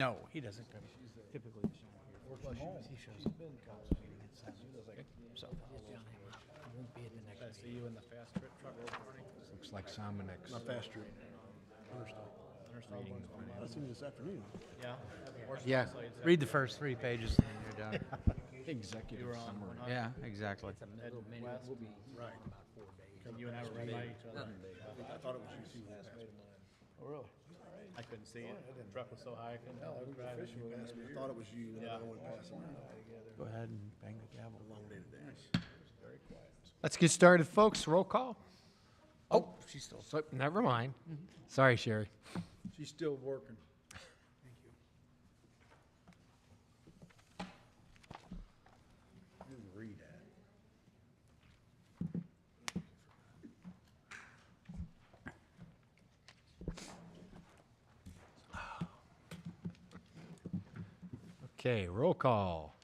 No, he doesn't come. Typically, he shows up in council meeting at 7. So I won't be at the next See meeting. you in the fast trip truck this morning. Looks like Somonix. Not fast trip. I seen you this afternoon. Yeah. Yeah, read the first 3 pages and then you're done. Executive summary. Yeah, exactly. Right. You and I were right by each other. I thought it was you too. Oh, really? I couldn't see it. The truck was so high, I couldn't drive it. I thought it was you, and I went past him. Go ahead and bang the gavel. Long day today. Let's get started, folks. Roll call. Oh, she's still. So, never mind. Sorry, Sherry. She's still working. Thank you. Read that. Okay, roll call.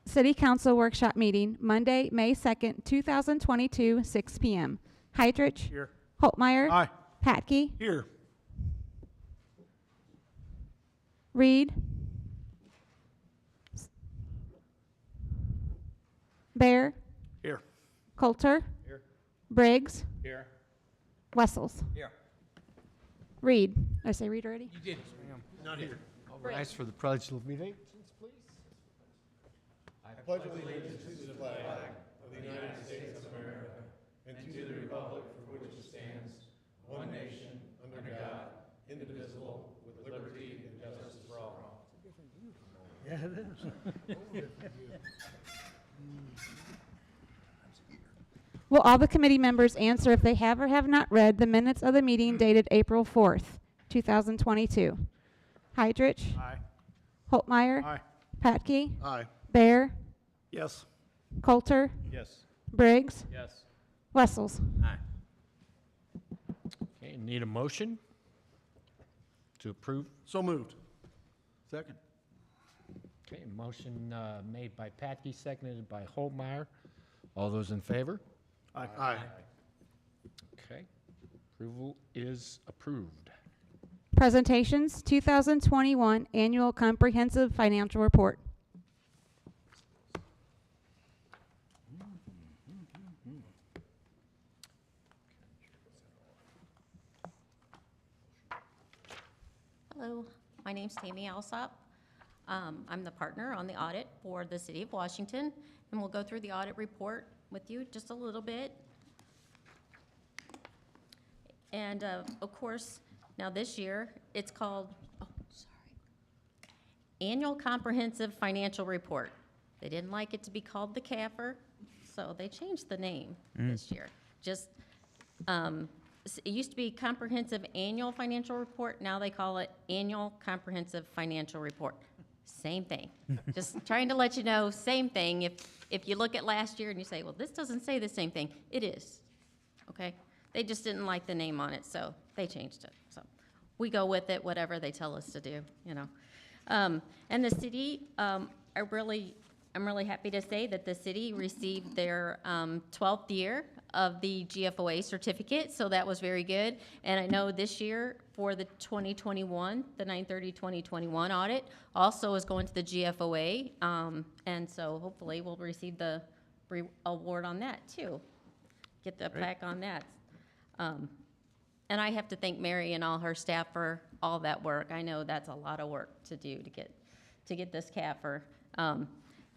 City Council Workshop Meeting, Monday, May 2nd, 2022, 6 p.m. Heidrich. Here. Holtmeyer. Aye. Patke. Here. Reed. Bear. Here. Coulter. Here. Briggs. Here. Wessels. Here. Reed. Did I say Reed already? You did. Not here. All rise for the Pledge of Allegiance, please. Pledge allegiance to the flag of the United States of America and to the republic for which it stands, one nation, under God, indivisible, with liberty and justice for all. Yeah, it is. Will all the committee members answer if they have or have not read the minutes of the meeting dated April 4th, 2022? Heidrich. Aye. Holtmeyer. Aye. Patke. Aye. Bear. Yes. Coulter. Yes. Briggs. Yes. Wessels. Okay, need a motion to approve. So moved. Second. Okay, motion made by Patke, seconded by Holtmeyer. All those in favor? Aye. Aye. Okay, approval is approved. Presentations, 2021 Annual Comprehensive Financial Report. Hello, my name's Tammy Alsop. I'm the partner on the audit for the City of Washington, and we'll go through the audit report with you just a little bit. And of course, now this year, it's called, Annual Comprehensive Financial Report. They didn't like it to be called the CAFR, so they changed the name this year. Just, it used to be Comprehensive Annual Financial Report, now they call it Annual Comprehensive Financial Report. Same thing. Just trying to let you know, same thing. If you look at last year and you say, well, this doesn't say the same thing, it is, okay? They just didn't like the name on it, so they changed it. So we go with it, whatever they tell us to do, you know. And the city, I'm really happy to say that the city received their 12th year of the GFOA certificate, so that was very good. And I know this year for the 2021, the 9/30/2021 audit also is going to the GFOA, and so hopefully we'll receive the award on that too. Get the plaque on that. And I have to thank Mary and all her staff for all that work. I know that's a lot of work to do to get this CAFR. Tammy,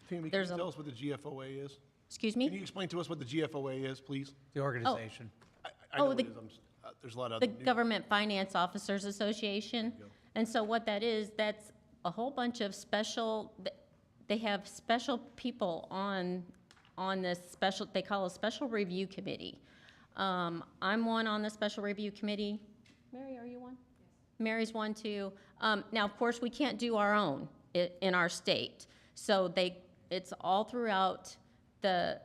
can you There's a- tell us what the GFOA is? Excuse Can you me? explain to us what the GFOA is, please? The organization. I Oh, know it the- is. There's a lot of The other new. Government Finance Officers Association. go. And so what that is, that's a whole bunch of they have special people on this special, they call a special review committee. I'm one on the special review committee. Mary, are you one? Mary's one too. Now, of course, we can't do our own in our state. So it's all throughout the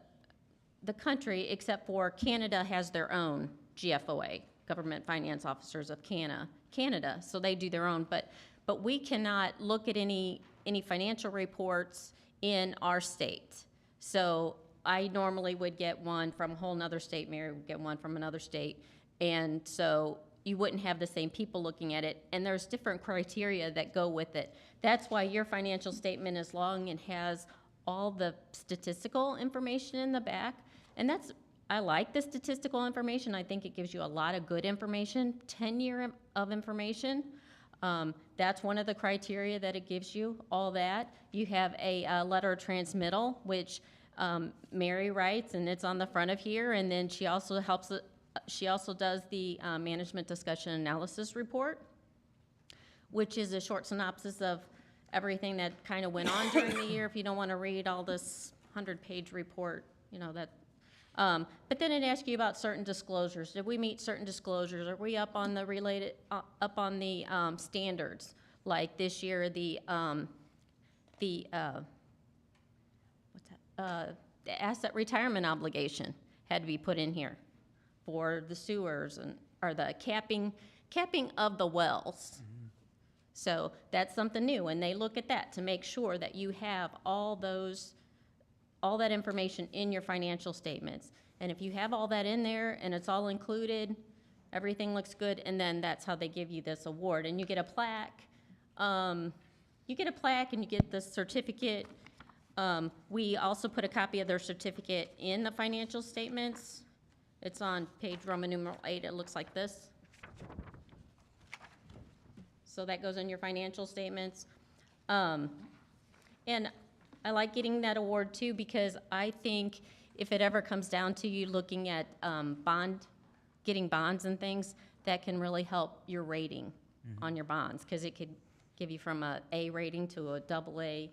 country, except for Canada has their own GFOA, Government Finance Officers of Canada, so they do their own. But we cannot look at any financial reports in our state. So I normally would get one from a whole nother state, Mary would get one from another state. And so you wouldn't have the same people looking at it, and there's different criteria that go with it. That's why your financial statement is long and has all the statistical information in the back, and I like the statistical information. I think it gives you a lot of good information, tenure of information. That's one of the criteria that it gives you, all that. You have a letter of transmittal, which Mary writes, and it's on the front of here, and then she also does the management discussion analysis report, which is a short synopsis of everything that kind of went on during the year. If you don't want to read all this 100-page report, that. But then it asks you about certain disclosures. Did we meet certain disclosures? Are we up on the standards? Like this year, the asset retirement obligation had to be put in here for the sewers or the capping of the wells. So that's something new, and they look at that to make sure that you have all that information in your financial statements. And if you have all that in there and it's all included, everything looks good, and then that's how they give you this award. And you get a plaque. And you get the certificate. We also put a copy of their certificate in the financial statements. It's on page Roman numeral 8. It looks like this. So that goes in your financial statements. And I like getting that award too, because I think if it ever comes down to you looking at getting bonds and things, that can really help your rating on your bonds, because it could give you from a A rating to a double A,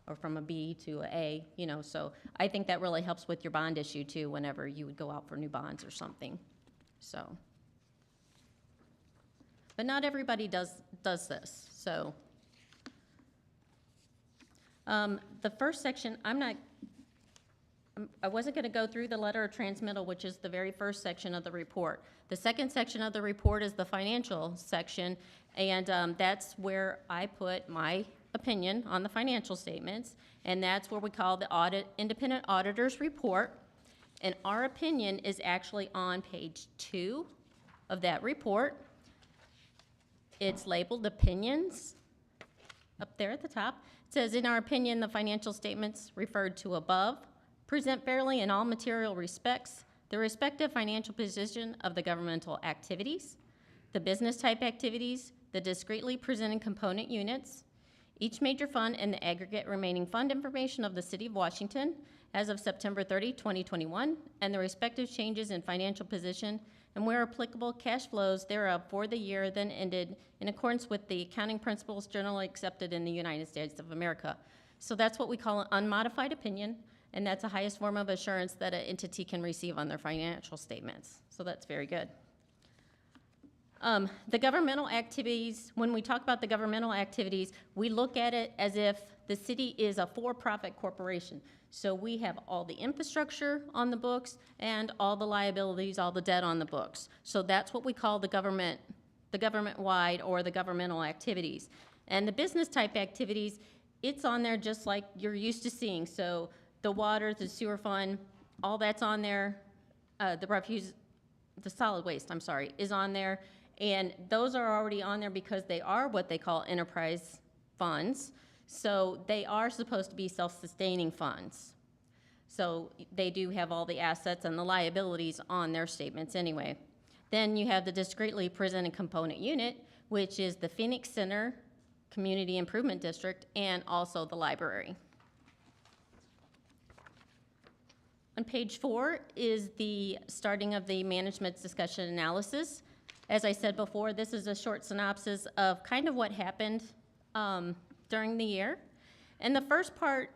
or from a B to a A, so I think that really helps with your bond issue too, whenever you would go out for new bonds or something, so. But not everybody does this, so. The first section, I wasn't going to go through the letter of transmittal, which is the very first section of the report. The second section of the report is the financial section, and that's where I put my opinion on the financial statements, and that's where we call the independent auditor's report. And our opinion is actually on page 2 of that report. It's labeled opinions up there at the top. It says, in our opinion, the financial statements referred to above present fairly in all material respects the respective financial position of the governmental activities, the business type activities, the discretely presented component units, each major fund, and the aggregate remaining fund information of the City of Washington as of September 30, 2021, and the respective changes in financial position, and where applicable, cash flows thereof for the year then ended in accordance with the accounting principles generally accepted in the United States of America. So that's what we call an unmodified opinion, and that's the highest form of assurance that an entity can receive on their financial statements. So that's very good. The governmental activities, when we talk about the governmental activities, we look at it as if the city is a for-profit corporation. So we have all the infrastructure on the books and all the liabilities, all the debt on the books. So that's what we call the government-wide or the governmental activities. And the business type activities, it's on there just like you're used to seeing. So the water, the sewer fund, all that's on there. The solid waste, is on there. And those are already on there because they are what they call enterprise funds. So they are supposed to be self-sustaining funds. So they do have all the assets and the liabilities on their statements anyway. Then you have the discretely presented component unit, which is the Phoenix Center Community Improvement District and also the library. On page 4 is the starting of the management discussion analysis. As I said before, this is a short synopsis of kind of what happened during the year. And the first part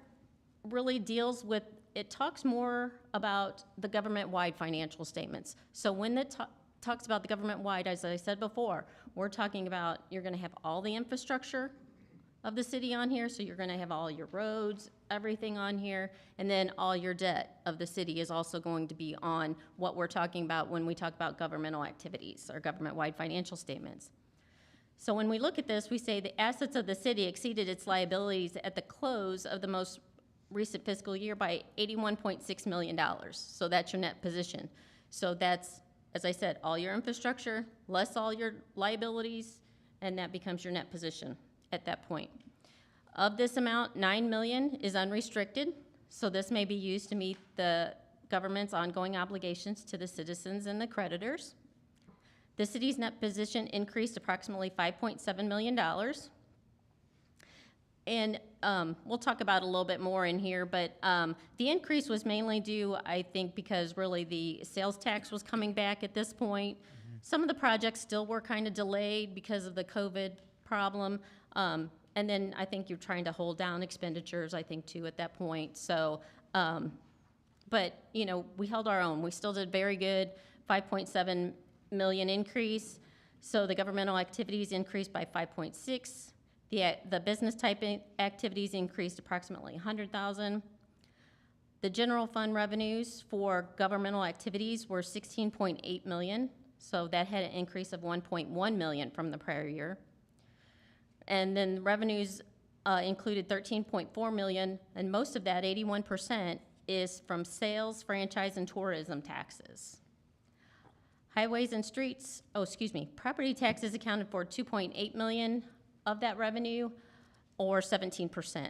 really deals with, it talks more about the government-wide financial statements. So when it talks about the government-wide, as I said before, we're talking about you're going to have all the infrastructure of the city on here, so you're going to have all your roads, everything on here, and then all your debt of the city is also going to be on what we're talking about when we talk about governmental activities or government-wide financial statements. So when we look at this, we say the assets of the city exceeded its liabilities at the close of the most recent fiscal year by $81.6 million. So that's your net position. So that's as I said, all your infrastructure, less all your liabilities, and that becomes your net position at that point. Of this amount, 9 million is unrestricted, so this may be used to meet the government's ongoing obligations to the citizens and the creditors. The city's net position increased approximately $5.7 million. And we'll talk about it a little bit more in here, but the increase was mainly due, I think, because really the sales tax was coming back at this point. Some of the projects still were kind of delayed because of the COVID problem. And then I think you're trying to hold down expenditures, I think, too, at that point. So, but, you know, we held our own. We still did very good, 5.7 million increase. So the governmental activities increased by 5.6. The business type activities increased approximately 100,000. The general fund revenues for governmental activities were 16.8 million. So that had an increase of 1.1 million from the prior year. And then revenues included 13.4 million, and most of that, 81%, is from sales, franchise, and tourism taxes. Highways and streets, property taxes accounted for 2.8 million of that revenue, or 17%.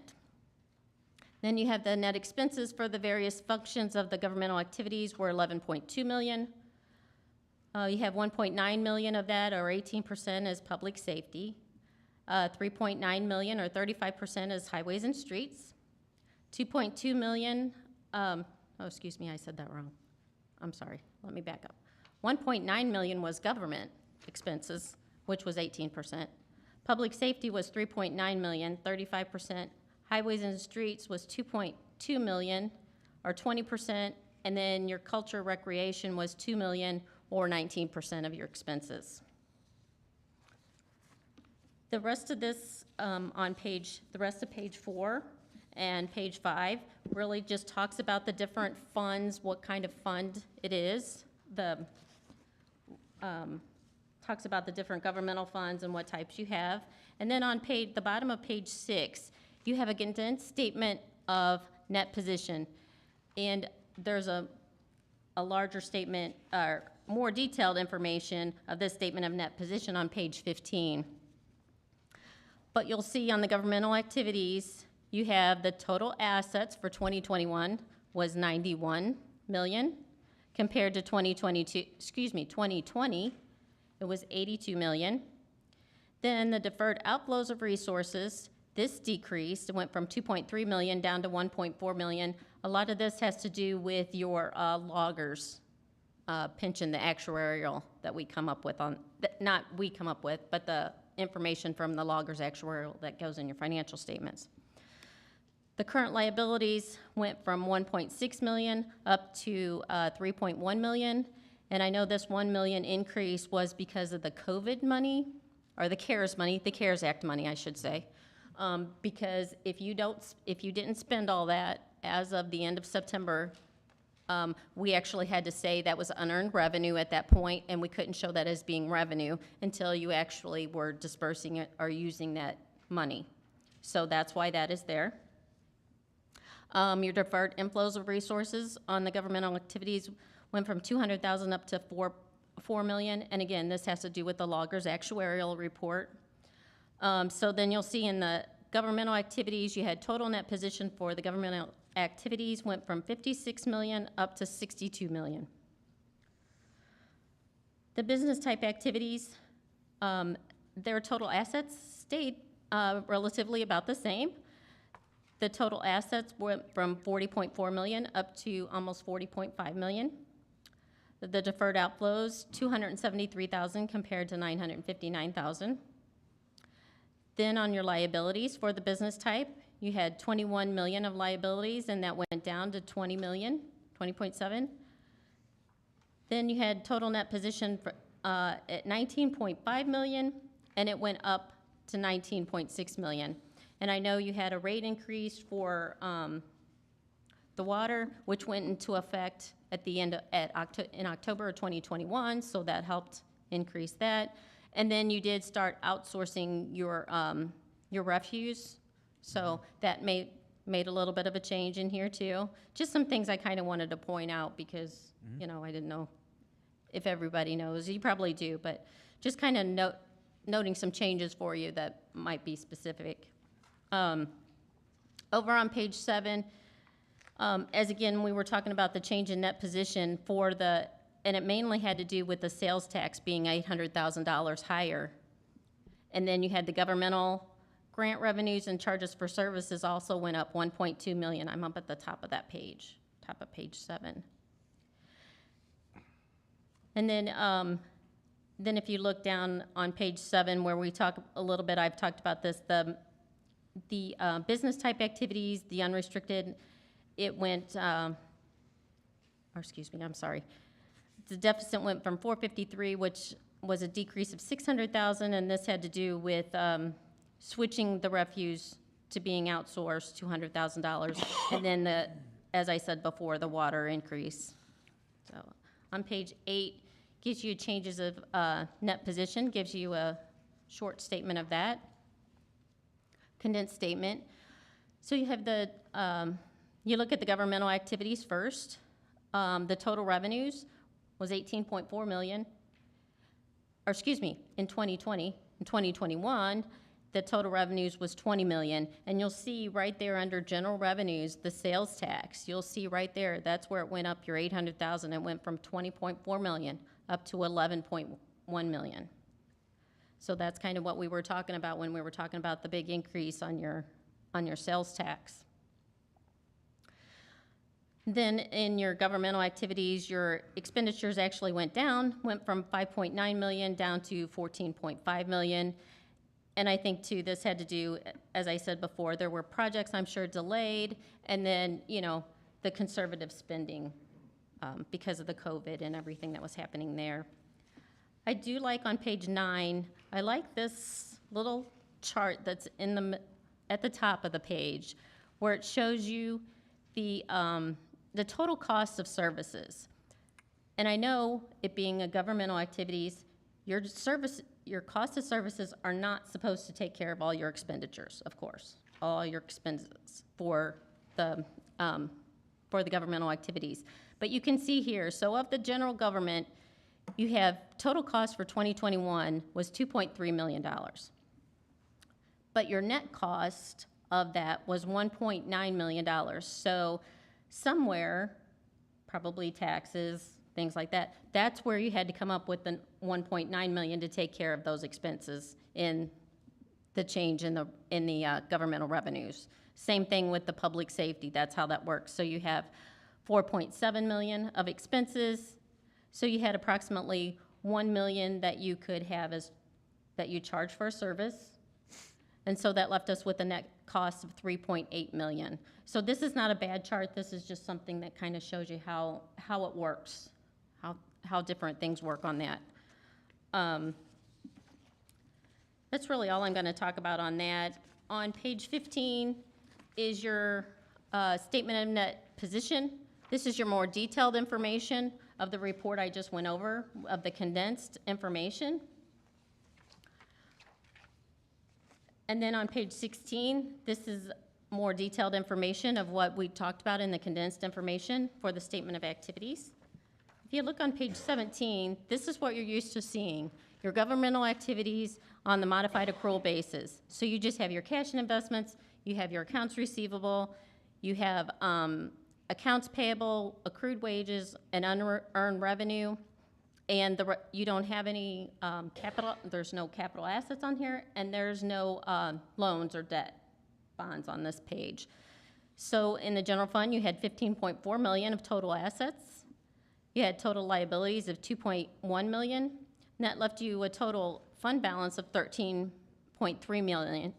Then you have the net expenses for the various functions of the governmental activities were 11.2 million. You have 1.9 million of that, or 18%, as public safety. 3.9 million, or 35%, is highways and streets. 2.2 million, I said that wrong. I'm sorry, let me back up. 1.9 million was government expenses, which was 18%. Public safety was 3.9 million, 35%. Highways and streets was 2.2 million, or 20%. And then your culture recreation was 2 million, or 19% of your expenses. The rest of this the rest of page 4 and page 5 really just talks about the different funds, what kind of fund it is. Talks about the different governmental funds and what types you have. And then on the bottom of page 6, you have a condensed statement of net position. And there's a larger statement, or more detailed information of this statement of net position on page 15. But you'll see on the governmental activities, you have the total assets for 2021 was 91 million, compared to 2020, it was 82 million. Then the deferred outflows of resources, this decreased. It went from 2.3 million down to 1.4 million. A lot of this has to do with your loggers pension, the actuarial that we come up with not we come up with, but the information from the loggers actuarial that goes in your financial statements. The current liabilities went from 1.6 million up to 3.1 million. And I know this 1 million increase was because of the COVID money, or the CARES money, the CARES Act money, I should say. Because if you didn't spend all that as of the end of September, we actually had to say that was unearned revenue at that point, and we couldn't show that as being revenue until you actually were dispersing it or using that money. So that's why that is there. Your deferred inflows of resources on the governmental activities went from 200,000 up to 4 million. And again, this has to do with the loggers actuarial report. So then you'll see in the governmental activities, you had total net position for the governmental activities went from 56 million up to 62 million. The business type activities, their total assets stayed relatively about the same. The total assets went from 40.4 million up to almost 40.5 million. The deferred outflows, 273,000 compared to 959,000. Then on your liabilities for the business type, you had 21 million of liabilities, and that went down to 20 million, 20.7. Then you had total net position for, at 19.5 million, and it went up to 19.6 million. And I know you had a rate increase for the water, which went into effect at the end of, in October of 2021, so that helped increase that. And then you did start outsourcing your refuse, so that made a little bit of a change in here too. Just some things I kind of wanted to point out because, you know, I didn't know if everybody knows. You probably do, but just kind of noting some changes for you that might be specific. Over on page 7, as again, we were talking about the change in net position and it mainly had to do with the sales tax being $800,000 higher. And then you had the governmental grant revenues and charges for services also went up 1.2 million. I'm up at the top of that page, top of page 7. And then if you look down on page 7 where we talk a little bit, I've talked about this, the business type activities, the unrestricted, it went, or excuse me, I'm sorry. The deficit went from 453, which was a decrease of 600,000, and this had to do with switching the refuse to being outsourced, $200,000, and then as I said before, the water increase. So on page 8, gives you changes of net position, gives you a short statement of that, condensed statement. So you have you look at the governmental activities first. The total revenues was 18.4 million, or excuse me, in 2020. In 2021, the total revenues was 20 million, and you'll see right there under general revenues, the sales tax, you'll see right there, that's where it went up, your 800,000, it went from 20.4 million up to 11.1 million. So that's kind of what we were talking about when we were talking about the big increase on your sales tax. Then in your governmental activities, your expenditures actually went down, went from 5.9 million down to 14.5 million. And I think too, this had to do, as I said before, there were projects I'm sure delayed, and then, the conservative spending because of the COVID and everything that was happening there. I do like on page 9, I like this little chart that's at the top of the page, where it shows you the total cost of services. And I know it being a governmental activities, your cost of services are not supposed to take care of all your expenditures, of course, all your expenses for the governmental activities. But you can see here, so of the general government, you have total cost for 2021 was $2.3 million. But your net cost of that was $1.9 million. So somewhere, probably taxes, things like that, that's where you had to come up with the $1.9 million to take care of those expenses in the change in the governmental revenues. Same thing with the public safety, that's how that works. So you have 4.7 million of expenses, so you had approximately 1 million that you could have that you charge for a service, and so that left us with a net cost of 3.8 million. So this is not a bad chart, this is just something that kind of shows you how it works, how different things work on that. That's really all I'm going to talk about on that. On page 15 is your statement of net position. This is your more detailed information of the report I just went over, of the condensed information. And then on page 16, this is more detailed information of what we talked about in the condensed information for the statement of activities. If you look on page 17, this is what you're used to seeing, your governmental activities on the modified accrual basis. So you just have your cash and investments, you have your accounts receivable, you have accounts payable, accrued wages, and unearned revenue, and you don't have any capital, there's no capital assets on here, and there's no loans or debt bonds on this page. So in the general fund, you had 15.4 million of total assets. You had total liabilities of 2.1 million. And that left you a total fund balance of 13.3 million.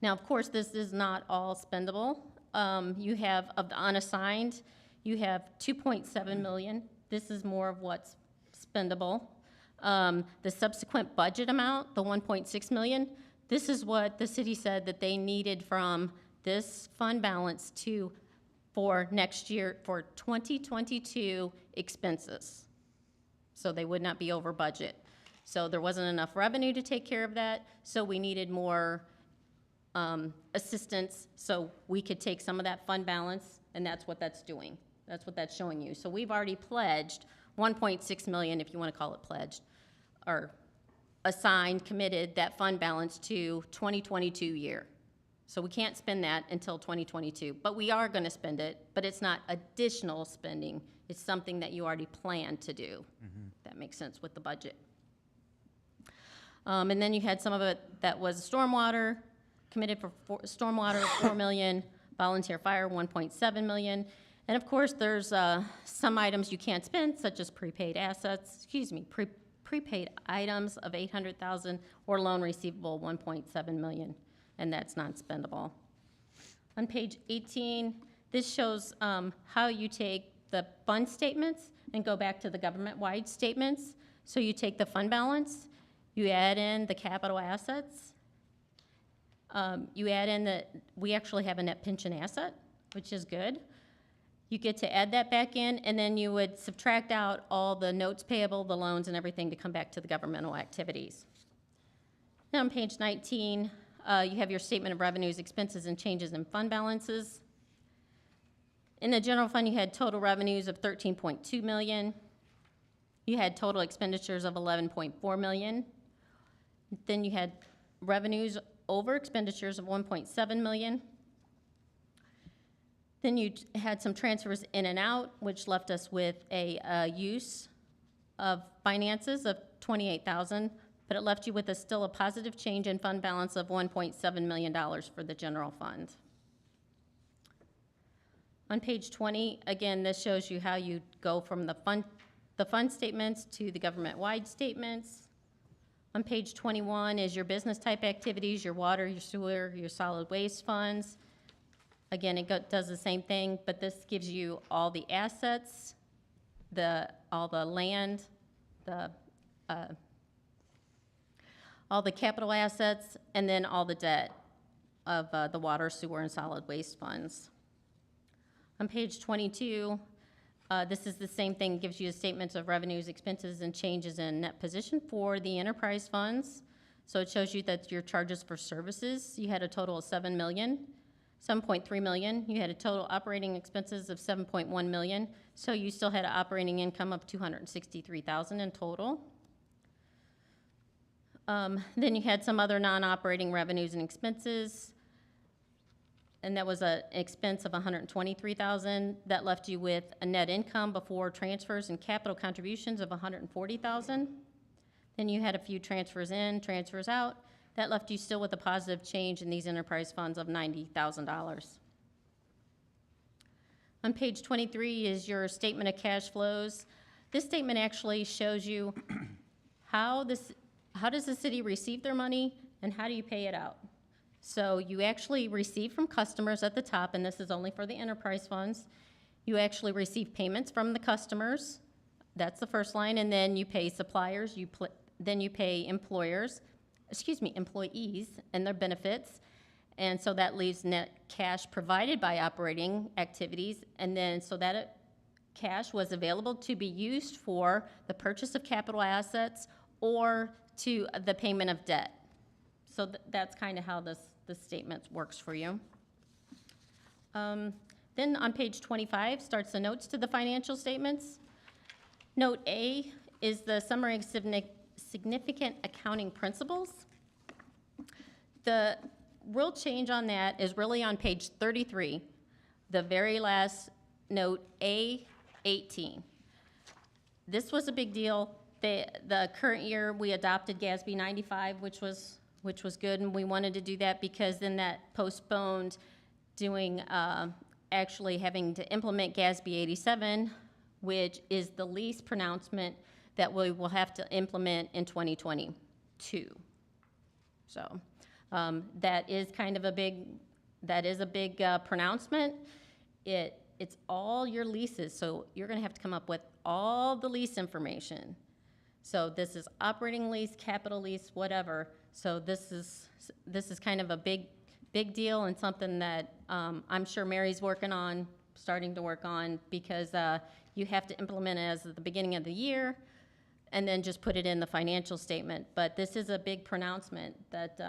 Now, of course, this is not all spendable. You have, of the unassigned, you have 2.7 million. This is more of what's spendable. The subsequent budget amount, the 1.6 million, this is what the city said that they needed from this fund balance for next year, for 2022 expenses. So they would not be over budget. So there wasn't enough revenue to take care of that, so we needed more assistance so we could take some of that fund balance, and that's what that's doing. That's what that's showing you. So we've already pledged 1.6 million, if you want to call it pledged, or assigned, committed that fund balance to 2022 year. So we can't spend that until 2022, but we are going to spend it, but it's not additional spending. It's something that you already planned to do. That makes sense with the budget. And then you had some of it that was stormwater, committed for stormwater, 4 million, volunteer fire, 1.7 million. And of course, there's some items you can't spend, such as prepaid assets, prepaid items of 800,000 or loan receivable, 1.7 million, and that's non-spendable. On page 18, this shows how you take the fund statements and go back to the government-wide statements. So you take the fund balance, you add in the capital assets, you add in we actually have a net pension asset, which is good. You get to add that back in, and then you would subtract out all the notes payable, the loans, and everything to come back to the governmental activities. Now on page 19, you have your statement of revenues, expenses, and changes in fund balances. In the general fund, you had total revenues of 13.2 million. You had total expenditures of 11.4 million. Then you had revenues over expenditures of 1.7 million. Then you had some transfers in and out, which left us with a use of finances of 28,000, but it left you with still a positive change in fund balance of $1.7 million for the general fund. On page 20, again, this shows you how you go from the fund statements to the government-wide statements. On page 21 is your business type activities, your water, your sewer, your solid waste funds. Again, it does the same thing, but this gives you all the assets, all the land, all the capital assets, and then all the debt of the water, sewer, and solid waste funds. On page 22, this is the same thing, gives you a statement of revenues, expenses, and changes in net position for the enterprise funds. So it shows you that your charges for services, you had a total of 7.3 million. You had a total operating expenses of 7.1 million. So you still had an operating income of 263,000 in total. Then you had some other non-operating revenues and expenses, and that was an expense of 123,000. That left you with a net income before transfers and capital contributions of 140,000. Then you had a few transfers in, transfers out. That left you still with a positive change in these enterprise funds of $90,000. On page 23 is your statement of cash flows. This statement actually shows you how does the city receive their money and how do you pay it out? So you actually receive from customers at the top, and this is only for the enterprise funds. You actually receive payments from the customers. That's the first line, and then you pay suppliers, then you pay employees and their benefits. And so that leaves net cash provided by operating activities, and then so that cash was available to be used for the purchase of capital assets or to the payment of debt. So that's kind of how this statement works for you. Then on page 25 starts the notes to the financial statements. Note A is the summary of significant accounting principles. The real change on that is really on page 33, the very last note, A18. This was a big deal. The current year, we adopted GASB 95, which was good, and we wanted to do that because then that postponed doing, actually having to implement GASB 87, which is the lease pronouncement that we will have to implement in 2022. So that is kind of a big pronouncement. It's all your leases, so you're gonna have to come up with all the lease information. So this is operating lease, capital lease, whatever. So this is kind of a big deal and something that I'm sure Mary's starting to work on, because you have to implement it as at the beginning of the year and then just put it in the financial statement. But this is a big pronouncement that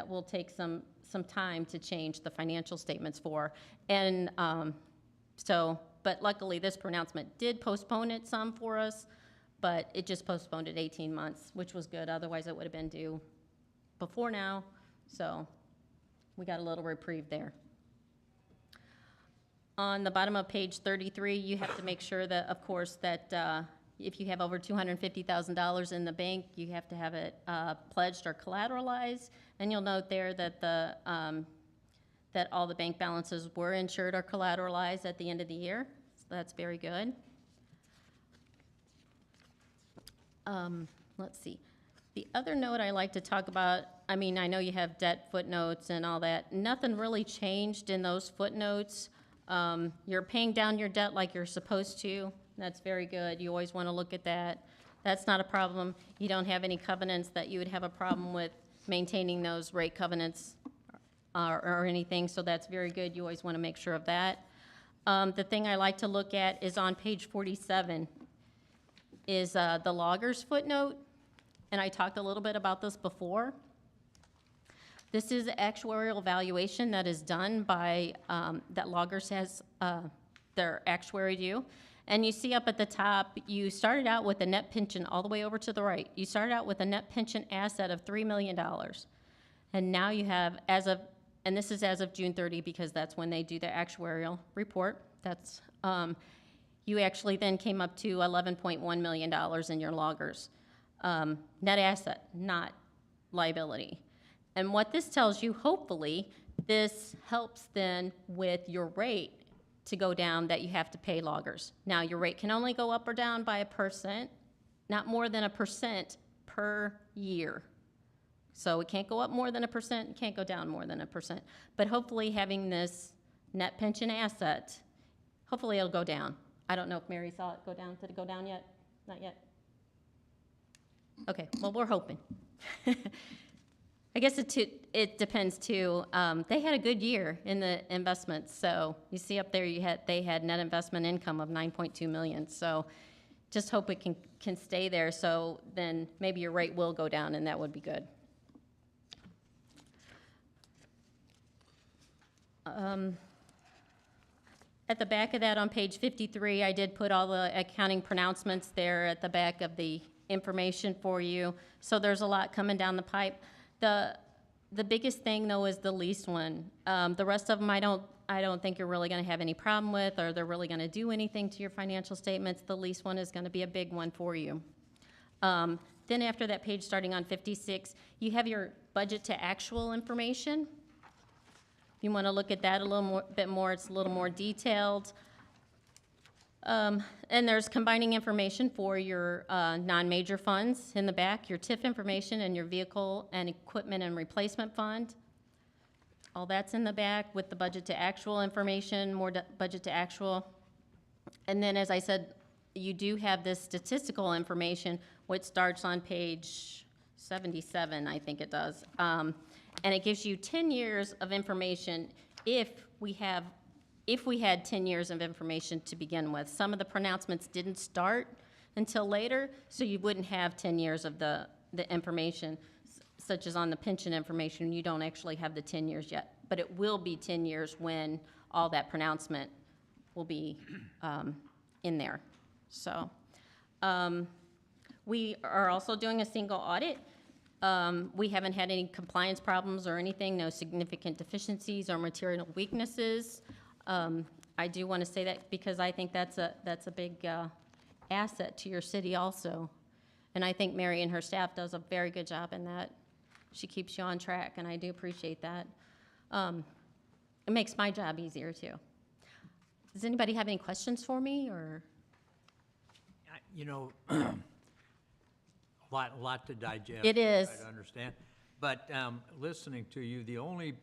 will take some time to change the financial statements for. And so but luckily this pronouncement did postpone it some for us, but it just postponed it 18 months, which was good. Otherwise, it would have been due before now, so we got a little reprieve there. On the bottom of page 33, you have to make sure that, of course, that if you have over $250,000 in the bank, you have to have it pledged or collateralized. And you'll note there that that all the bank balances were insured or collateralized at the end of the year. So that's very good. Let's see. The other note I like to talk about, I mean, I know you have debt footnotes and all that. Nothing really changed in those footnotes. You're paying down your debt like you're supposed to. That's very good. You always want to look at that. That's not a problem. You don't have any covenants that you would have a problem with maintaining those rate covenants or anything, so that's very good. You always want to make sure of that. The thing I like to look at is on page 47 is the loggers footnote, and I talked a little bit about this before. This is the actuarial valuation that is done by, that loggers has their actuary do. And you see up at the top, you started out with a net pension all the way over to the right. You started out with a net pension asset of $3 million. And now you have, and this is as of June 30 because that's when they do the actuarial report. That's, you actually then came up to $11.1 million in your loggers. Net asset, not liability. And what this tells you, hopefully, this helps then with your rate to go down that you have to pay loggers. Now, your rate can only go up or down by 1%, not more than 1% per year. So it can't go up more than 1%, it can't go down more than 1%. But hopefully having this net pension asset, hopefully it'll go down. I don't know if Mary saw it go down. Did it go down yet? Not yet? Okay, well, we're hoping. I guess it depends too. They had a good year in the investments. So you see up there, they had net investment income of $9.2 million. So just hope it can stay there. So then maybe your rate will go down, and that would be good. At the back of that on page 53, I did put all the accounting pronouncements there at the back of the information for you. So there's a lot coming down the pipe. The biggest thing, though, is the lease one. The rest of them, I don't think you're really going to have any problem with, or they're really going to do anything to your financial statements. The lease one is going to be a big one for you. Then after that page, starting on 56, you have your budget to actual information. You want to look at that a little bit more. It's a little more detailed. And there's combining information for your non-major funds in the back, your TIF information, and your vehicle and equipment and replacement fund. All that's in the back with the budget to actual information, more budget to actual. And then, as I said, you do have this statistical information, which starts on page 77, I think it does. And it gives you 10 years of information if we had 10 years of information to begin with. Some of the pronouncements didn't start until later, so you wouldn't have 10 years of the information, such as on the pension information, you don't actually have the 10 years yet. But it will be 10 years when all that pronouncement will be in there. So we are also doing a single audit. We haven't had any compliance problems or anything, no significant deficiencies or material weaknesses. I do want to say that because I think that's a big asset to your city also. And I think Mary and her staff does a very good job in that. She keeps you on track, and I do appreciate that. It makes my job easier, too. Does anybody have any questions for me, or? You know, a lot to digest. It is. I understand. But listening to you, the only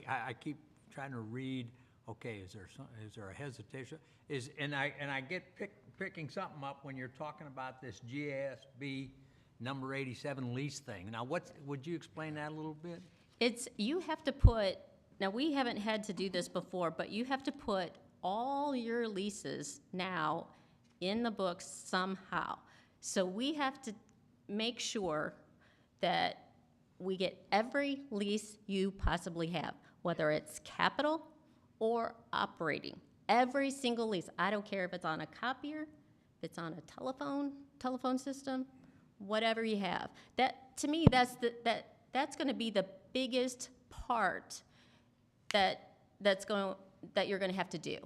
I keep trying to read. Okay, is there a hesitation? And I get picking something up when you're talking about this GASB number 87 lease thing. Now, would you explain that a little bit? You have to put. Now, we haven't had to do this before, but you have to put all your leases now in the books somehow. So we have to make sure that we get every lease you possibly have, whether it's capital or operating. every single lease. I don't care if it's on a copier, if it's on a telephone system, whatever you have. That, to me, that's gonna be the biggest part that you're gonna have to do,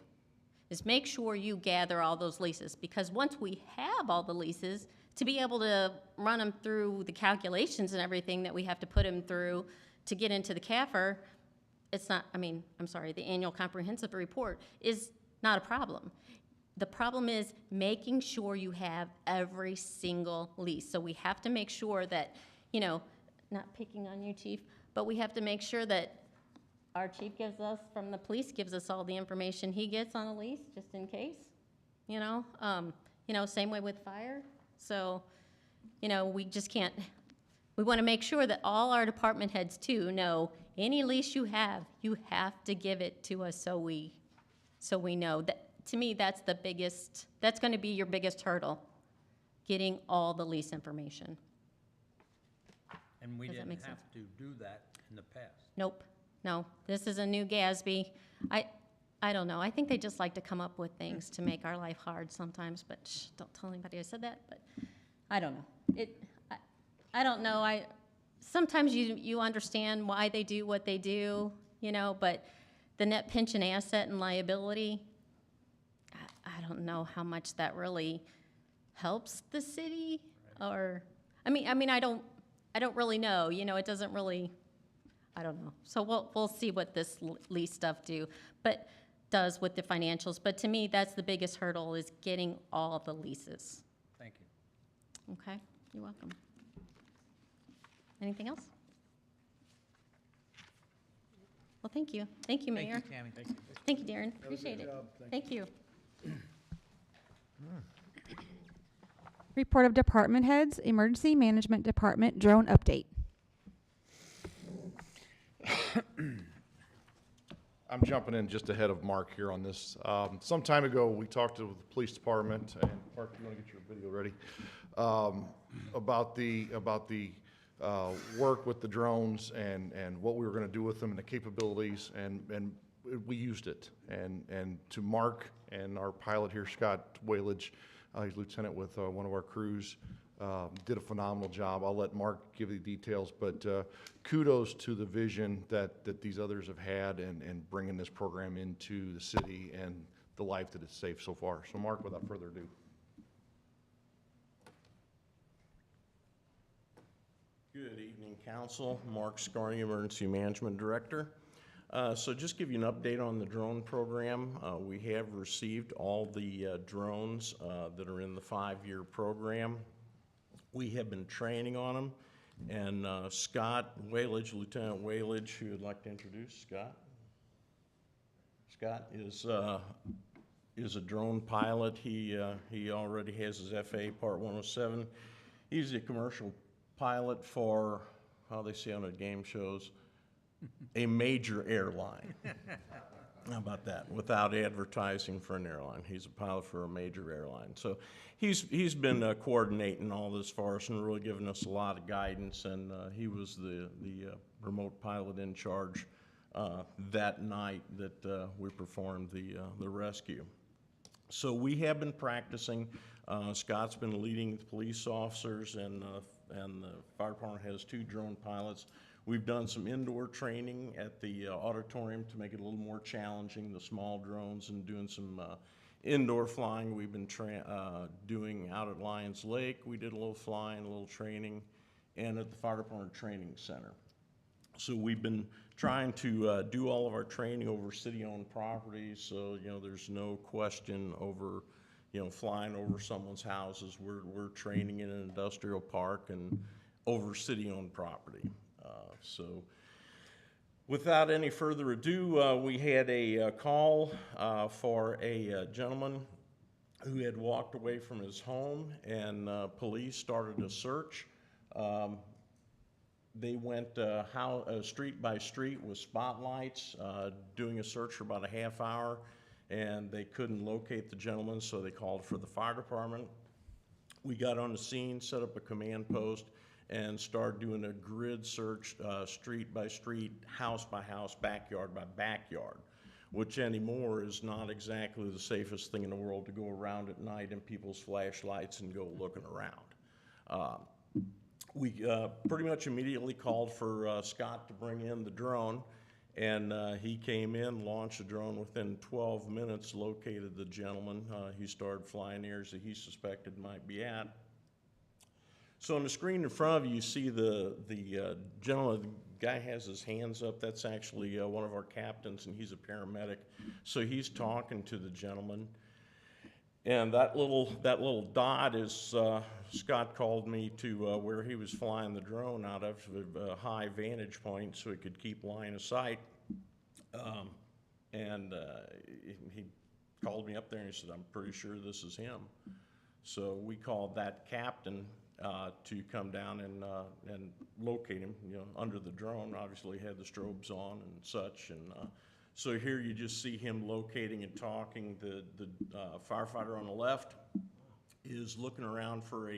is make sure you gather all those leases. Because once we have all the leases, to be able to run them through the calculations and everything that we have to put them through to get into the CAFR, it's not, the annual comprehensive report is not a problem. The problem is making sure you have every single lease. So we have to make sure that, not picking on you, Chief, but we have to make sure that our chief from the police gives us all the information he gets on a lease, just in case, same way with fire. So, we just can't, we want to make sure that all our department heads too know any lease you have to give it to us so we know. That, to me, that's going to be your biggest hurdle, getting all the lease information. And we Does that didn't make sense? have to do that in the past. Nope, no, this is a new GASB. I don't know, I think they just like to come up with things to make our life hard sometimes, but don't tell anybody I said that, but I don't know. I don't know, sometimes you understand why they do what they do, but the net pension asset and liability, I don't know how much that really helps the city, or, I don't really know, it doesn't really, I don't know. So we'll see what this lease stuff does with the financials, but to me, that's the biggest hurdle, is getting all the leases. Thank you. Okay, you're welcome. Anything else? Well, thank you. Thank you, Mayor. Thank you, Tammy. Thank you, Darren. Appreciate it. Thank you. Report of department heads, Emergency Management Department drone update. I'm jumping in just ahead of Mark here on this. Some time ago, we talked to the police department, and Mark, you want to get your video ready, about the work with the drones and what we were going to do with them and the capabilities, and we used it. And to Mark and our pilot here, Scott Whalage, he's lieutenant with one of our crews, did a phenomenal job. I'll let Mark give you the details, but kudos to the vision that these others have had and bringing this program into the city and the life that it's saved so far. So Mark, without further ado. Good evening, Council. Mark Scarney, Emergency Management Director. So just give you an update on the drone program. We have received all the drones that are in the 5-year program. We have been training on them, and Scott Whalage, Lieutenant Whalage, who would like to introduce Scott. Scott is a drone pilot. He already has his FAA Part 107. He's a commercial pilot for, how they say on the game shows, a major airline. How about that? Without advertising for an airline. He's a pilot for a major airline. So he's been coordinating all this for us and really giving us a lot of guidance, and he was the remote pilot in charge that night that we performed the rescue. So we have been practicing. Scott's been leading the police officers, and the fire department has 2 drone pilots. We've done some indoor training at the auditorium to make it a little more challenging, the small drones, and doing some indoor flying. We've been doing out at Lions Lake. We did a little flying, a little training, and at the fire department training center. So we've been trying to do all of our training over city-owned properties, so there's no question over flying over someone's houses. We're training in an industrial park and over city-owned property. So without any further ado, we had a call for a gentleman who had walked away from his home, and police started a search. They went street by street with spotlights, doing a search for about a half hour, and they couldn't locate the gentleman, so they called for the fire department. We got on the scene, set up a command post, and started doing a grid search, street by street, house by house, backyard by backyard. which anymore is not exactly the safest thing in the world to go around at night in people's flashlights and go looking around. We pretty much immediately called for Scott to bring in the drone, and he came in, launched the drone within 12 minutes, located the gentleman. He started flying areas that he suspected might be at. So on the screen in front of you, you see the gentleman, the guy has his hands up. That's actually one of our captains, and he's a paramedic. So he's talking to the gentleman. And that little dot is, Scott called me to where he was flying the drone out of a high vantage point so he could keep line of sight. He called me up there and he said, I'm pretty sure this is him. So we called that captain to come down and locate him, under the drone. Obviously had the strobes on and such. And so here you just see him locating and talking. The firefighter on the left is looking around for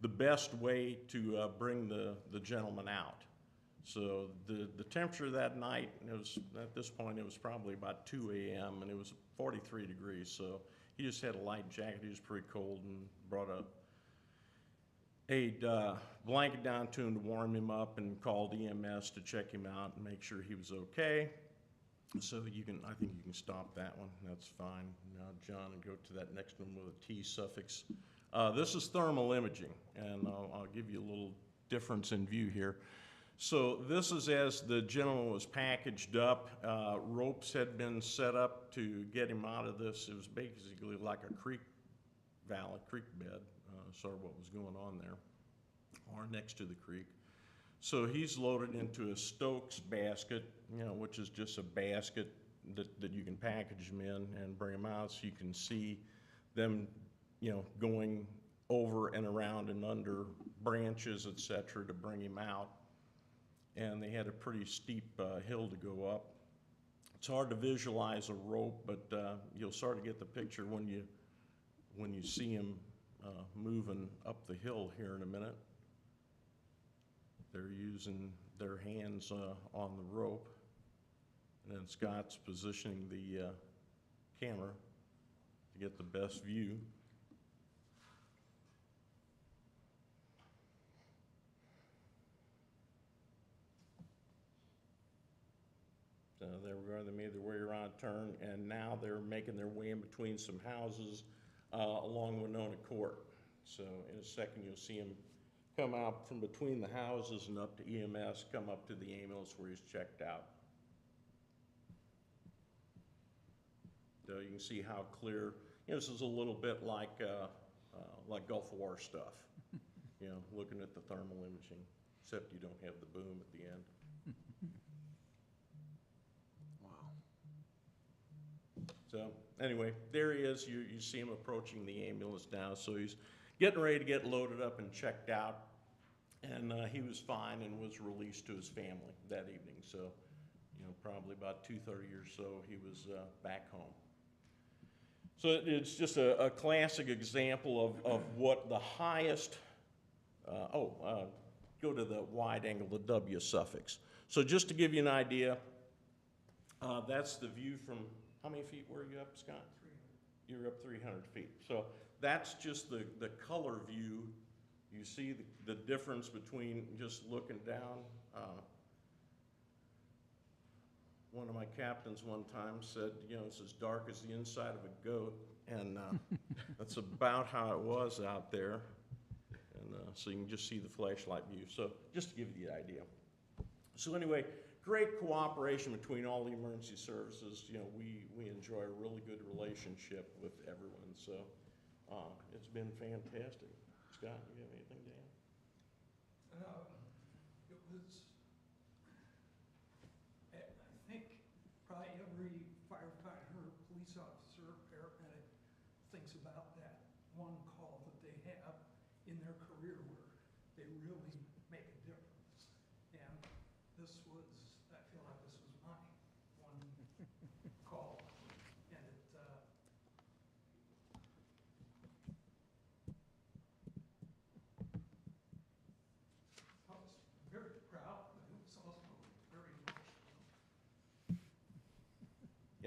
the best way to bring the gentleman out. So the temperature that night, at this point, it was probably about 2 a.m. and it was 43 degrees. So he just had a light jacket. He was pretty cold and brought a blanket down to him to warm him up and called EMS to check him out and make sure he was okay. So I think you can stop that one. That's fine. Now, John, go to that next one with a T suffix. This is thermal imaging, and I'll give you a little difference in view here. So this is as the gentleman was packaged up. Ropes had been set up to get him out of this. It was basically like a creek valley, creek bed, sort of what was going on there, or next to the creek. So he's loaded into a Stokes basket, which is just a basket that you can package them in and bring them out, so you can see them, going over and around and under branches, etc., to bring him out. And they had a pretty steep hill to go up. It's hard to visualize a rope, but you'll sort of get the picture when you see him moving up the hill here in a minute. They're using their hands on the rope, and then Scott's positioning the camera to get the best view. So there we go, they made their way around a turn, and now they're making their way in between some houses along Winona Court. So in a second you'll see him come out from between the houses and up to EMS, come up to the ambulance where he's checked out. So you can see how clear, this is a little bit like Gulf War stuff, looking at the thermal imaging, except you don't have the boom at the end. So anyway, there he is. You see him approaching the ambulance now. So he's getting ready to get loaded up and checked out. And he was fine and was released to his family that evening. So, probably about 2:30 or so, he was back home. So it's just a classic example of what the highest, go to the wide angle, the W suffix. So just to give you an idea, that's the view from, how many feet were you up, Scott? 300. You were up 300 feet. So that's just the color view. You see the difference between just looking down. One of my captains one time said, it's as dark as the inside of a goat, and that's about how it was out there. And so you can just see the flashlight view. So just to give you the idea. So anyway, great cooperation between all the emergency services. We enjoy a really good relationship with everyone. So it's been fantastic. Scott, you have anything to add? It was, I think, probably every firefighter, police officer, paramedic thinks about that one call that they have in their career where they really make a difference. And this was, I feel like this was my one call. And I was very proud, but it was also very emotional.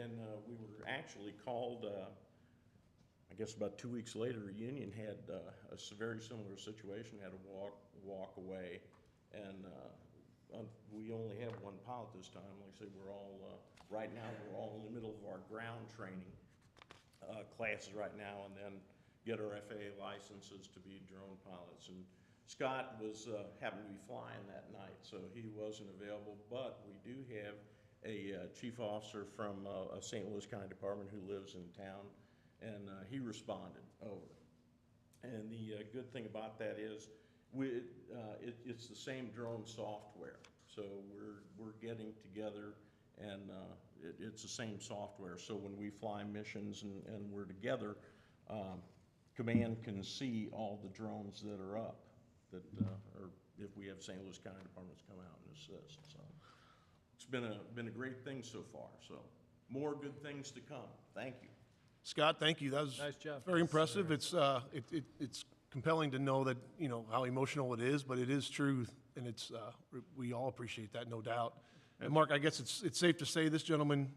and we were actually called, I guess about 2 weeks later, Union had very similar situation, had to walk away, and we only have one pilot this time. Like I say, we're all, right now, we're all in the middle of our ground training classes right now, and then get our FAA licenses to be drone pilots. And Scott happened to be flying that night, so he wasn't available, but we do have a chief officer from a St. Louis County Department who lives in town, and he responded over. And the good thing about that is it's the same drone software. So we're getting together, and it's the same software. So when we fly missions and we're together, command can see all the drones that are up, or if we have St. Louis County Departments come out and assist. So it's been a great thing so far. So more good things to come. Thank you. Scott, thank you. That was Nice job. very impressive. It's compelling to know that, you know, how emotional it is, but it is true, and it's we all appreciate that, no doubt. And Mark, I guess it's safe to say this gentleman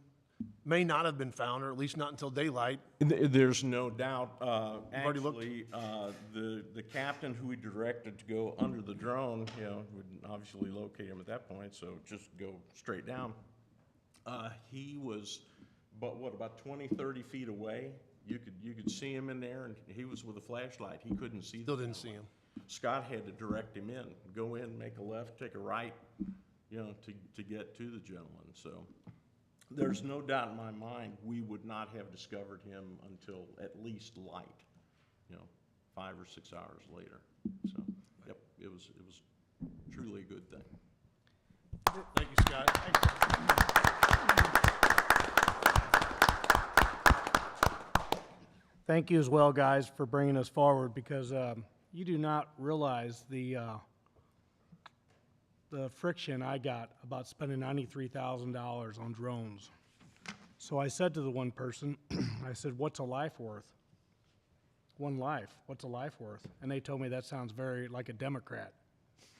may not have been found, or at least not until daylight. There's no doubt. already looked? Actually, the captain who we directed to go under the drone, you know, would obviously locate him at that point, so just go straight down. He was, about 20, 30 feet away. You could see him in there, and he was with a flashlight. He couldn't see. Still didn't see him. Scott had to direct him in, go in, make a left, take a right, you know, to get to the gentleman. So there's no doubt in my mind we would not have discovered him until at least light, you know, 5 or 6 hours later. So, yep, it was truly a good thing. Thank you, Scott. Thank you as well, guys, for bringing us forward, because you do not realize the friction I got about spending $93,000 on drones. So I said to the one person, I said, "What's a life worth?" One life. What's a life worth? And they told me that sounds very like a Democrat.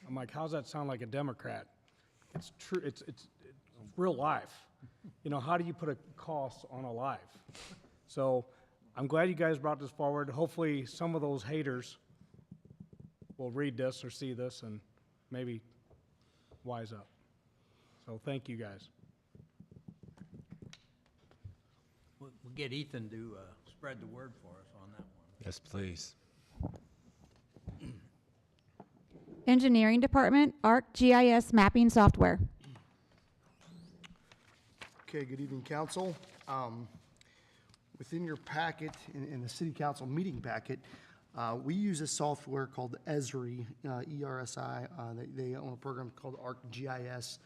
I'm like, how's that sound like a Democrat? It's true. It's real life. You know, how do you put a cost on a life? So I'm glad you guys brought this forward. Hopefully some of those haters will read this or see this and maybe wise up. So thank you, guys. We'll get Ethan to spread the word for us on that one. Yes, please. Engineering Department, ArcGIS mapping software. Okay, good evening, council. Within your packet, in the city council meeting packet, we use a software called Esri, E-R-S-I. They own a program called ArcGIS.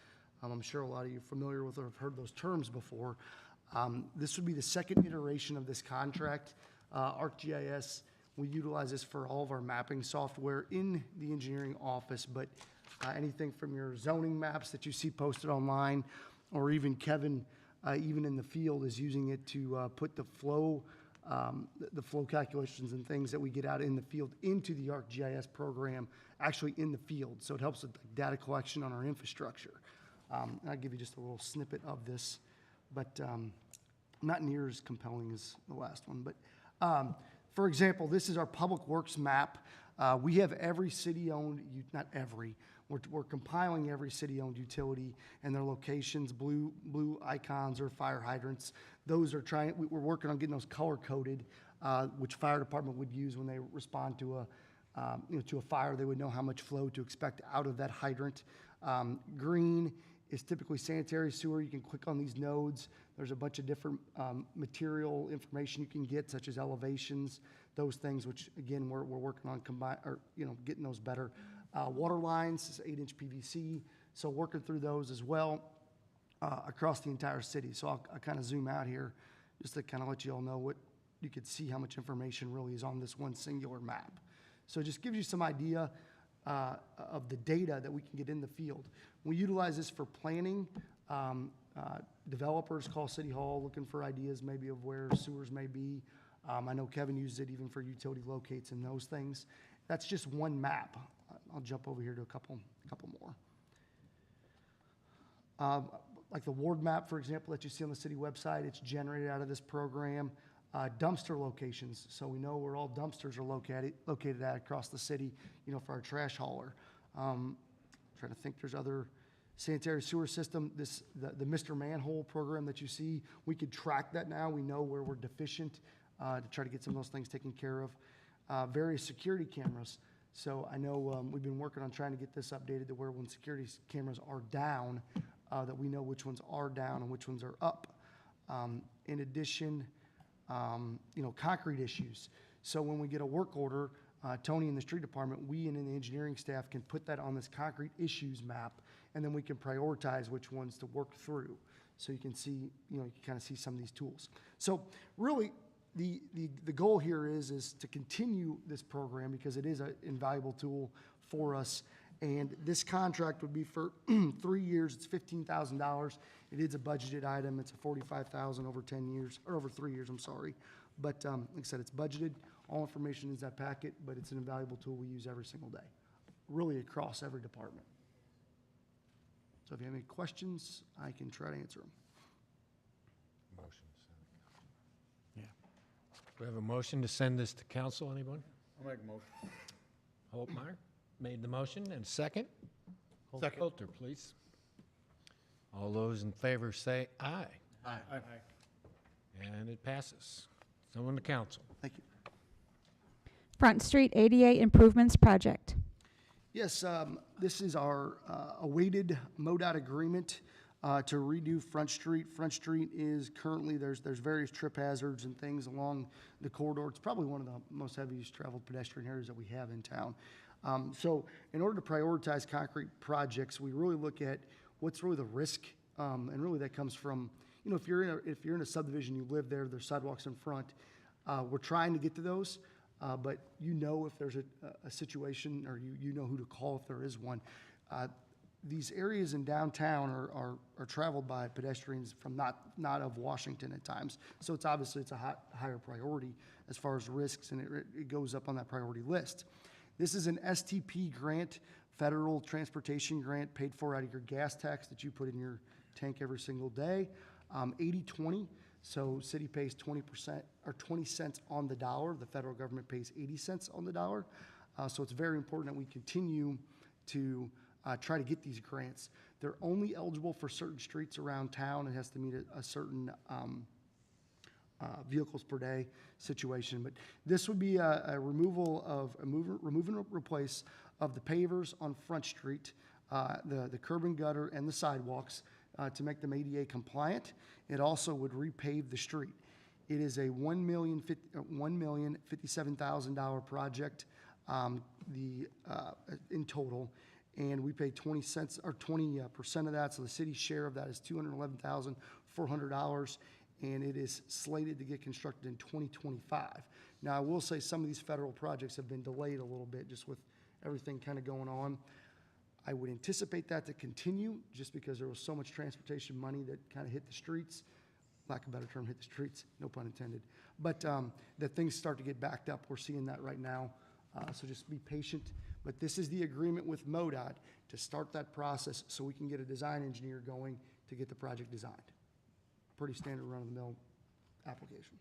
I'm sure a lot of you are familiar with or have heard those terms before. This would be the second iteration of this contract. ArcGIS, we utilize this for all of our mapping software in the engineering office, but anything from your zoning maps that you see posted online, or even Kevin, even in the field, is using it to put the flow calculations and things that we get out in the field into the ArcGIS program, actually in the field. So it helps with data collection on our infrastructure. I'll give you just a little snippet of this, but not near as compelling as the last one. But for example, this is our public works map. We have every city-owned, not every, we're compiling every city-owned utility and their locations. Blue icons are fire hydrants. Those are we're working on getting those color-coded, which fire department would use when they respond to a fire. They would know how much flow to expect out of that hydrant. Green is typically sanitary sewer. You can click on these nodes. There's a bunch of different material information you can get, such as elevations, those things, which again we're working on getting those better. Water lines is 8-inch PVC, so working through those as well across the entire city. So I'll kind of zoom out here just to kind of let you all know what you could see how much information really is on this one singular map. So it just gives you some idea of the data that we can get in the field. We utilize this for planning. Developers call City Hall looking for ideas maybe of where sewers may be. I know Kevin uses it even for utility locates and those things. That's just one map. I'll jump over here to a couple more. like the ward map, for example, that you see on the city website, it's generated out of this program. Dumpster locations, so we know where all dumpsters are located at across the city, for our trash hauler. Trying to think, there's other sanitary sewer system, the Mr. Manhole program that you see, we could track that now. We know where we're deficient to try to get some of those things taken care of. Various security cameras. So I know we've been working on trying to get this updated to where when security cameras are down, that we know which ones are down and which ones are up. In addition, concrete issues. So when we get a work order, Tony in the street department, we and in the engineering staff can put that on this concrete issues map, and then we can prioritize which ones to work through. So you can see, you can kind of see some of these tools. So really, the goal here is to continue this program because it is an invaluable tool for us. And this contract would be for 3 years. It's $15,000. It is a budgeted item. It's a $45,000 over 10 years, or over 3 years, I'm sorry. But like I said, it's budgeted. All information is in that packet, but it's an invaluable tool we use every single day, really across every department. So if you have any questions, I can try to answer them. Motion to send. Yeah. We have a motion to send this to council, anyone? I'll make a motion. Holtmeyer made the motion, and second? Second. Holter, please. All those in favor say aye. Aye. And it passes. Someone to council. Thank you. Front Street ADA Improvements Project. Yes, this is our awaited MoDOT agreement to redo Front Street. Front Street is currently, there's various trip hazards and things along the corridor. It's probably one of the most heaviest traveled pedestrian areas that we have in town. So in order to prioritize concrete projects, we really look at what's really the risk, and really that comes from, if you're in a subdivision, you live there, there's sidewalks in front. We're trying to get to those, but if there's a situation, or you know who to call if there is one. These areas in downtown are traveled by pedestrians from not of Washington at times. So it's obviously a higher priority as far as risks, and it goes up on that priority list. This is an STP grant, federal transportation grant, paid for out of your gas tax that you put in your tank every single day. 80/20, so city pays 20% or 20 cents on the dollar. The federal government pays 80 cents on the dollar. So it's very important that we continue to try to get these grants. They're only eligible for certain streets around town. It has to meet a certain vehicles per day situation. But this would be a remove and replace of the pavers on Front Street, the curb and gutter and the sidewalks to make them ADA compliant. It also would repave the street. It is a $1,057,000 project in total, and we pay 20 cents or 20% of that. So the city's share of that is $211,400, and it is slated to get constructed in 2025. Now, I will say some of these federal projects have been delayed a little bit just with everything kind of going on. I would anticipate that to continue just because there was so much transportation money that kind of hit the streets. Lack of a better term, hit the streets, no pun intended. But that things start to get backed up. We're seeing that right now. So just be patient. But this is the agreement with MoDOT to start that process so we can get a design engineer going to get the project designed. Pretty standard run-of-the-mill application.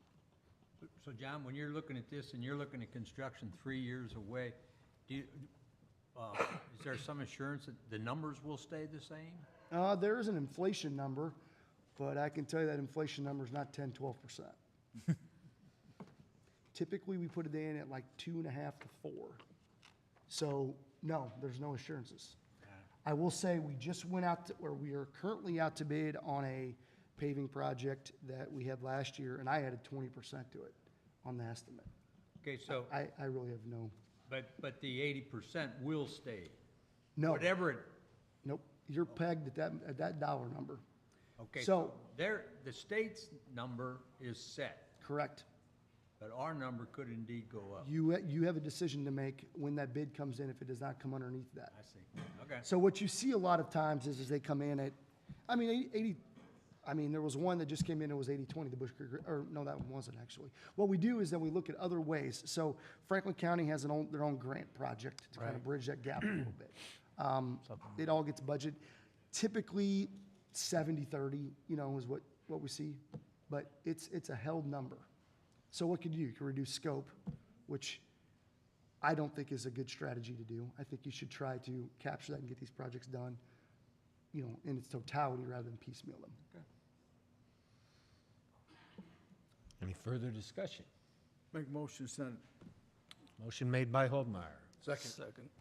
So John, when you're looking at this and you're looking at construction 3 years away, is there some assurance that the numbers will stay the same? There is an inflation number, but I can tell you that inflation number is not 10, 12%. Typically, we put it in at like 2.5 to 4. So no, there's no assurances. I will say we just went out to, or we are currently out to bid on a paving project that we had last year, and I added 20% to it on the estimate. Okay, so, I really have no. but the 80% will stay? No. Whatever it, Nope. You're pegged at that dollar number. okay, So- so the state's number is set, Correct. but our number could indeed go up. You have a decision to make when that bid comes in if it does not come underneath that. I see, okay. So what you see a lot of times is they come in at, 80, there was one that just came in, it was 80/20, the Bush Creek, or no, that one wasn't actually. What we do is that we look at other ways. So Franklin County has their own grant project to kind of bridge that gap a little bit. It all gets budgeted. Typically, 70-30, you know, is what we see. But it's a held number. So what could you do? You could reduce scope, which I don't think is a good strategy to do. I think you should try to capture that and get these projects done, you know, in its totality rather than piecemeal them. Any further discussion? Make motion, send Motion made by Holdmeyer, Second.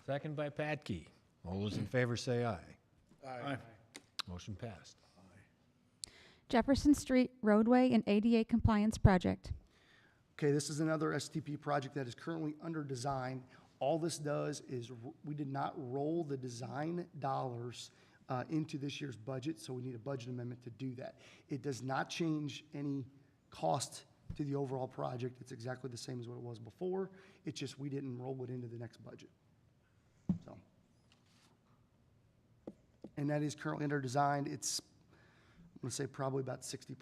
second by Patke. All those in favor say aye. Aye. Motion passed. Jefferson Street roadway and ADA compliance project. Okay, this is another STP project that is currently under design. All this does is we did not roll the design dollars into this year's budget, so we need a budget amendment to do that. It does not change any cost to the overall project. It's exactly the same as what it was before. It's just we didn't roll it into the next budget. So, and that is currently under design. It's, I'm going to say probably about 60%.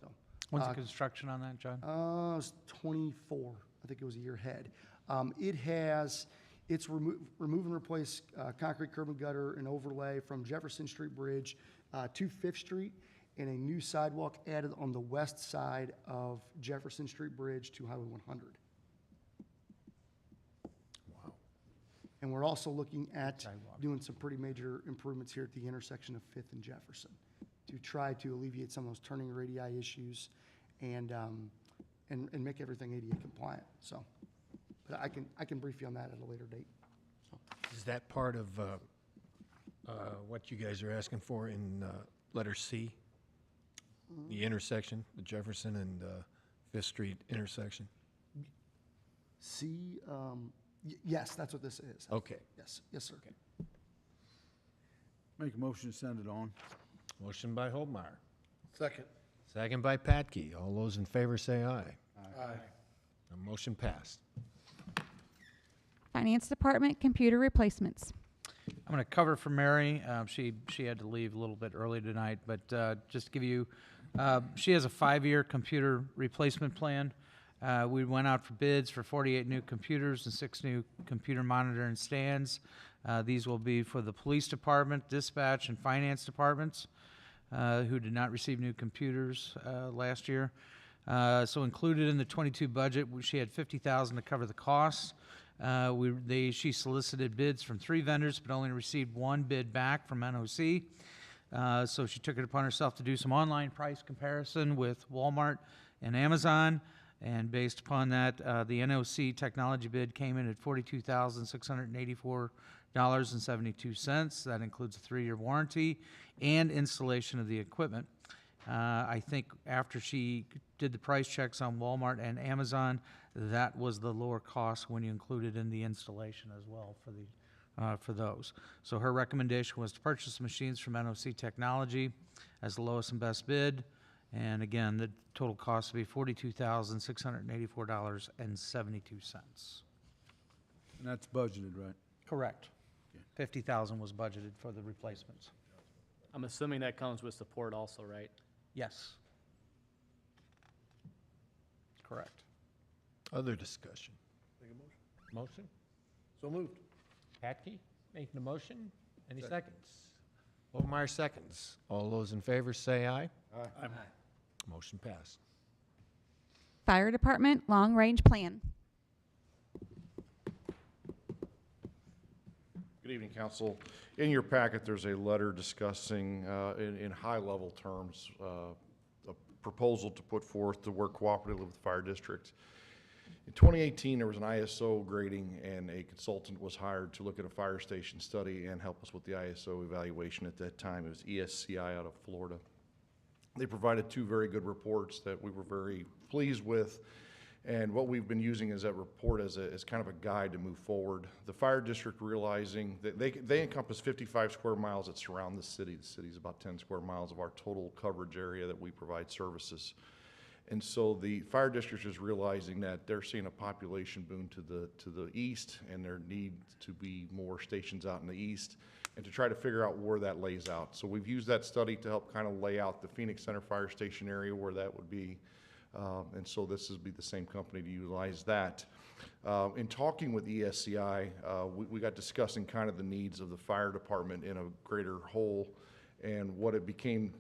So, When's the construction on that, John? it was 24. I think it was a year ahead. It's remove and replace concrete curb and gutter and overlay from Jefferson Street Bridge to 5th Street, and a new sidewalk added on the west side of Jefferson Street Bridge to Highway 100. Wow. And we're also looking at doing some pretty major improvements here at the intersection of 5th and Jefferson to try to alleviate some of those turning radii issues and make everything ADA compliant. So, but I can brief you on that at a later date. So, Is that part of what you guys are asking for in letter C? The intersection, the Jefferson and 5th Street intersection? C, yes, that's what this is. Okay. Yes, sir. Make a motion, send it on. Motion by Holdmeyer, Second. second by Patke. All those in favor say aye. Aye. The motion passed. Finance Department computer replacements. I'm going to cover for Mary. She had to leave a little bit early tonight, but just to give you, she has a 5-year computer replacement plan. We went out for bids for 48 new computers and 6 new computer monitoring stands. These will be for the police department, dispatch, and finance departments who did not receive new computers last year. So included in the 22 budget, she had $50,000 to cover the costs. She solicited bids from 3 vendors, but only received 1 bid back from NOC. So she took it upon herself to do some online price comparison with Walmart and Amazon. And based upon that, the NOC technology bid came in at $42,684.72. That includes a 3-year warranty and installation of the equipment. I think after she did the price checks on Walmart and Amazon, that was the lower cost when you included in the installation as well for those. So her recommendation was to purchase the machines from NOC Technology as the lowest and best bid. And again, the total cost would be $42,684.72. And that's budgeted, right? Correct. 50,000 was budgeted for the replacements. I'm assuming that comes with support also, right? Yes. Correct. Other discussion? Make a motion. Motion? So moved. Patke, making the motion. Any seconds? Holdmeyer seconds. All those in favor say aye. Aye. Motion passed. Fire Department long-range plan. Good evening, Council. In your packet, there's a letter discussing, in high-level terms, a proposal to put forth to work cooperatively with the fire district. In 2018, there was an ISO grading, and a consultant was hired to look at a fire station study and help us with the ISO evaluation at that time. It was ESCI out of Florida. They provided 2 very good reports that we were very pleased with, and what we've been using is that report as kind of a guide to move forward. The fire district, realizing that they encompass 55 square miles that surround the city. The city is about 10 square miles of our total coverage area that we provide services. And so the fire district is realizing that they're seeing a population boom to the east, and there need to be more stations out in the east, and to try to figure out where that lays out. So we've used that study to help kind of lay out the Phoenix Center Fire Station area where that would be, and so this would be the same company to utilize that. In talking with ESCI, we got discussing kind of the needs of the fire department in a greater whole, and what it became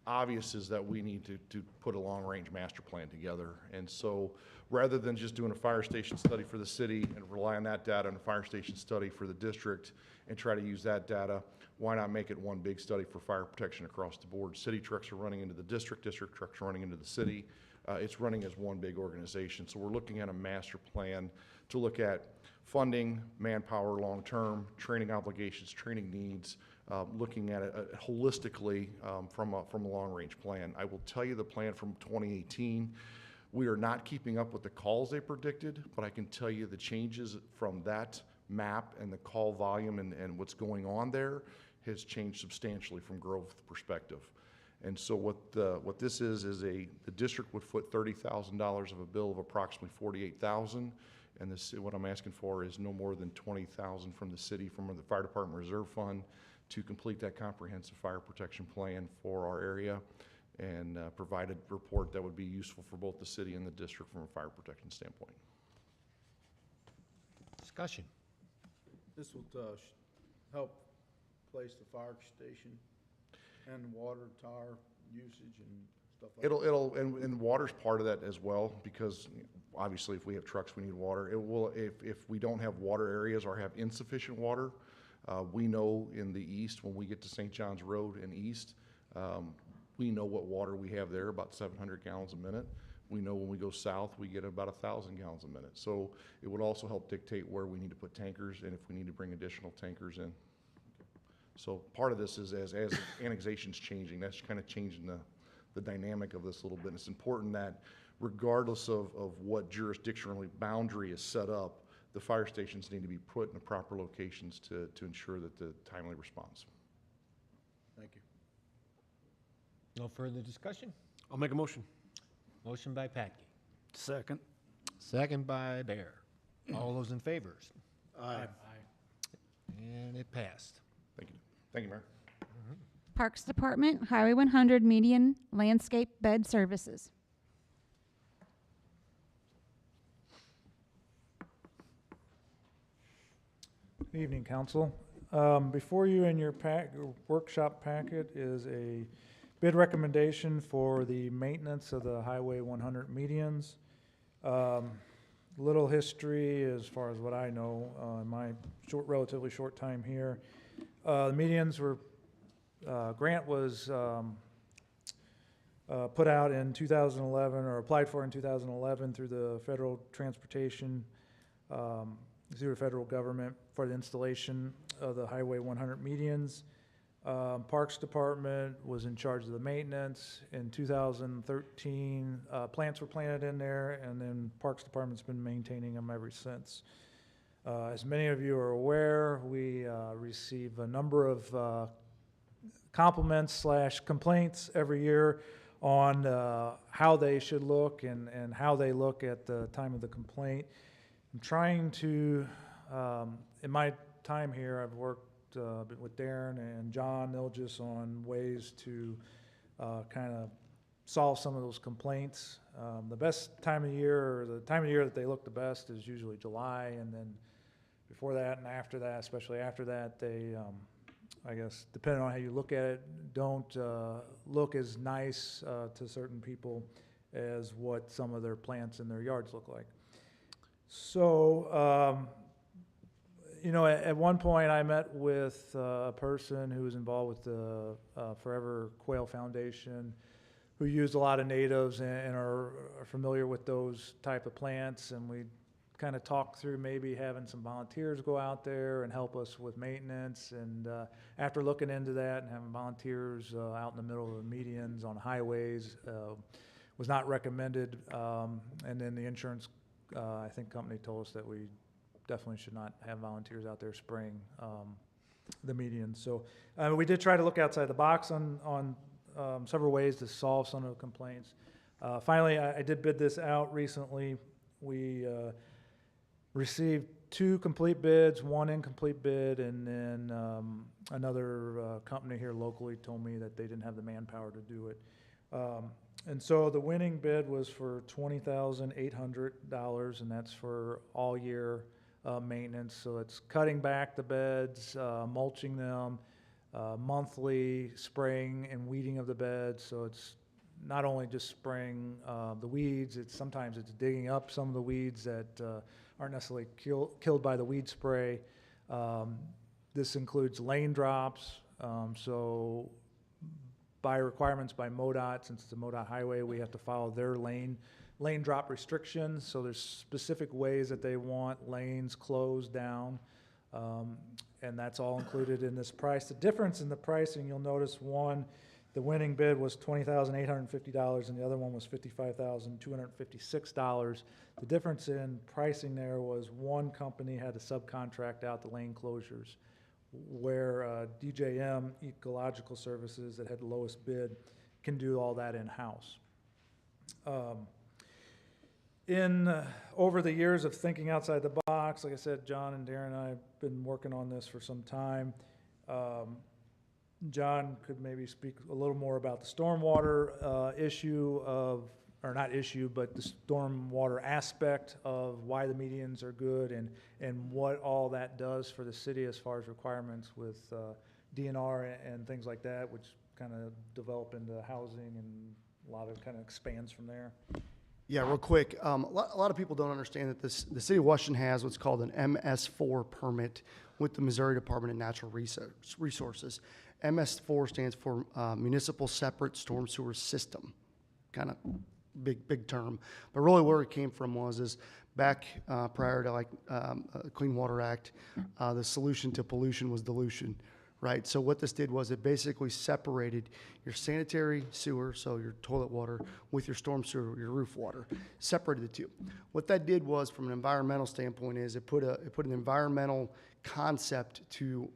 obvious is that we need to put a long-range master plan together. And so rather than just doing a fire station study for the city and rely on that data and a fire station study for the district and try to use that data, why not make it one big study for fire protection across the board? City trucks are running into the district trucks are running into the city. It's running as one big organization. So we're looking at a master plan to look at funding, manpower long-term, training obligations, training needs, looking at it holistically from a long-range plan. I will tell you the plan from 2018, we are not keeping up with the calls they predicted, but I can tell you the changes from that map and the call volume and what's going on there has changed substantially from growth perspective. And so what this is the district would foot $30,000 of a bill of approximately $48,000, and what I'm asking for is no more than $20,000 from the city, from the Fire Department Reserve Fund, to complete that comprehensive fire protection plan for our area and provide a report that would be useful for both the city and the district from a fire protection standpoint. Discussion. This will help place the fire station and water tower usage and stuff like that. And water's part of that as well, because obviously if we have trucks, we need water. It will, if we don't have water areas or have insufficient water, we know in the east, when we get to St. John's Road and east, we know what water we have there, about 700 gallons a minute. We know when we go south, we get about 1,000 gallons a minute. So it would also help dictate where we need to put tankers and if we need to bring additional tankers in. So part of this is as annexation's changing, that's kind of changing the dynamic of this a little bit. And it's important that regardless of what jurisdictional boundary is set up, the fire stations need to be put in the proper locations to ensure that the timely response. Thank you. No further discussion? I'll make a motion. Motion by Patke. Second. Second by Bear. All those in favor? Aye. And it passed. Thank you. Thank you, Mayor. Parks Department, Highway 100 median landscape bed services. Good evening, council. Before you in your workshop packet is a bid recommendation for the maintenance of the Highway 100 medians. Little history as far as what I know in my relatively short time here. The medians were, grant was put out in 2011 or applied for in 2011 through the Federal Transportation, through the federal government for the installation of the Highway 100 medians. Parks Department was in charge of the maintenance. In 2013, plants were planted in there, and then Parks Department's been maintaining them ever since. As many of you are aware, we receive a number of compliments / complaints every year on how they should look and how they look at the time of the complaint. I'm trying to, in my time here, I've worked with Darren and John Ilgis on ways to kind of solve some of those complaints. The best time of year, or the time of year that they look the best, is usually July, and then before that and after that, especially after that, they, I guess, depending on how you look at it, don't look as nice to certain people as what some of their plants in their yards look like. So, you know, at one point I met with a person who was involved with the Forever Quail Foundation, who used a lot of natives and are familiar with those type of plants, and we kind of talked through maybe having some volunteers go out there and help us with maintenance. And after looking into that and having volunteers out in the middle of the medians on highways, was not recommended. And then the insurance, I think, company told us that we definitely should not have volunteers out there spraying the medians. So we did try to look outside the box on several ways to solve some of the complaints. Finally, I did bid this out recently. We received 2 complete bids, 1 incomplete bid, and then another company here locally told me that they didn't have the manpower to do it. And so the winning bid was for $20,800, and that's for all year maintenance. So it's cutting back the beds, mulching them, monthly spraying and weeding of the beds. So it's not only just spraying the weeds, sometimes it's digging up some of the weeds that aren't necessarily killed by the weed spray. This includes lane drops. So by requirements by MoDOT, since it's a MoDOT highway, we have to follow their lane drop restrictions. So there's specific ways that they want lanes closed down. And that's all included in this price. The difference in the pricing, you'll notice the winning bid was $20,850 and the other one was $55,256. The difference in pricing there was one company had to subcontract out the lane closures, where DJM Ecological Services, that had the lowest bid, can do all that in-house. Over the years of thinking outside the box, like I said, John and Darren and I have been working on this for some time. John could maybe speak a little more about the stormwater or not issue, but the stormwater aspect of why the medians are good and what all that does for the city as far as requirements with DNR and things like that, which kind of develop into housing, and a lot of kind of expands from there. Yeah, real quick. A lot of people don't understand that the city of Washington has what's called an MS4 permit with the Missouri Department of Natural Resources. MS4 stands for Municipal Separate Storm Sewer System. Kind of big term. But really where it came from is back prior to Clean Water Act, the solution to pollution was dilution. Right, so what this did was it basically separated your sanitary sewer, so your toilet water, with your storm sewer, your roof water, separated the two. What that did was, from an environmental standpoint, is it put an environmental concept to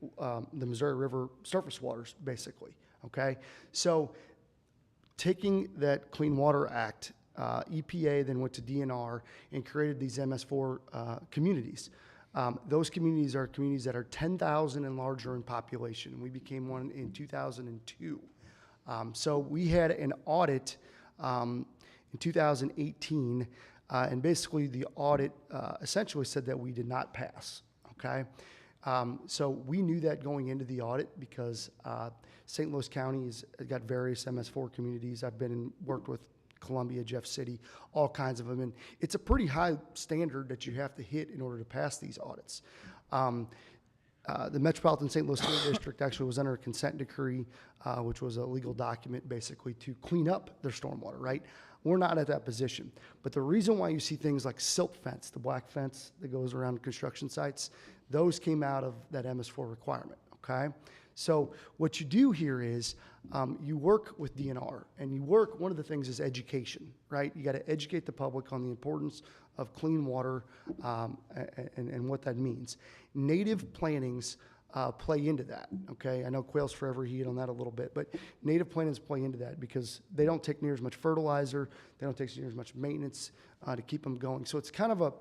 the Missouri River surface waters, basically. Okay, so taking that Clean Water Act, EPA then went to DNR and created these MS4 communities. Those communities are communities that are 10,000 and larger in population. We became one in 2002. So we had an audit in 2018, and basically the audit essentially said that we did not pass, okay? So we knew that going into the audit because St. Louis County has got various MS4 communities. I've been and worked with Columbia, Jeff City, all kinds of them. And it's a pretty high standard that you have to hit in order to pass these audits. The Metropolitan St. Louis School District actually was under a consent decree, which was a legal document basically to clean up their stormwater, right? We're not at that position. But the reason why you see things like silt fence, the black fence that goes around construction sites, those came out of that MS4 requirement, okay? So what you do here is you work with DNR, and one of the things is education, right? You got to educate the public on the importance of clean water and what that means. Native plantings play into that, okay? I know Quails Forever hit on that a little bit, but native plantings play into that because they don't take near as much fertilizer, they don't take near as much maintenance to keep them going. So it's kind of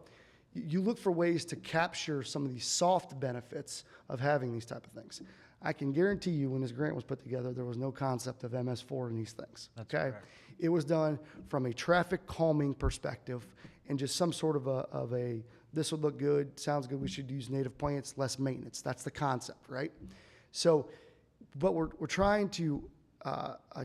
you look for ways to capture some of these soft benefits of having these type of things. I can guarantee you when this grant was put together, there was no concept of MS4 in these things, okay? Correct. It was done from a traffic calming perspective and just some sort of this would look good, sounds good, we should use native plants, less maintenance. That's the concept, right? So, but we're trying to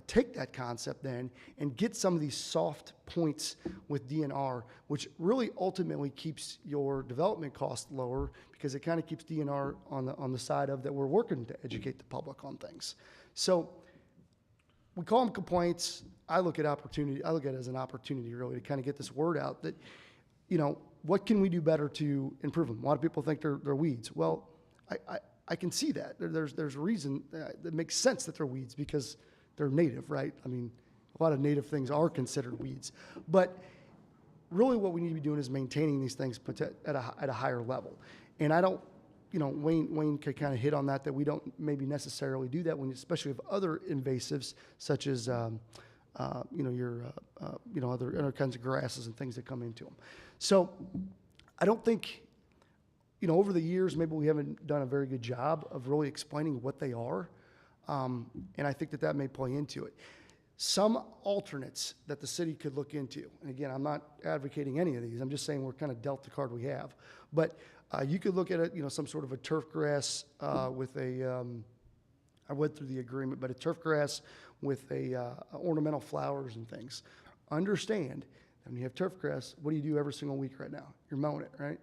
take that concept then and get some of these soft points with DNR, which really ultimately keeps your development costs lower because it kind of keeps DNR on the side of that we're working to educate the public on things. So we call them complaints. I look at it as an opportunity really to kind of get this word out that, what can we do better to improve them? A lot of people think they're weeds. Well, I can see that. There's a reason that makes sense that they're weeds because they're native, right? I mean, a lot of native things are considered weeds. But really what we need to be doing is maintaining these things at a higher level. And I don't, Wayne could kind of hit on that we don't maybe necessarily do that especially with other invasives such as, other kinds of grasses and things that come into them. So I don't think, over the years, maybe we haven't done a very good job of really explaining what they are. And I think that may play into it. Some alternates that the city could look into, and again, I'm not advocating any of these, I'm just saying we're kind of dealt the card we have. But you could look at it, some sort of a turf grass with a, I went through the agreement, but a turf grass with a ornamental flowers and things. Understand that when you have turf grass, what do you do every single week right now? You're mowing it, right?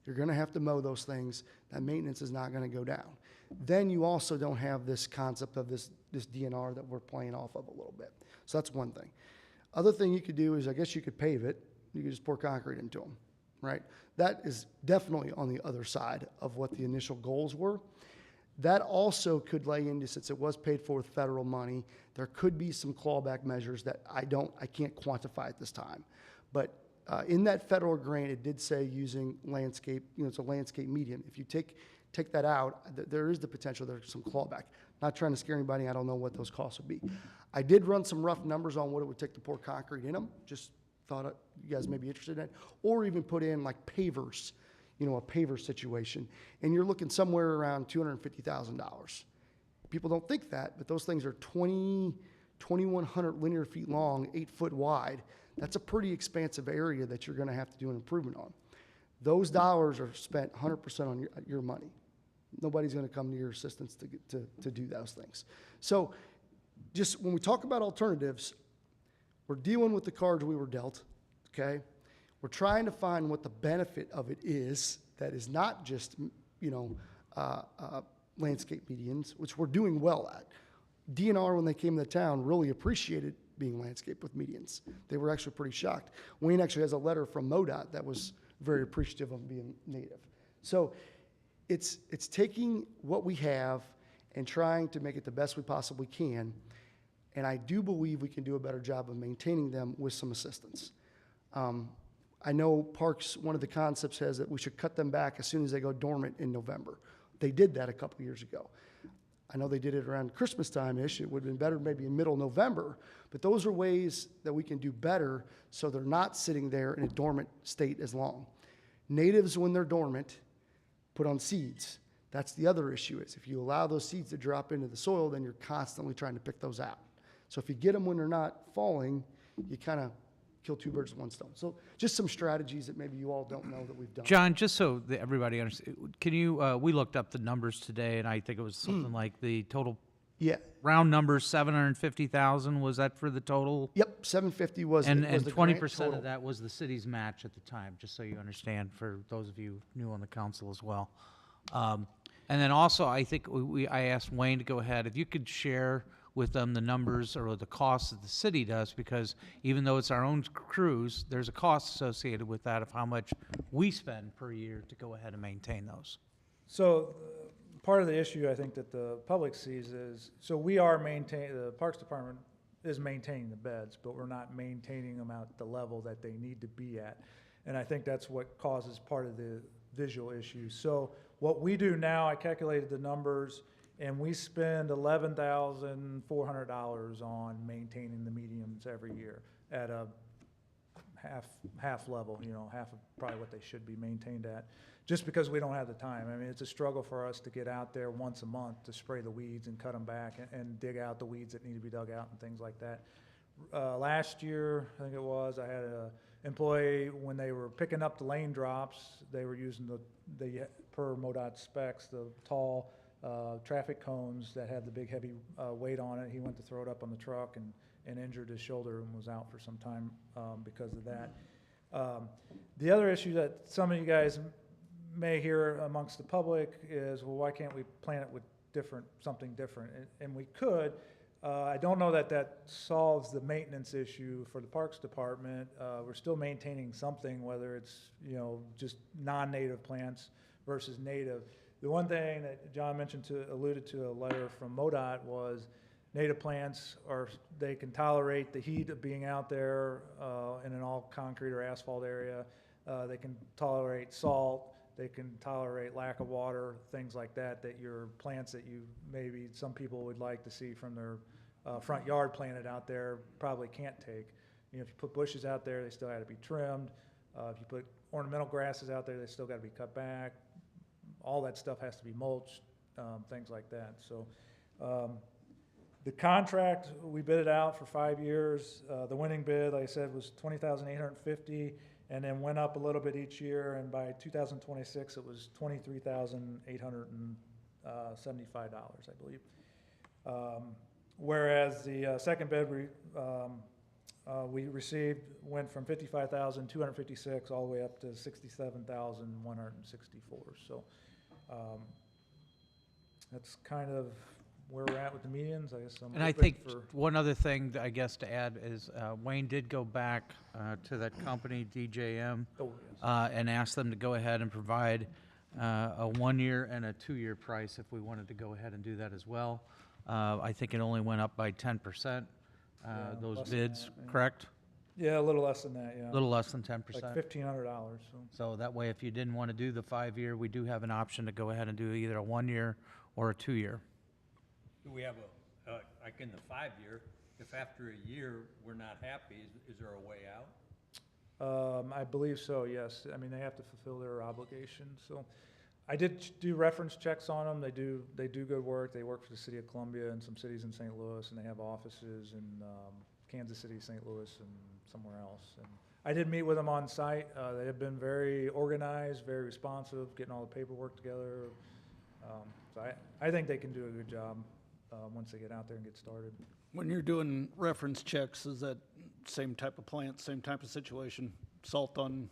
You're gonna have to mow those things. That maintenance is not gonna go down. Then you also don't have this concept of this DNR that we're playing off of a little bit. So that's one thing. Other thing you could do is, I guess you could pave it. You could just pour concrete into them, right? That is definitely on the other side of what the initial goals were. That also could lay into, since it was paid for with federal money, there could be some clawback measures that I can't quantify at this time. But in that federal grant, it did say using landscape, it's a landscape medium. If you take that out, there is the potential there's some clawback. Not trying to scare anybody, I don't know what those costs would be. I did run some rough numbers on what it would take to pour concrete in them, just thought you guys may be interested in it, or even put in like pavers, a paver situation, and you're looking somewhere around $250,000. People don't think that, but those things are 2,100 linear feet long, 8 foot wide. That's a pretty expansive area that you're gonna have to do an improvement on. Those dollars are spent 100% on your money. Nobody's gonna come to your assistance to do those things. So just when we talk about alternatives, we're dealing with the cards we were dealt, okay? We're trying to find what the benefit of it is that is not just, landscape medians, which we're doing well at. DNR, when they came to town, really appreciated being landscaped with medians. They were actually pretty shocked. Wayne actually has a letter from MoDOT that was very appreciative of being native. So it's taking what we have and trying to make it the best we possibly can. And I do believe we can do a better job of maintaining them with some assistance. I know parks, one of the concepts says that we should cut them back as soon as they go dormant in November. They did that a couple years ago. I know they did it around Christmas time-ish. It would have been better maybe in middle November. But those are ways that we can do better so they're not sitting there in a dormant state as long. Natives, when they're dormant, put on seeds. That's the other issue is if you allow those seeds to drop into the soil, then you're constantly trying to pick those out. So if you get them when they're not falling, you kind of kill two birds with one stone. So just some strategies that maybe you all don't know that we've done. John, just so that everybody understands, can you, we looked up the numbers today, and I think it was something like the total, round numbers, 750,000, was that for the total? Yep, 750 was and the 20% of that was the city's match at the time, just so you understand, for those of you new on the council as well. And then also, I think I asked Wayne to go ahead, if you could share with them the numbers or the costs that the city does, because even though it's our own crews, there's a cost associated with that of how much we spend per year to go ahead and maintain those. So part of the issue I think that the public sees is, so we are the Parks Department is maintaining the beds, but we're not maintaining them at the level that they need to be at. And I think that's what causes part of the visual issue. So what we do now, I calculated the numbers, and we spend $11,400 on maintaining the mediums every year at a half level, half of probably what they should be maintained at, just because we don't have the time. I mean, it's a struggle for us to get out there once a month to spray the weeds and cut them back and dig out the weeds that need to be dug out and things like that. Last year, I think it was, I had an employee, when they were picking up the lane drops, they were using the per MoDOT specs, the tall traffic cones that had the big heavy weight on it. He went to throw it up on the truck and injured his shoulder and was out for some time because of that. The other issue that some of you guys may hear amongst the public is, well, why can't we plan it with something different? And we could. I don't know that solves the maintenance issue for the Parks Department. We're still maintaining something, whether it's just non-native plants versus native. The one thing that John alluded to a letter from MoDOT was native plants they can tolerate the heat of being out there in an all concrete or asphalt area. They can tolerate salt. They can tolerate lack of water, things like that your plants that maybe some people would like to see from their front yard planted out there probably can't take. If you put bushes out there, they still have to be trimmed. If you put ornamental grasses out there, they still got to be cut back. All that stuff has to be mulched, things like that. So The contract, we bid it out for 5 years. The winning bid, like I said, was $20,850, and then went up a little bit each year, and by 2026, it was $23,875, I believe. Whereas the second bid we received went from $55,256 all the way up to $67,164. So that's kind of where we're at with the medians. I guess I'm And I open think for. one other thing, I guess, to add is Wayne did go back to that company, DJM, Oh, yes. and ask them to go ahead and provide a 1-year and a 2-year price if we wanted to go ahead and do that as well. I think it only went up by 10%, those less than bids, that, yeah. correct? Yeah, a little less than that, yeah. A little less than 10%. Like $1,500, so. So that way, if you didn't want to do the 5-year, we do have an option to go ahead and do either a 1-year or a 2-year. Do we have like in the 5-year, if after a year we're not happy, is there a way out? I believe so, yes. I mean, they have to fulfill their obligations, so. I did do reference checks on them. They do good work. They work for the city of Columbia and some cities in St. Louis, and they have offices in Kansas City, St. Louis, and somewhere else. And I did meet with them on site. They have been very organized, very responsive, getting all the paperwork together. So I think they can do a good job once they get out there and get started. When you're doing reference checks, is that same type of plant, same type of situation? Salt on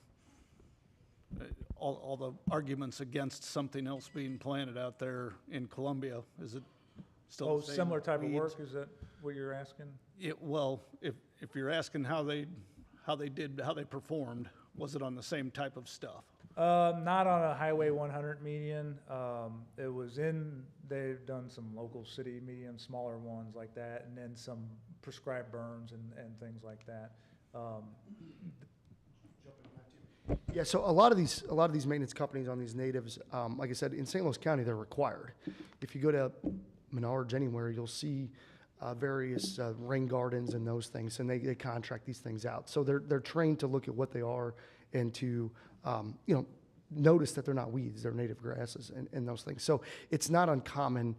all the arguments against something else being planted out there in Columbia, is it still Oh, the same similar type of weeds? work, is that what you're asking? Well, if you're asking how they performed, was it on the same type of stuff? Not on a Highway 100 median. It was they've done some local city medians, smaller ones like that, and then some prescribed burns and things like that. Yeah, so a lot of these maintenance companies on these natives, like I said, in St. Louis County, they're required. If you go to Menards anywhere, you'll see various rain gardens and those things, and they contract these things out. So they're trained to look at what they are and to notice that they're not weeds, they're native grasses and those things. So it's not uncommon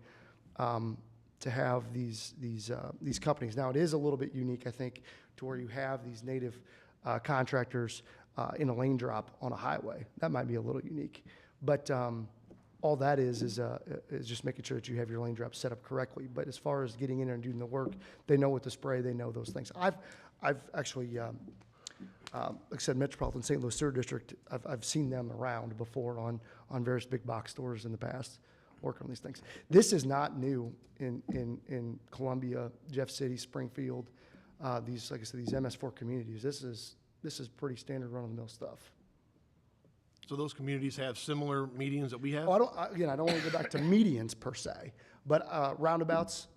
to have these companies. Now it is a little bit unique, I think, to where you have these native contractors in a lane drop on a highway. That might be a little unique, but all that is just making sure that you have your lane drop set up correctly. But as far as getting in there and doing the work, they know what to spray, they know those things. I've actually, like I said, Metropolitan St. Louis Sewer District, I've seen them around before on various big box stores in the past, working on these things. This is not new in Columbia, Jeff City, Springfield, these, like I said, these MS4 communities. This is pretty standard run-of-the-mill stuff. So those communities have similar medians that we have? Oh, I don't want to go back to medians per se, but roundabouts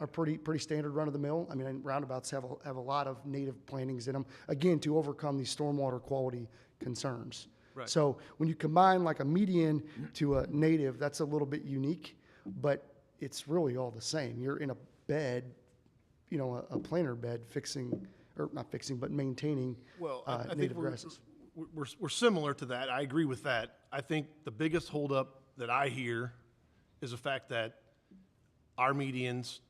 are pretty standard run-of-the-mill. I mean, roundabouts have a lot of native plantings in them, again, to overcome these stormwater quality concerns. Right. So when you combine like a median to a native, that's a little bit unique, but it's really all the same. You're in a bed, a planter bed but maintaining I think native grasses. we're similar to that. I agree with that. I think the biggest holdup that I hear is the fact that our medians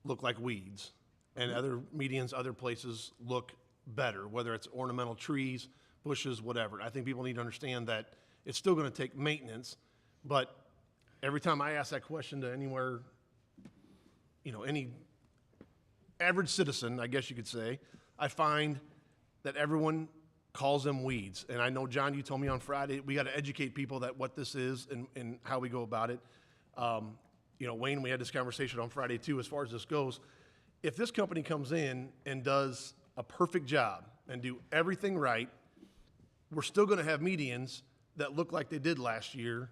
look like weeds, and other medians, other places look better, whether it's ornamental trees, bushes, whatever. I think people need to understand that it's still going to take maintenance, but every time I ask that question to anywhere, any average citizen, I guess you could say, I find that everyone calls them weeds. And I know, John, you told me on Friday, we got to educate people that what this is and how we go about it. Wayne, we had this conversation on Friday too, as far as this goes. If this company comes in and does a perfect job and do everything right, we're still going to have medians that look like they did last year,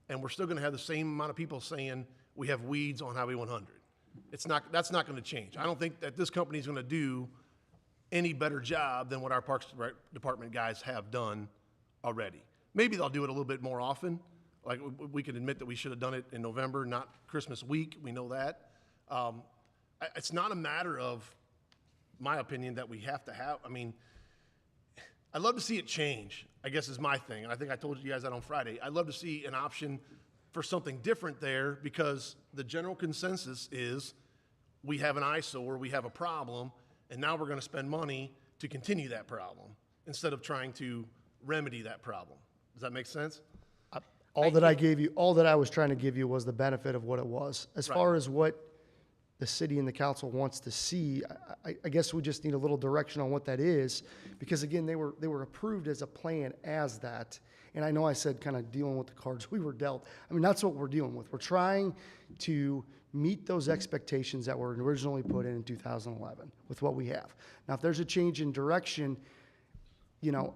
and we're still going to have the same amount of people saying we have weeds on Highway 100. That's not going to change. I don't think that this company is going to do any better job than what our Parks Department guys have done already. Maybe they'll do it a little bit more often. Like, we can admit that we should have done it in November, not Christmas week. We know that. It's not a matter of, my opinion, that we have to have. I mean, I'd love to see it change, I guess is my thing. And I think I told you guys that on Friday. I'd love to see an option for something different there, because the general consensus is we have an eyesore, or we have a problem, and now we're gonna spend money to continue that problem, instead of trying to remedy that problem. Does that make sense? All that I gave you, all that I was trying to give you was the benefit of what it was. As far as what the city and the council wants to see, I guess we just need a little direction on what that is, because again, they were approved as a plan as that. And I know I said kind of dealing with the cards we were dealt. I mean, that's what we're dealing with. We're trying to meet those expectations that were originally put in 2011 with what we have. Now, if there's a change in direction, a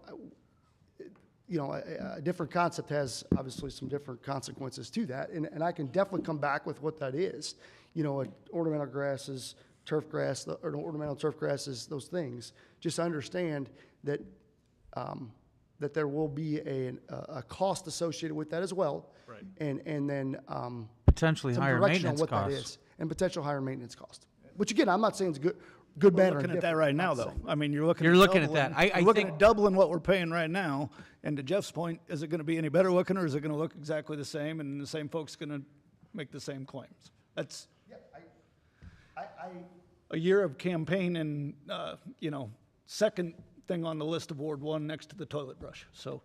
different concept has obviously some different consequences to that, and I can definitely come back with what that is. Ornamental grasses, turf grass, or ornamental turf grasses, those things. Just understand that that there will be a cost associated with that as well. Right. And then Potentially some higher direction on maintenance what that costs. is, and potential higher maintenance cost. Which again, I'm not saying it's good, bad, or Looking at indifferent. that right I'm now, not though. saying. I mean, you're looking You're at looking at doubling- that. I you're looking think- at doubling what we're paying right now. And to Jeff's point, is it going to be any better looking, or is it going to look exactly the same, and the same folks going to make the same claims? That's a year of campaign and, second thing on the list of Ward 1 next to the toilet brush. So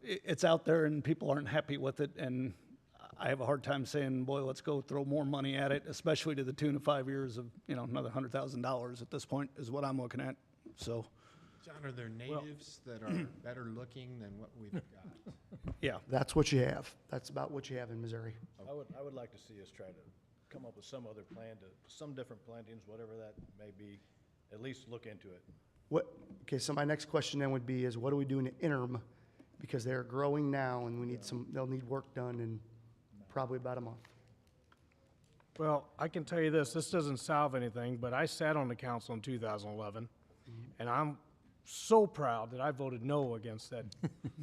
it's out there and people aren't happy with it. And I have a hard time saying, boy, let's go throw more money at it, especially to the tune of 5 years of, another $100,000 at this point is what I'm looking at. So, John, are there natives that are better looking than what we've got? yeah. That's what you have. That's about what you have in Missouri. I would like to see us try to come up with some other plan some different plantings, whatever that may be, at least look into it. Okay, so my next question then would be is what do we do in the interim? Because they're growing now and they'll need work done in probably about a month. Well, I can tell you this doesn't solve anything, but I sat on the council in 2011, and I'm so proud that I voted no against that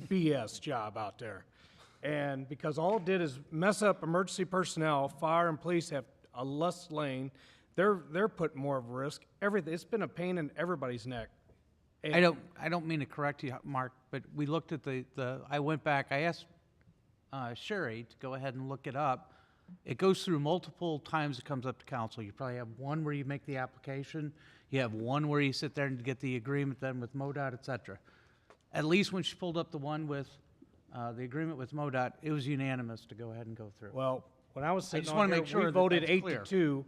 BS job out there. And because all it did is mess up emergency personnel, fire and police have a less lane, they're put more of a risk. Everything, it's been a pain in everybody's neck. And I don't mean to correct you, Mark, but we looked at I went back, I asked Sherry to go ahead and look it up. It goes through multiple times it comes up to council. You probably have one where you make the application, you have one where you sit there and get the agreement then with MoDOT, et cetera. At least when she pulled up the one with the agreement with MoDOT, it was unanimous to go ahead and go through. Well, when I was I sitting just on wanna here, make sure we that voted that's 8-2.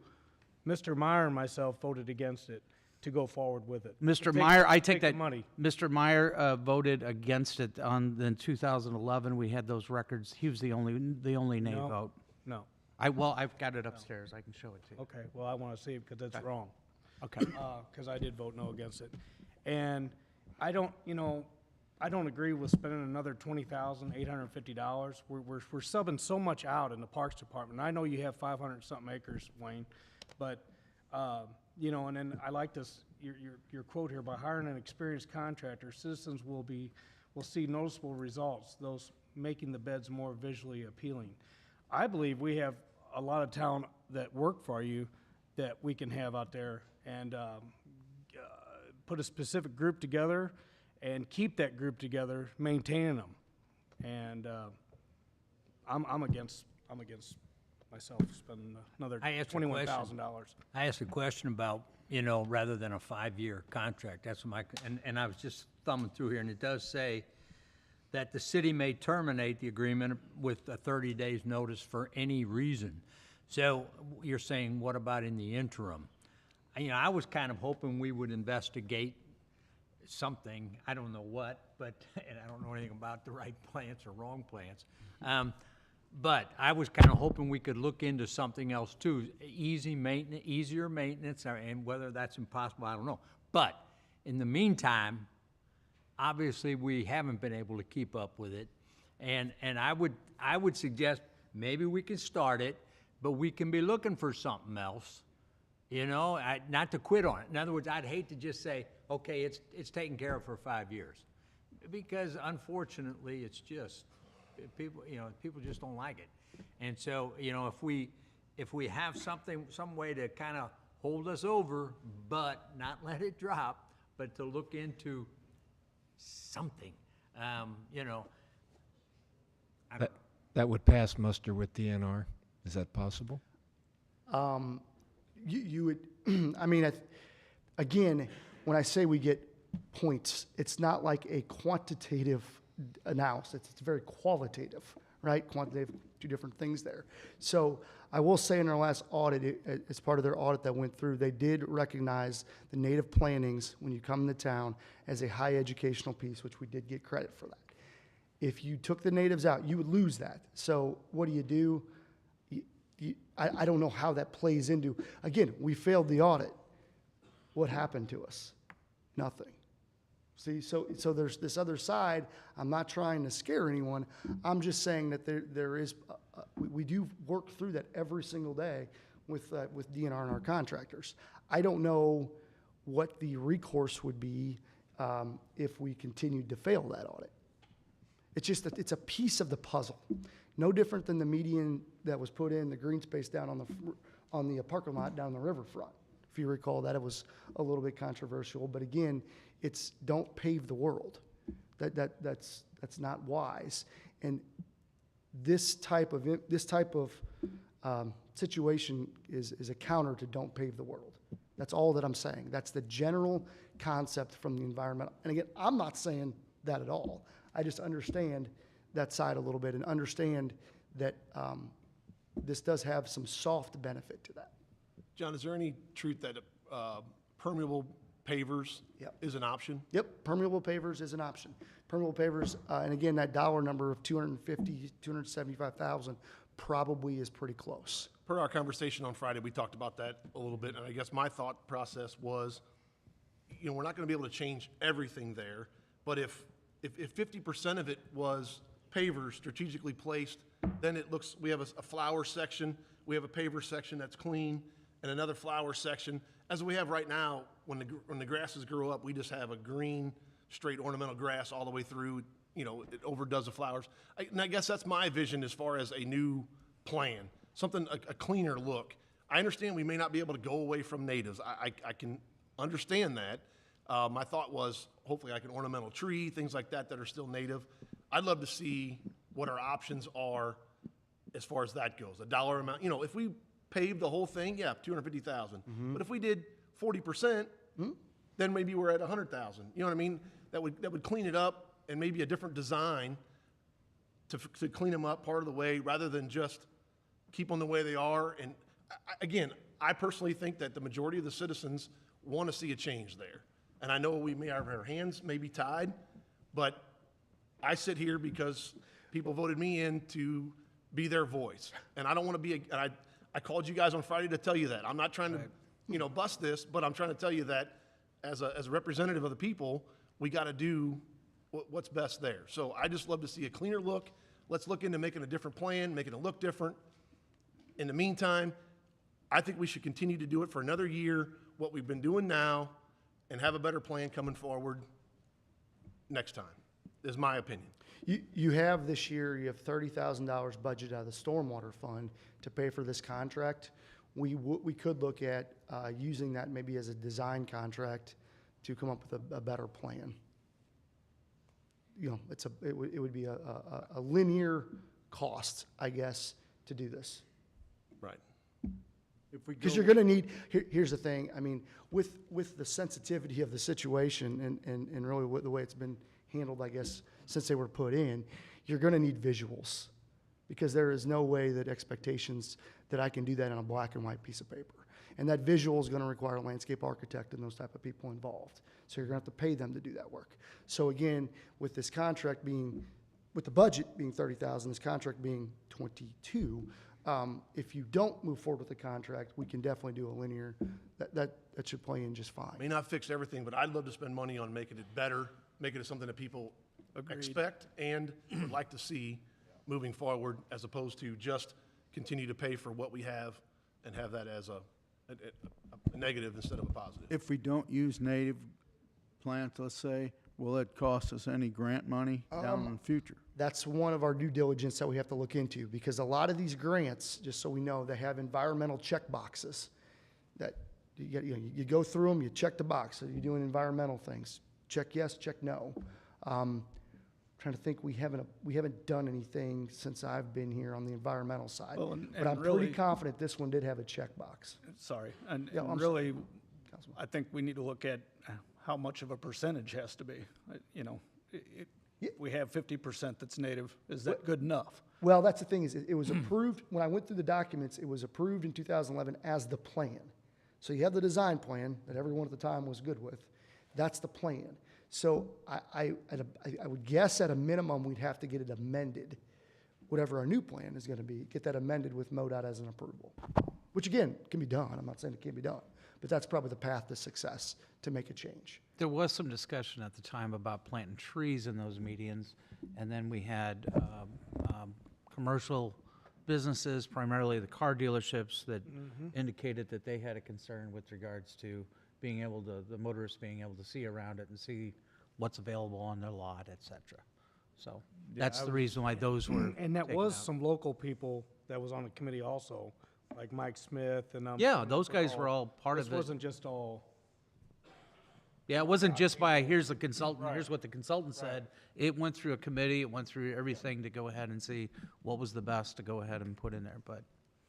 Mr. Meyer and myself voted against it to go forward with it. Mr. Take- Meyer, I take take the that, money. Mr. Meyer voted against it in 2011. We had those records. He was the only nay No. vote. No. I've got it upstairs. I can show it to you. Okay, well, I want to see it because that's wrong. Okay. Because I did vote no against it. And I don't agree with spending another $20,850. We're subbing so much out in the Parks Department. I know you have 500-something acres, Wayne, but, and then I like this, your quote here, by hiring an experienced contractor, citizens will see noticeable results, those making the beds more visually appealing. I believe we have a lot of talent that work for you that we can have out there and put a specific group together and keep that group together, maintaining them. And I'm against myself spending another I asked a question. $21,000. I asked a question about, rather than a 5-year contract, that's and I was just thumbing through here, and it does say that the city may terminate the agreement with a 30 days notice for any reason. So you're saying, what about in the interim? I was kind of hoping we would investigate something, I don't know what, but, and I don't know anything about the right plants or wrong plants. But I was kind of hoping we could look into something else too, easier maintenance, and whether that's impossible, I don't know. But in the meantime, obviously we haven't been able to keep up with it. And I would suggest maybe we can start it, but we can be looking for something else, not to quit on it. In other words, I'd hate to just say, okay, it's taken care of for 5 years. Because unfortunately, it's just, people just don't like it. And so, if we have some way to kind of hold us over, but not let it drop, but to look into something, That would pass muster with DNR. Is that possible? You would, I mean, again, when I say we get points, it's not like a quantitative analysis. It's very qualitative, right? Quantitative, two different things there. So I will say in our last audit, as part of their audit that went through, they did recognize the native plantings when you come into town as a high educational piece, which we did get credit for that. If you took the natives out, you would lose that. So what do? I don't know how that plays into, again, we failed the audit. What happened to us? Nothing. See, so there's this other side. I'm not trying to scare anyone. I'm just saying that there is, we do work through that every single day with DNR and our contractors. I don't know what the recourse would be if we continued to fail that audit. It's just that it's a piece of the puzzle. No different than the median that was put in, the green space down on the parking lot down the riverfront. If you recall that, it was a little bit controversial, but again, it's don't pave the world. That's not wise. And this type of situation is a counter to don't pave the world. That's all that I'm saying. That's the general concept from the environmental. And again, I'm not saying that at all. I just understand that side a little bit and understand that this does have some soft benefit to that. John, is there any truth that permeable pavers is an option? Yep, permeable pavers is an option. Permeable pavers, and again, that dollar number of 250, 275,000 probably is pretty close. Per our conversation on Friday, we talked about that a little bit, and I guess my thought process was, you know, we're not going to be able to change everything there, but if 50% of it was pavers strategically placed, then it looks, we have a flower section, we have a paver section that's clean, and another flower section. As we have right now, when the grasses grow up, we just have a green, straight ornamental grass all the way through. You know, it overdoes the flowers. And I guess that's my vision as far as a new plan, something, a cleaner look. I understand we may not be able to go away from natives. I can understand that. My thought was, hopefully like an ornamental tree, things like that that are still native. I'd love to see what our options are as far as that goes. A dollar amount, you know, if we paved the whole thing, yeah, 250,000. But if we did 40%, then maybe we're at 100,000. You know what I mean? That would clean it up and maybe a different design to clean them up part of the way rather than just keep them the way they are. And again, I personally think that the majority of the citizens want to see a change there. And I know we may have our hands may be tied, but I sit here because people voted me in to be their voice. And I don't want to be, I called you guys on Friday to tell you that. I'm not trying to, you know, bust this, but I'm trying to tell you that as a representative of the people, we got to do what's best there. So I just love to see a cleaner look. Let's look into making a different plan, making it look different. In the meantime, I think we should continue to do it for another year, what we've been doing now, and have a better plan coming forward next time, is my opinion. You have this year, you have $30,000 budgeted out of the stormwater fund to pay for this contract. We could look at using that maybe as a design contract to come up with a better plan. You know, it would be a linear cost, I guess, to do this. Right. Because you're going to need, here's the thing, I mean, with the sensitivity of the situation and really the way it's been handled, I guess, since they were put in, you're going to need visuals. Because there is no way that expectations that I can do that on a black and white piece of paper. And that visual is going to require a landscape architect and those type of people involved. So you're going to have to pay them to do that work. So again, with this contract being, with the budget being 30,000, this contract being 22, if you don't move forward with the contract, we can definitely do a linear, that should play in just fine. May not fix everything, but I'd love to spend money on making it better, making it something that people expect and would like to see moving forward, as opposed to just continue to pay for what we have and have that as a negative instead of a positive. If we don't use native plants, let's say, will it cost us any grant money down in the future? That's one of our due diligence that we have to look into, because a lot of these grants, just so we know, they have environmental check boxes that you go through them, you check the box. So you're doing environmental things. Check yes, check no. trying to think, we haven't done anything since I've been here on the environmental side. Well, and But I'm really- pretty confident this one did have a checkbox. Sorry, and Yeah, and I'm really, I think we need to look at how much of a percentage has to be. You know, we have 50% that's native, is that good enough? Well, that's the thing, is it was approved, when I went through the documents, it was approved in 2011 as the plan. So you have the design plan that everyone at the time was good with. That's the plan. So I would guess at a minimum, we'd have to get it amended, whatever our new plan is gonna be, get that amended with MoDOT as an approval. Which again, can be done, I'm not saying it can't be done, but that's probably the path to success, to make a change. There was some discussion at the time about planting trees in those medians, and then we had commercial businesses, primarily the car dealerships, that indicated that they had a concern with regards to being able to, the motorists being able to see around it and see what's available on their lot, et cetera. So that's the reason why those were And that taken was out. some local people that was on the committee also, like Mike Smith and. Yeah, those guys were all part of This it. wasn't just all. Yeah, it wasn't just by, here's the consultant, here's what the consultant said. It went through a committee, it went through everything to go ahead and see what was the best to go ahead and put in there, but.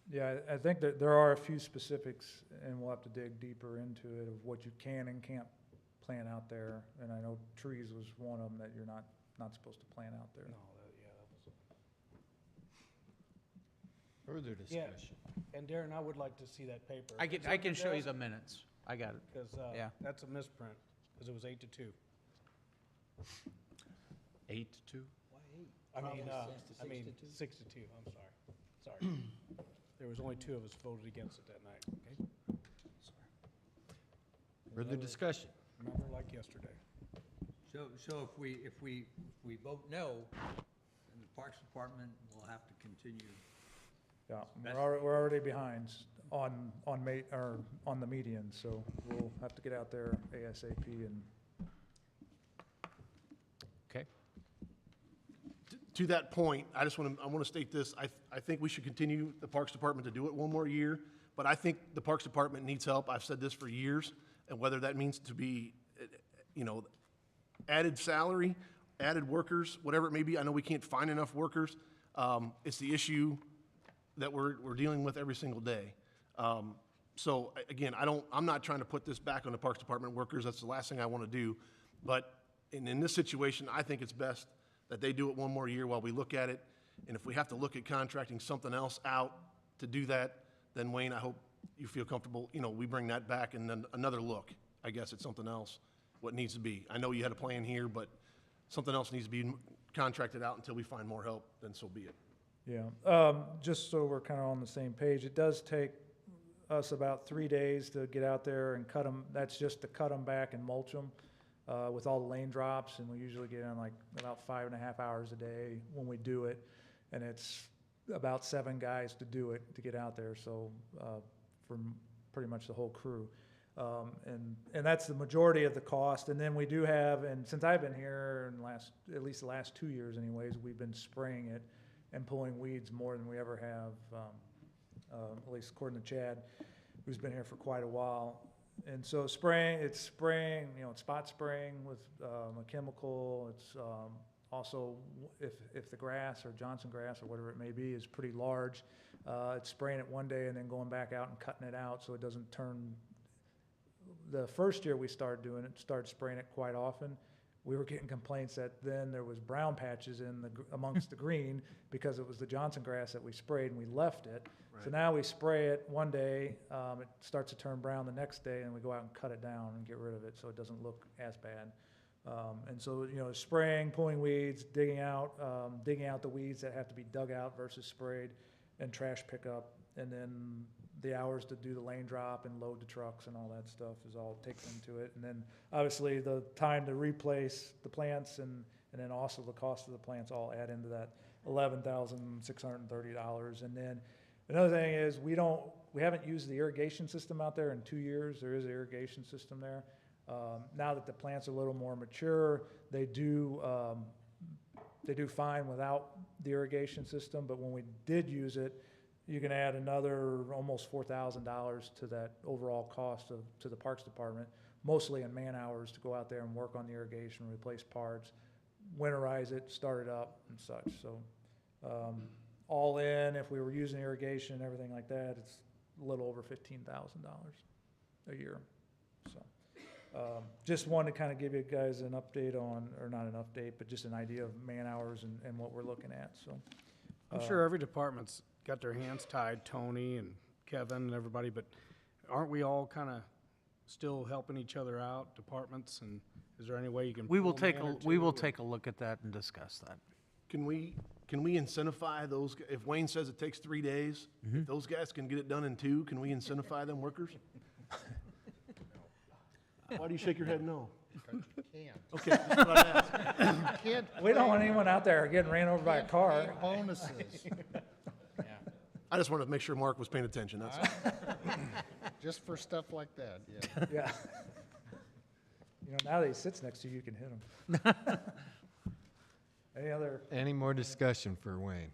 Yeah, I think that there are a few specifics, and we'll have to dig deeper into it, of what you can and can't plant out there. And I know trees was one of them that you're not supposed to plant out there. Further Yeah, discussion. and Darren, I would like to see that paper. I can show you the minutes. I got it. Because, Yeah. that's a misprint, because it was 8-2. 8-2? I mean, 6-2, I'm sorry. There was only 2 of us voted against it that night, okay? Further discussion? Remember like yesterday. So if we vote no, then the Parks Department will have to continue. Yeah, we're already behind on the median, so we'll have to get out there ASAP and. Okay. To that point, I want to state this, I think we should continue the Parks Department to do it one more year, but I think the Parks Department needs help. I've said this for years, and whether that means to be, added salary, added workers, whatever it may be, I know we can't find enough workers. It's the issue that we're dealing with every single day. So again, I'm not trying to put this back on the Parks Department workers, that's the last thing I want to do. But in this situation, I think it's best that they do it one more year while we look at it. And if we have to look at contracting something else out to do that, then Wayne, I hope you feel comfortable, we bring that back and then another look, I guess, at something else, what needs to be. I know you had a plan here, but something else needs to be contracted out until we find more help, then so be it. Yeah, just so we're kind of on the same page, it does take us about 3 days to get out there and cut them. That's just to cut them back and mulch them with all the lane drops, and we usually get in like about 5.5 hours a day when we do it, and it's about 7 guys to do it, to get out there, so from pretty much the whole crew. And that's the majority of the cost. And then we do have, and since I've been here, at least the last 2 years anyways, we've been spraying it and pulling weeds more than we ever have, at least according to Chad, who's been here for quite a while. And so it's spraying, it's spot spraying with a chemical. It's also, if the grass or Johnson grass or whatever it may be is pretty large, it's spraying it one day and then going back out and cutting it out so it doesn't turn. The first year we started doing it, started spraying it quite often, we were getting complaints that then there was brown patches amongst the green because it was the Johnson grass that we sprayed and we left it. Right. So now we spray it one day, it starts to turn brown the next day, and we go out and cut it down and get rid of it so it doesn't look as bad. And so, spraying, pulling weeds, digging out the weeds that have to be dug out versus sprayed, and trash pickup, and then the hours to do the lane drop and load the trucks and all that stuff is all takes into it. And then obviously the time to replace the plants and then also the cost of the plants all add into that $11,630. And then another thing is we haven't used the irrigation system out there in 2 years. There is an irrigation system there. Now that the plants are a little more mature, they do fine without the irrigation system, but when we did use it, you can add another almost $4,000 to that overall cost to the Parks Department, mostly in man hours to go out there and work on the irrigation, replace parts, winterize it, start it up and such, so. All in, if we were using irrigation and everything like that, it's a little over $15,000 a year, so. Just wanted to kind of give you guys an update on, or not an update, but just an idea of man-hours and what we're looking at, so. I'm sure every department's got their hands tied, Tony and Kevin and everybody, but aren't we all kind of still helping each other out, departments, and is there any way you can? We will pull a take man a, or we two, will or- take a look at that and discuss that. Can we incentivize those, if Wayne says it takes 3 days, if those guys can get it done in 2, can we incentivize them workers? Why do you shake your head no? Okay, that's what I asked. We don't want anyone out there getting ran over by a car. Bonuses. I just wanted to make sure Mark was paying attention, that's all. Just for stuff like that, yeah. Yeah. You know, now that he sits next to you, you can hit him. Any other? Any more discussion for Wayne?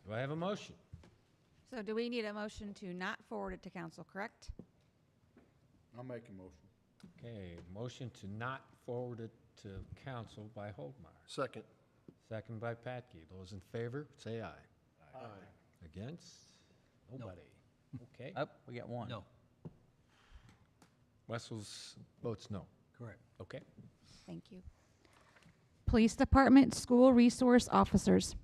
Do I have a motion? So do we need a motion to not forward it to council, correct? I'll make a motion. Okay, motion to not forward it to council by Holdmeyer. Second. Second by Patke. Those in favor, say aye. Aye. Against? Nobody. Okay. Up, we got one. No, Wessels votes no. correct. Okay. Thank you. Police Department School Resource Officers.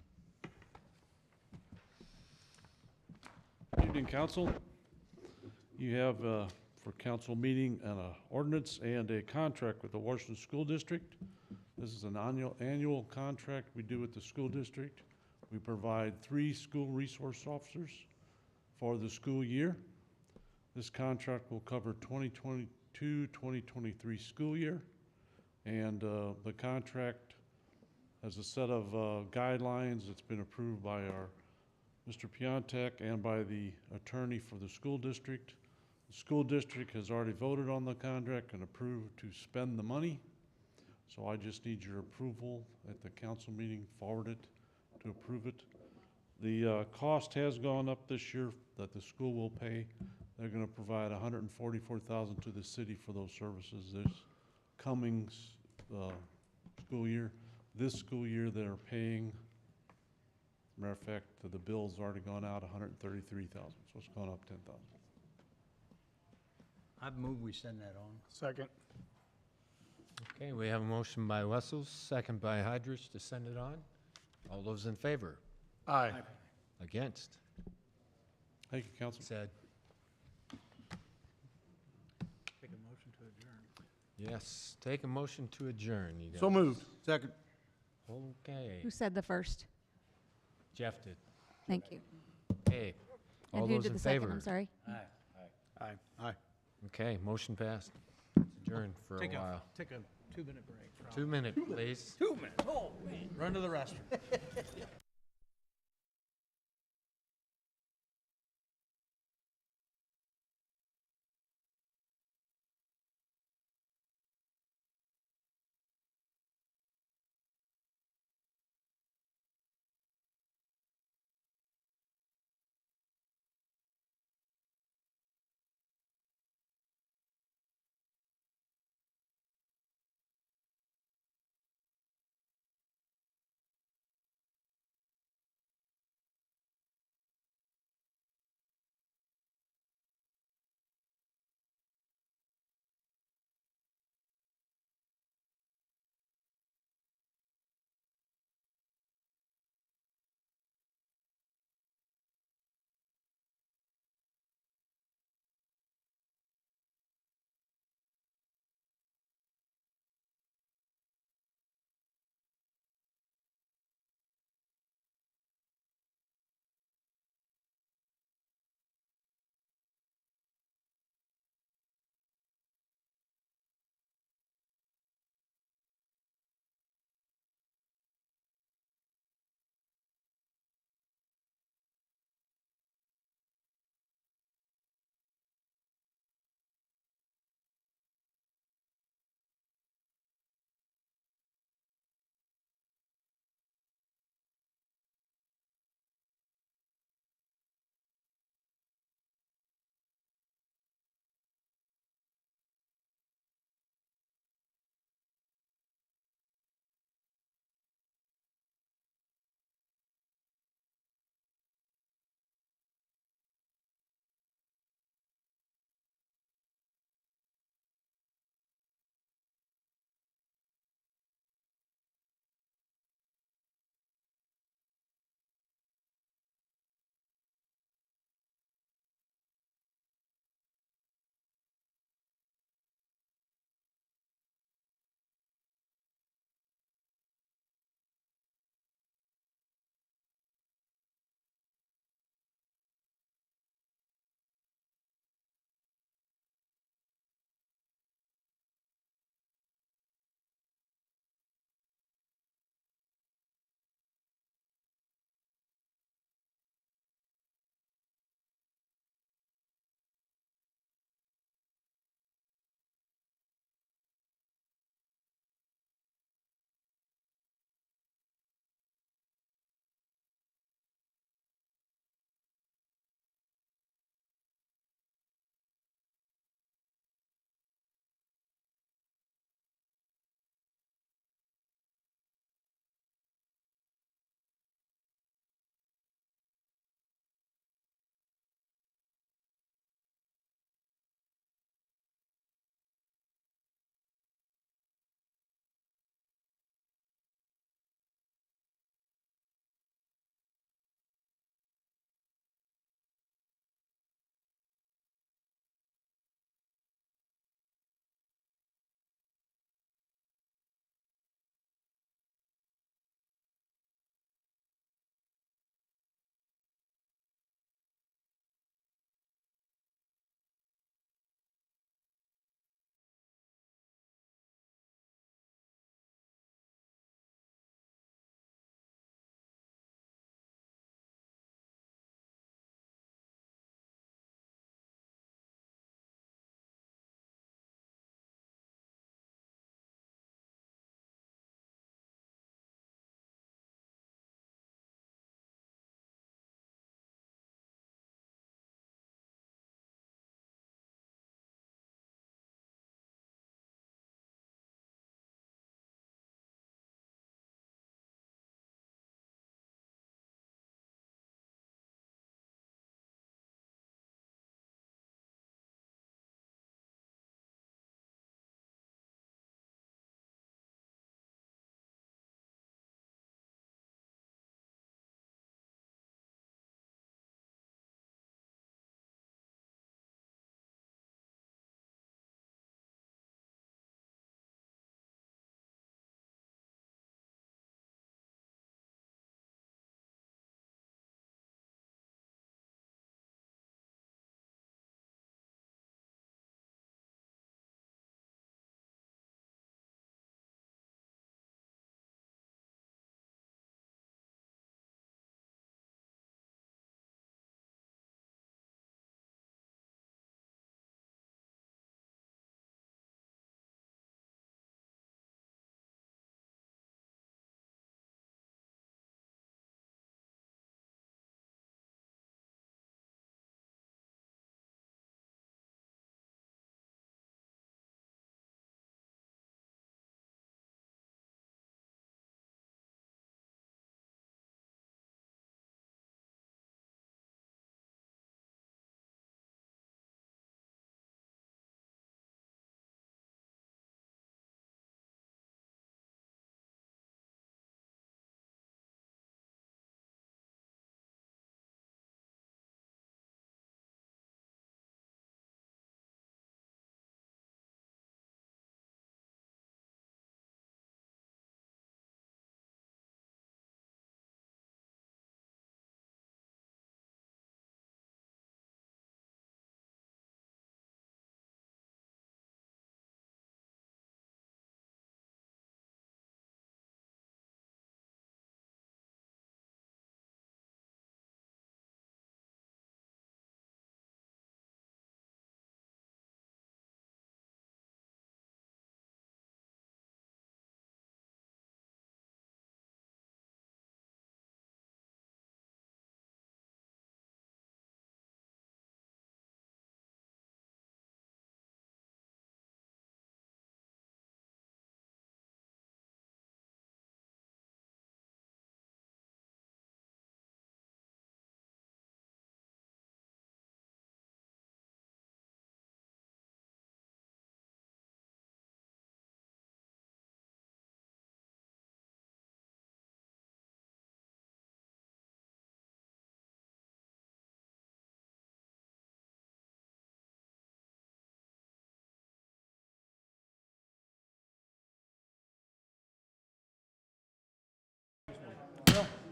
Good evening, council. You have for council meeting an ordinance and a contract with the Washington School District. This is an annual contract we do with the school district. We provide 3 school resource officers for the school year. This contract will cover 2022-2023 school year. And the contract has a set of guidelines that's been approved by our Mr. Piontek and by the attorney for the school district. The school district has already voted on the contract and approved to spend the money. So I just need your approval at the council meeting, forward it to approve it. The cost has gone up this year that the school will pay. They're gonna provide $144,000 to the city for those services this coming school year. This school year, they're paying, matter of fact, the bill's already gone out $133,000, so it's gone up $10,000. I've moved we send that on. Second. Okay, we have a motion by Wessels, second by Hydrich to send it on. All those in favor? Aye. Against? Thank you, council. Said. Take a motion to adjourn. Yes, take a motion to adjourn. You So guys. moved. Second. Okay, Who said the first? Jeff did. Thank you. Okay, all And who those did in the second? favor? I'm sorry. Aye. Aye. Aye. Okay, motion passed. It's adjourned for a Take while. Take a 2-minute break. 2 minute, please. 2 minutes, oh, man. Run to the restroom.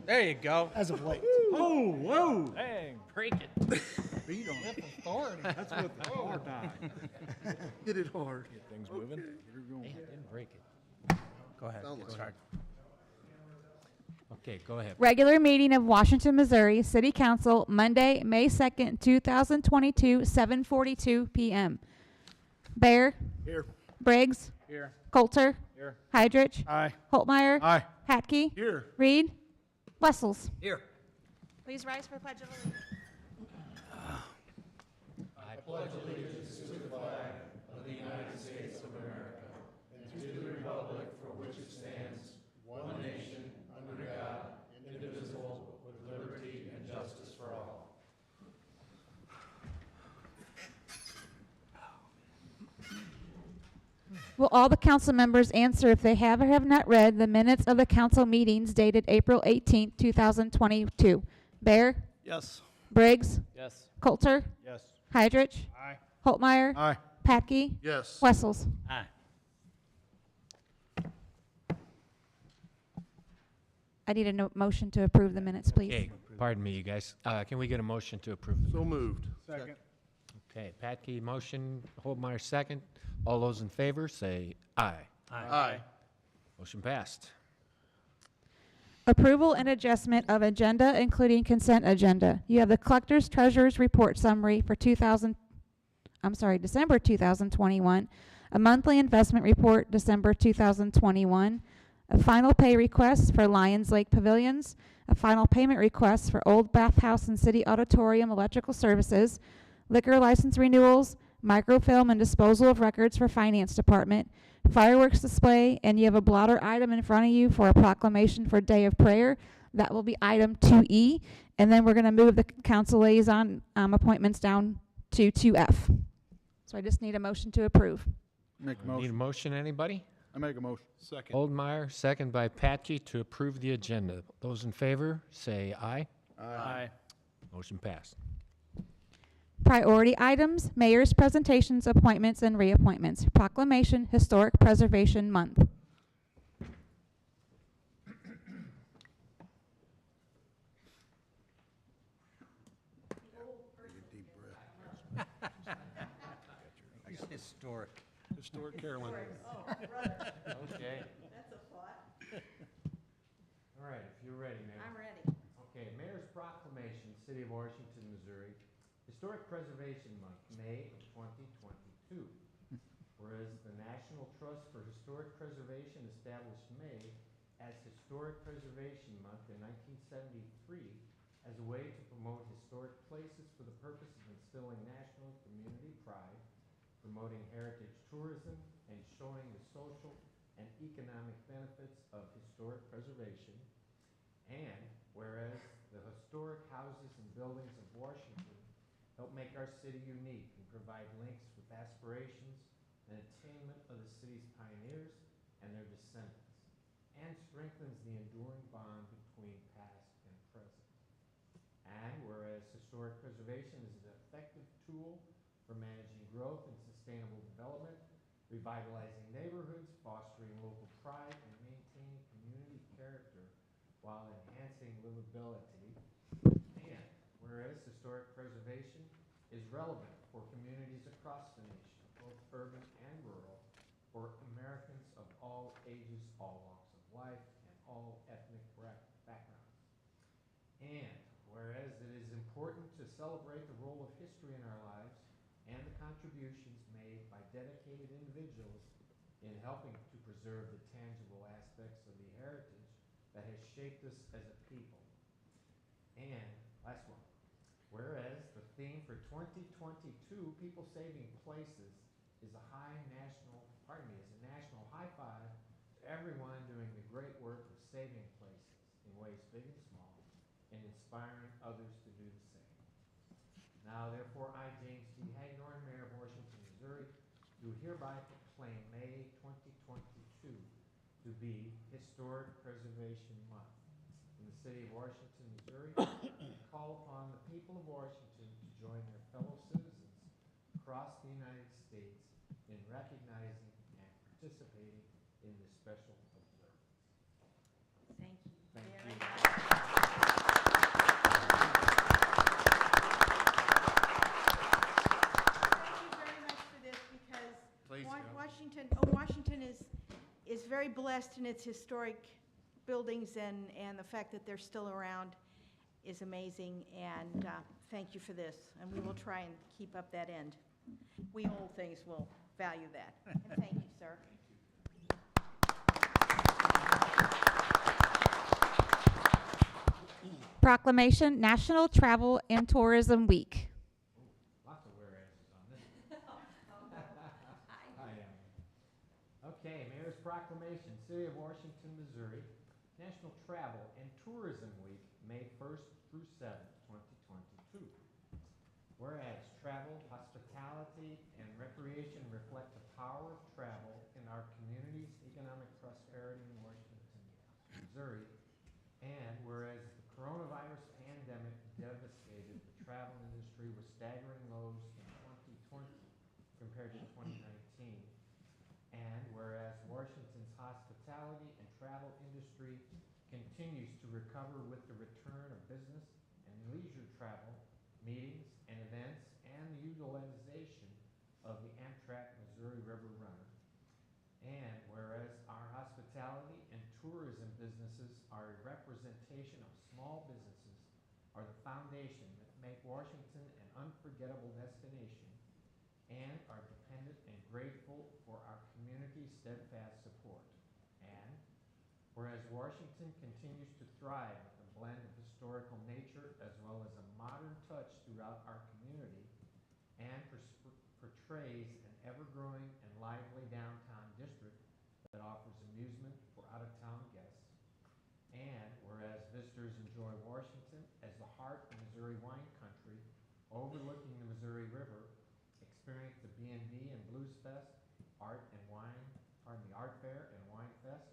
There you go. as of late. Oh, whoa. Dang, break it. Beat 'em. With authority. That's with the hard die. Hit it hard. Get things moving. Didn't break it. Go ahead. Start. Okay, go ahead. Regular meeting of Washington, Missouri City Council, Monday, May 2nd, 2022, 7:42 p.m. Bear. Here. Briggs. Here. Coulter. Here. Heidrich. Aye. Holtmeyer. Aye. Hatke. Here. Reed. Wessels. Here. Please rise for the Pledge of Allegiance. Will all the council members answer if they have or have not read the minutes of the council meetings dated April 18th, 2022? Bear? Yes. Briggs? Yes. Coulter? Yes. Heidrich? Aye. Holtmeyer? Aye. Patke? Yes. Wessels? Aye. I need a motion to approve the minutes, please. Okay, pardon me, you guys. Can we get a motion to approve? the So moved. Second. Okay, Patke, motion, Holtmeyer, second. All those in favor, say aye. Aye. Motion passed. Approval and adjustment of agenda, including consent agenda. You have the collector's treasurer's report summary for December 2021, a monthly investment report, December 2021, a final pay request for Lions Lake Pavilions, a final payment request for Old Bathhouse and City Auditorium Electrical Services, liquor license renewals, microfilm and disposal of records for Finance Department, fireworks display, and you have a blotter item in front of you for a proclamation for Day of Prayer. That will be item 2E, and then we're going to move the council liaison appointments down to 2F. So I just need a motion to approve. Make a Need a motion. motion, anybody? I make a motion. Second. Oldmeyer, second by Patke to approve the agenda. Those in favor, say aye. Aye. Motion passed. Priority items, mayor's presentations, appointments, and reappointments. Proclamation, Historic Preservation Month. Historic. Historic Carolyn. Okay. That's a thought. All right, if you're ready, Mayor. I'm ready. Okay, Mayor's Proclamation, City of Washington, Missouri, Historic Preservation Month, May of 2022. Whereas the National Trust for Historic Preservation established May as Historic Preservation Month in 1973 as a way to promote historic places for the purpose of instilling national community pride, promoting heritage tourism, and showing the social and economic benefits of historic preservation. And whereas the historic houses and buildings of Washington help make our city unique and provide links with aspirations and attainment of the city's pioneers and their descendants, and strengthens the enduring bond between past and present. And whereas historic preservation is an effective tool for managing growth and sustainable development, revitalizing neighborhoods, fostering local pride, and maintaining community character while enhancing livability. And whereas historic preservation is relevant for communities across the nation, both urban and rural, for Americans of all ages, all walks of life, and all ethnic backgrounds. And whereas it is important to celebrate the role of history in our lives and the contributions made by dedicated individuals in helping to preserve the tangible aspects of the heritage that has shaped us as a people. And last one, whereas the theme for 2022, People Saving Places, is a national high five to everyone doing the great work of saving places in ways big and small, and inspiring others to do the same. Now, therefore, I, James T. Hagnorn, Mayor of Washington, Missouri, do hereby proclaim May 2022 to be Historic Preservation Month in the city of Washington, Missouri, and call upon the people of Washington to join their fellow citizens across the United States in recognizing and participating in this special observance. Thank you. Thank very you. much. very blessed in its historic buildings, and the fact that they're still around is amazing, and thank you for this, and we will try and keep up that end. We old things will value that, and thank you, sir. Proclamation National Travel and Tourism Week. Lots of whereases on this. Hi, Emily. Okay, Mayor's Proclamation, City of Washington, Missouri, National Travel and Tourism Week, May 1st through 7th, 2022. Whereas travel, hospitality, and recreation reflect the power of travel in our community's economic prosperity in Washington, Missouri, and whereas the coronavirus pandemic devastated the travel industry with staggering lows in 2020 compared to 2019, and whereas Washington's hospitality and travel industry continues to recover with the return of business and leisure travel, meetings and events, and the utilization of the Amtrak Missouri River Runner, and whereas our hospitality and tourism businesses are a representation of small businesses, are the foundation that make Washington an unforgettable destination, and are dependent and grateful for our community's steadfast support. And whereas Washington continues to thrive with a blend of historical nature as well as a modern touch throughout our community, and portrays an ever-growing and lively downtown district that offers amusement for out-of-town guests. And whereas visitors enjoy Washington as the heart of Missouri wine country, overlooking the Missouri River, experience the B&B and Blues Fest, Art Fair and Wine Fest,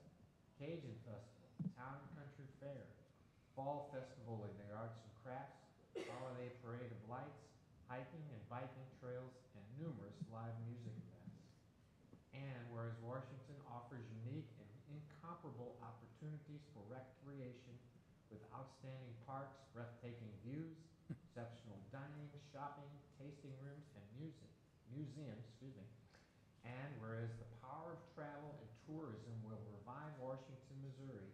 Cajun Festival, Town and Country Fair, Fall Festival in the Arts and Crafts, Holiday Parade of Lights, hiking and biking trails, and numerous live music events. And whereas Washington offers unique and incomparable opportunities for recreation with outstanding parks, breathtaking views, exceptional dining, shopping, tasting rooms, and museums, and whereas the power of travel and tourism will revive Washington, Missouri,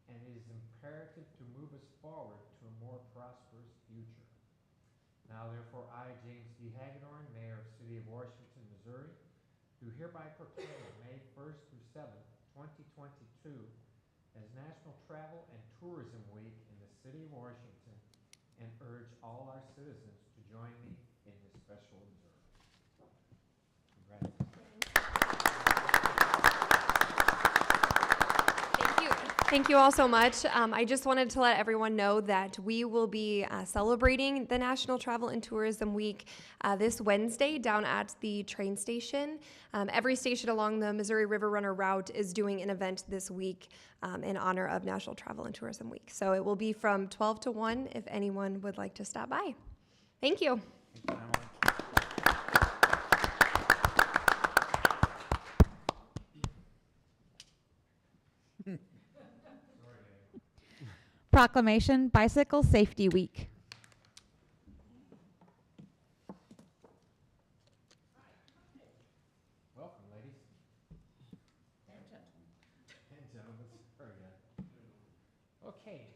and it is imperative to move us forward to a more prosperous future. Now therefore, I, James D. Hagedorn, Mayor of the City of Washington, Missouri, do hereby proclaim May 1st through 7th, 2022 as National Travel and Tourism Week in the City of Washington, and urge all our citizens to join me in this special observance. Congratulations. Thank you all so much. I just wanted to let everyone know that we will be celebrating the National Travel and Tourism Week this Wednesday down at the train station. Every station along the Missouri River Runner route is doing an event this week in honor of National Travel and Tourism Week. So it will be from 12 to 1 if anyone would like to stop by. Thank you. Thank you, Emily. Proclamation Bicycle Safety Week. Welcome, ladies. And gentlemen. Very good. Okay.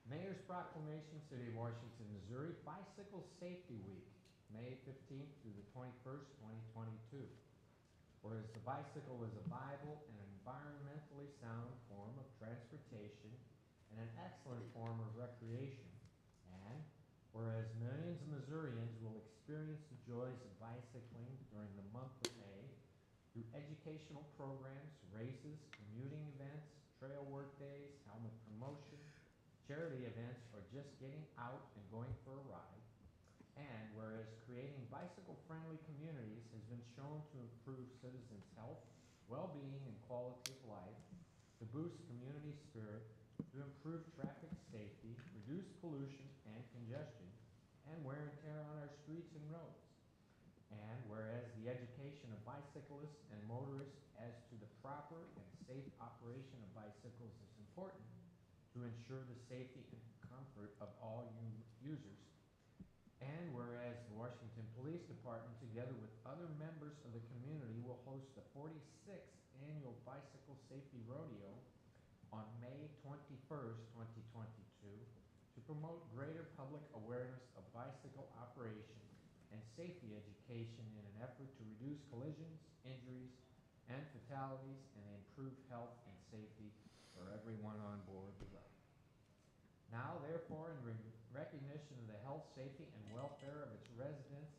Mayor's Proclamation, City of Washington, Missouri, Bicycle Safety Week, May 15th through the 21st, 2022. Whereas the bicycle is a viable and environmentally sound form of transportation and an excellent form of recreation, and whereas millions of Missourians will experience the joys of bicycling during the month of May through educational programs, races, commuting events, trail work days, helmet promotion, charity events, or just getting out and going for a ride. And whereas creating bicycle-friendly communities has been shown to improve citizens' health, well-being, and quality of life, to boost community spirit, to improve traffic safety, reduce pollution and congestion, and wear and tear on our streets and roads. And whereas the education of bicyclists and motorists as to the proper and safe operation of bicycles is important to ensure the safety and comfort of all users. And whereas the Washington Police Department, together with other members of the community, will host the 46th annual Bicycle Safety Rodeo on May 21st, 2022, to promote greater public awareness of bicycle operation and safety education in an effort to reduce collisions, injuries, and fatalities, and improve health and safety for everyone on board the road. Now, therefore, in recognition of the health, safety, and welfare of its residents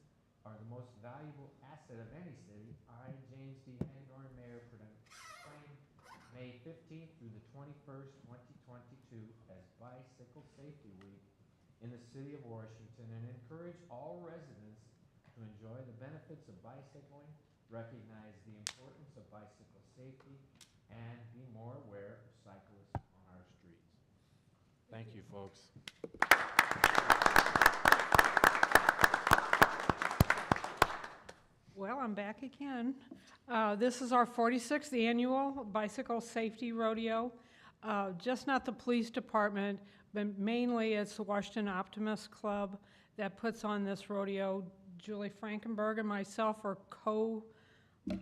are the most valuable asset of any city, I, James D. Hagedorn, Mayor, proclaim May 15th through the 21st, 2022 as Bicycle Safety Week in the city of Washington, and encourage all residents to enjoy the benefits of bicycling, recognize the importance of bicycle safety, and be more aware of cyclists on our streets. Thank you, folks. Well, I'm back again. This is our 46th annual Bicycle Safety Rodeo. Just not the police department, but mainly it's the Washington Optimist Club that puts on this rodeo. Julie Frankenberg and myself are co-chair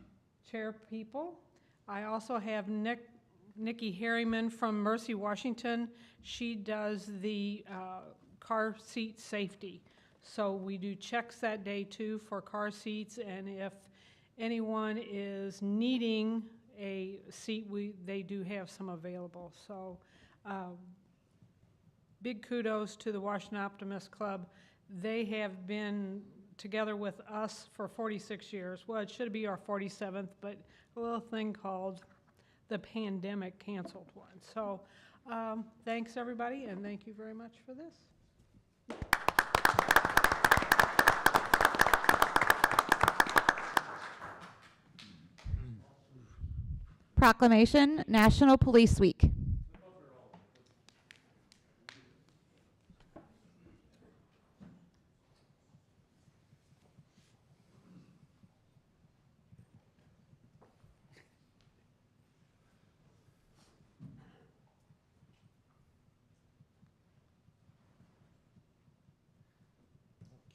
people. I also have Nikki Harriman from Mercy, Washington. She does the car seat safety. So we do checks that day too for car seats, and if anyone is needing a seat, they do have some available. So big kudos to the Washington Optimist Club. They have been together with us for 46 years. Well, it should be our 47th, but a little thing called the pandemic canceled one. So thanks everybody, and thank you very much for this. Proclamation, National Police Week.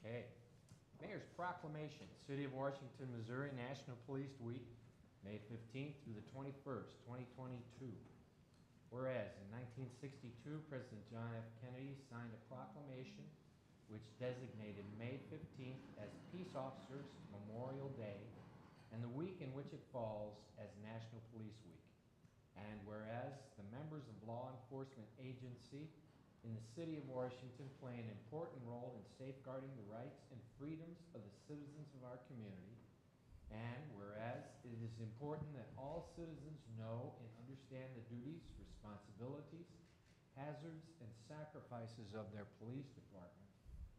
Okay. Mayor's Proclamation, City of Washington, Missouri, National Police Week, May 15th through the 21st, 2022. Whereas in 1962, President John F. Kennedy signed a proclamation which designated May 15th as Peace Officers Memorial Day and the week in which it falls as National Police Week. And whereas the members of law enforcement agency in the City of Washington play an important role in safeguarding the rights and freedoms of the citizens of our community, and whereas it is important that all citizens know and understand the duties, responsibilities, hazards, and sacrifices of their police department,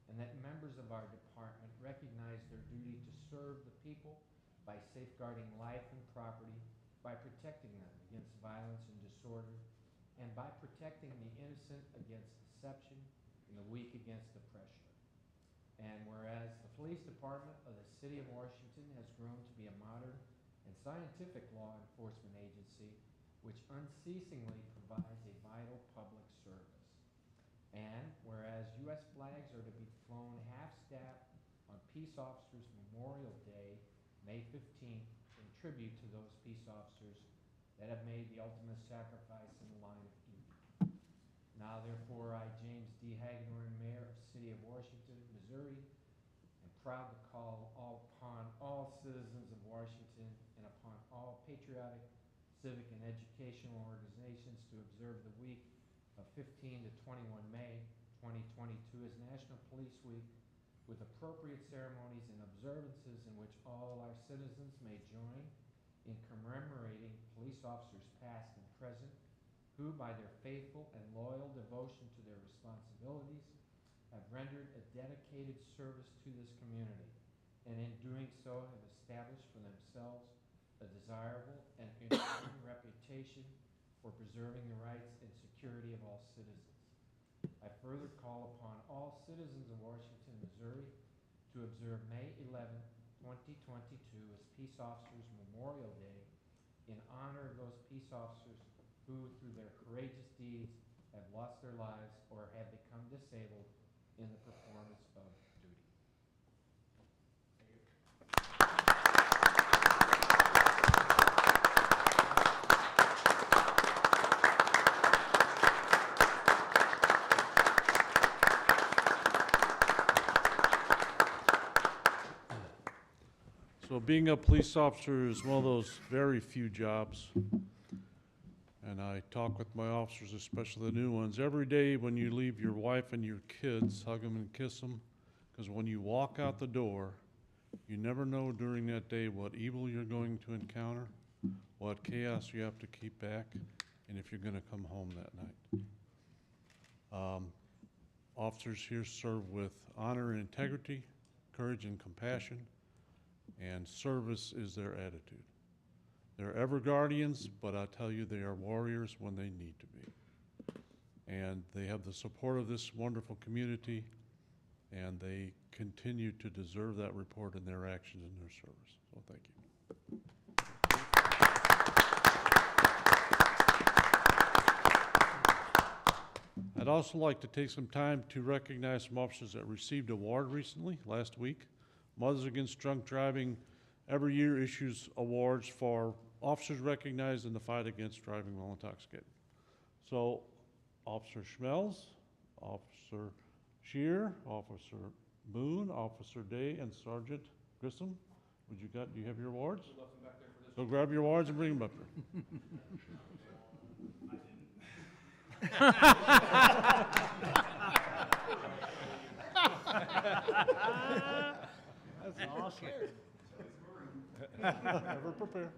and that members of our department recognize their duty to serve the people by safeguarding life and property, by protecting them against violence and disorder, and by protecting the innocent against deception and the weak against oppression. And whereas the police department of the City of Washington has grown to be a modern and scientific law enforcement agency which unceasingly provides a vital public service. And whereas U.S. flags are to be flown half-staff on Peace Officers Memorial Day, May 15th, in tribute to those peace officers that have made the ultimate sacrifice in the line of duty. Now therefore, I, James D. Hagedorn, Mayor of the City of Washington, Missouri, am proud to call upon all citizens of Washington and upon all patriotic, civic, and educational organizations to observe the week of 15 to 21 May 2022 as National Police Week, with appropriate ceremonies and observances in which all our citizens may join in commemorating police officers past and present who, by their faithful and loyal devotion to their responsibilities, have rendered a dedicated service to this community, and in doing so have established for themselves a desirable and enduring reputation for preserving the rights and security of all citizens. I further call upon all citizens of Washington, Missouri to observe May 11, 2022 as Peace Officers Memorial Day in honor of those peace officers who, through their courageous deeds, have lost their lives or have become disabled in the performance of duty. being a police officer is one of those very few jobs. And I talk with my officers, especially the new ones, every day when you leave your wife and your kids, hug them and kiss them. Because when you walk out the door, you never know during that day what evil you're going to encounter, what chaos you have to keep back, and if you're going to come home that night. Officers here serve with honor and integrity, courage and compassion, and service is their attitude. They're ever guardians, but I tell you, they are warriors when they need to be. And they have the support of this wonderful community, and they continue to deserve that report in their actions and their service. So thank you. I'd also like to take some time to recognize some officers that received award recently, last week. Mothers Against Drunk Driving every year issues awards for officers recognized in the fight against driving while intoxicated. So Officer Schmelz, Officer Shear, Officer Boone, Officer Day, and Sergeant Grissom. Do you have your awards? So grab your awards and bring them up here. That's awesome. Never prepare.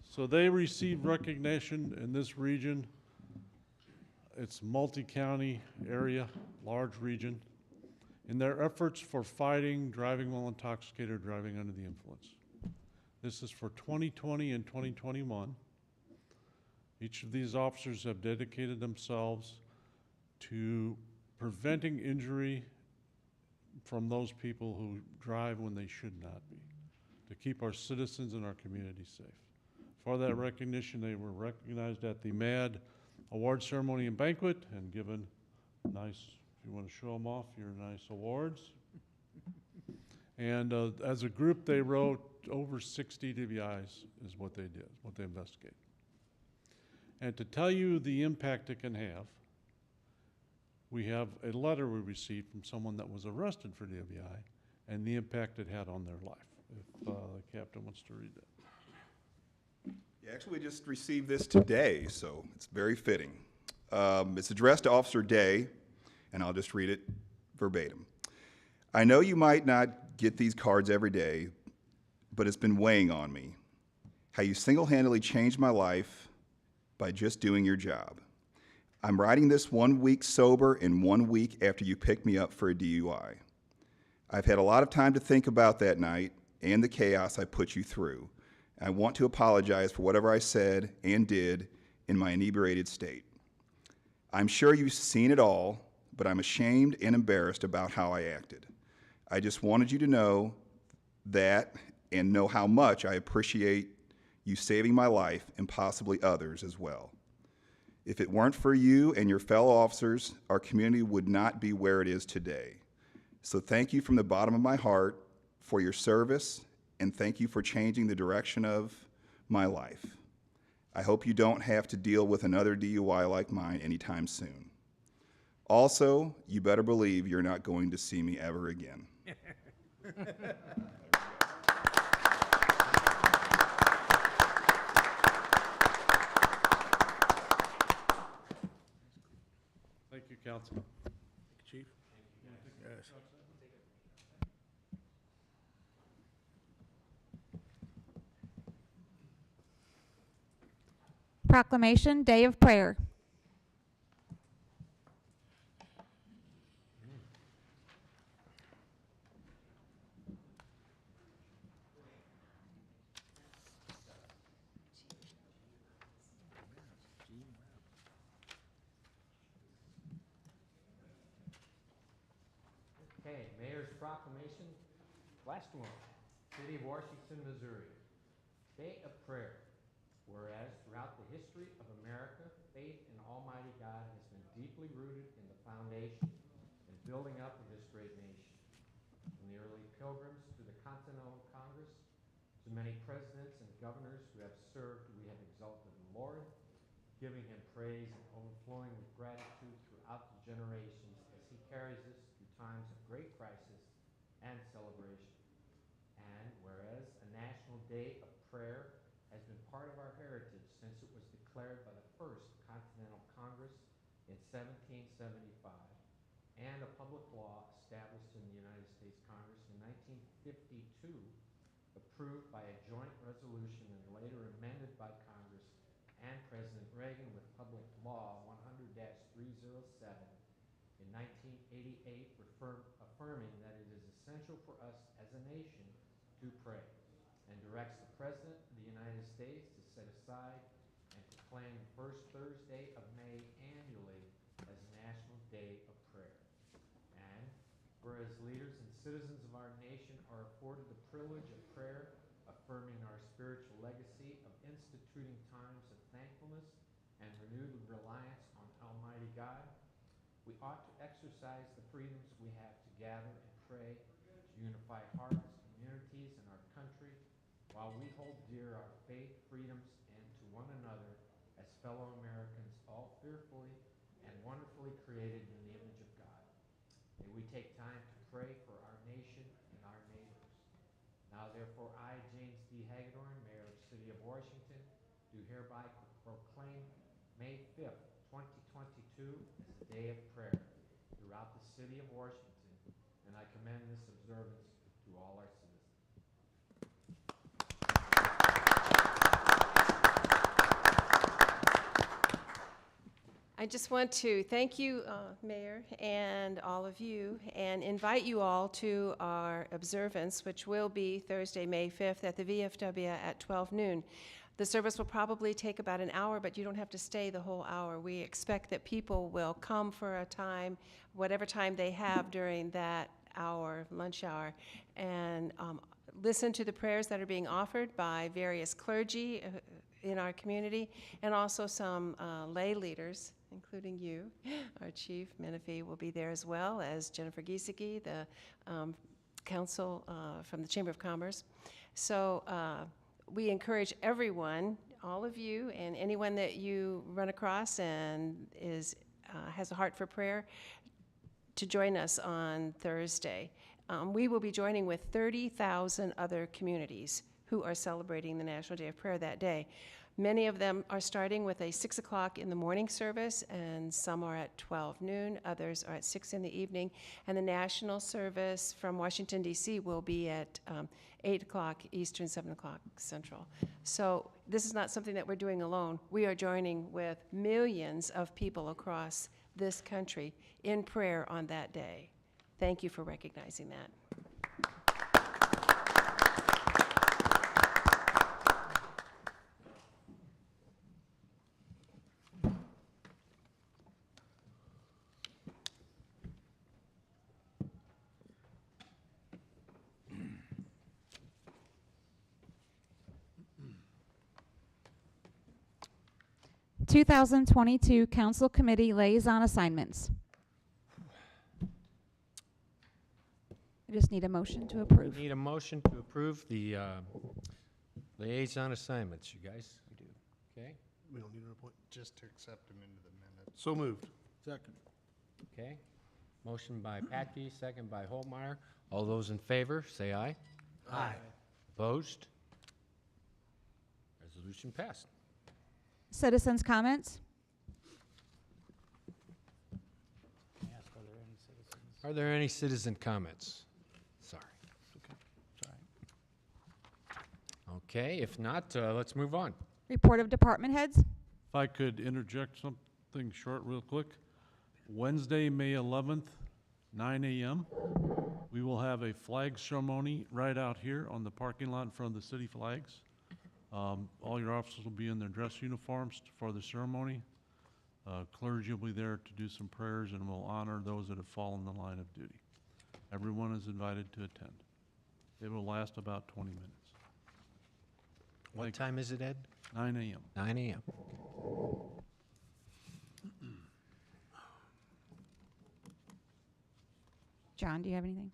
So they received recognition in this region. It's multi-county area, large region, in their efforts for fighting driving while intoxicated or driving under the influence. This is for 2020 and 2021. Each of these officers have dedicated themselves to preventing injury from those people who drive when they should not be, to keep our citizens and our community safe. For that recognition, they were recognized at the MAD Award Ceremony and Banquet and given nice, if you want to show them off, your nice awards. And as a group, they wrote over 60 DVIs is what they did, what they investigated. And to tell you the impact it can have, we have a letter we received from someone that was arrested for DWI and the impact it had on their life. If the captain wants to read that. Yeah, actually, we just received this today, so it's very fitting. It's addressed to Officer Day, and I'll just read it verbatim. I know you might not get these cards every day, but it's been weighing on me. How you single-handedly changed my life by just doing your job. I'm writing this 1 week sober and 1 week after you picked me up for a DUI. I've had a lot of time to think about that night and the chaos I put you through. I want to apologize for whatever I said and did in my inebriated state. I'm sure you've seen it all, but I'm ashamed and embarrassed about how I acted. I just wanted you to know that and know how much I appreciate you saving my life and possibly others as well. If it weren't for you and your fellow officers, our community would not be where it is today. So thank you from the bottom of my heart for your service, and thank you for changing the direction of my life. I hope you don't have to deal with another DUI like mine anytime soon. Also, you better believe you're not going to see me ever again. Thank you, Council. Chief. Yes. Proclamation, Day of Prayer. Okay, Mayor's Proclamation, last one, City of Washington, Missouri. Day of Prayer. Whereas throughout the history of America, faith in Almighty God has been deeply rooted in the foundation and building up of this great nation. From the early pilgrims to the Continental Congress, to many presidents and governors who have served, we have exalted the Lord, giving him praise and overflowing with gratitude throughout the generations as he carries us through times of great crisis Day of Prayer has been part of our heritage since it was declared by the First Continental Congress in 1775, and a public law established in the United States Congress in 1952, approved by a joint resolution and later amended by Congress and President Reagan with Public Law 100-307 in 1988, affirming that it is essential for us as a nation to pray, and directs the President of the United States to set aside and proclaim the first Thursday of May annually as National Day of Prayer. And whereas leaders and citizens of our nation are afforded the privilege of prayer, affirming our spiritual legacy of instituting times of thankfulness and renewed reliance on Almighty God, we ought to exercise the freedoms we have to gather and pray, to unify hearts, communities, and our country, while we hold dear our faith, freedoms, and to one another as fellow Americans, all fearfully and wonderfully created in the image of God. May we take time to pray for our nation and our neighbors. Now therefore, I, James D. Hagedorn, Mayor of the City of Washington, do hereby proclaim May 5th, 2022 as a day of prayer throughout the City of Washington, and I commend this observance to all our citizens. I just want to thank you, Mayor, and all of you, and invite you all to our observance, which will be Thursday, May 5th at the VFW at 12 noon. The service will probably take about an hour, but you don't have to stay the whole hour. We expect that people will come for a time, whatever time they have during that hour, lunch hour, and listen to the prayers that are being offered by various clergy in our community, and also some lay leaders, including you. Our Chief Menifee will be there, as well as Jennifer Giesecke, the counsel from the Chamber of Commerce. So we encourage everyone, all of you, and anyone that you run across and has a heart for prayer, to join us on Thursday. We will be joining with 30,000 other communities who are celebrating the National Day of Prayer that day. Many of them are starting with a 6 o'clock in the morning service, and some are at 12 noon, others are at 6 in the evening, and the national service from Washington, D.C. will be at 8 o'clock Eastern, 7 o'clock Central. So this is not something that we're doing alone. We are joining with millions of people across this country in prayer on that day. Thank you for recognizing that. 2022 Council Committee Liaison Assignments. I just need a motion to approve. Need a motion to approve the liaison assignments, you guys? We do. Okay, We don't need to appoint, just to accept them into the minutes. So moved. Second. okay. Motion by Patke, second by Holtmeyer. All those in favor, say aye. Aye. Opposed? Resolution passed. Citizens' comments? Are there any citizen comments? Sorry. Okay, if not, let's move on. Report of department heads? If I could interject something short real quick. Wednesday, May 11th, 9 a.m., we will have a flag ceremony right out here on the parking lot in front of the city flags. All your officers will be in their dress uniforms for the ceremony. Clergy will be there to do some prayers, and will honor those that have fallen in the line of duty. Everyone is invited to attend. It will last about 20 minutes. What time is it, Ed? 9 a.m. 9 a.m. John, do you have anything?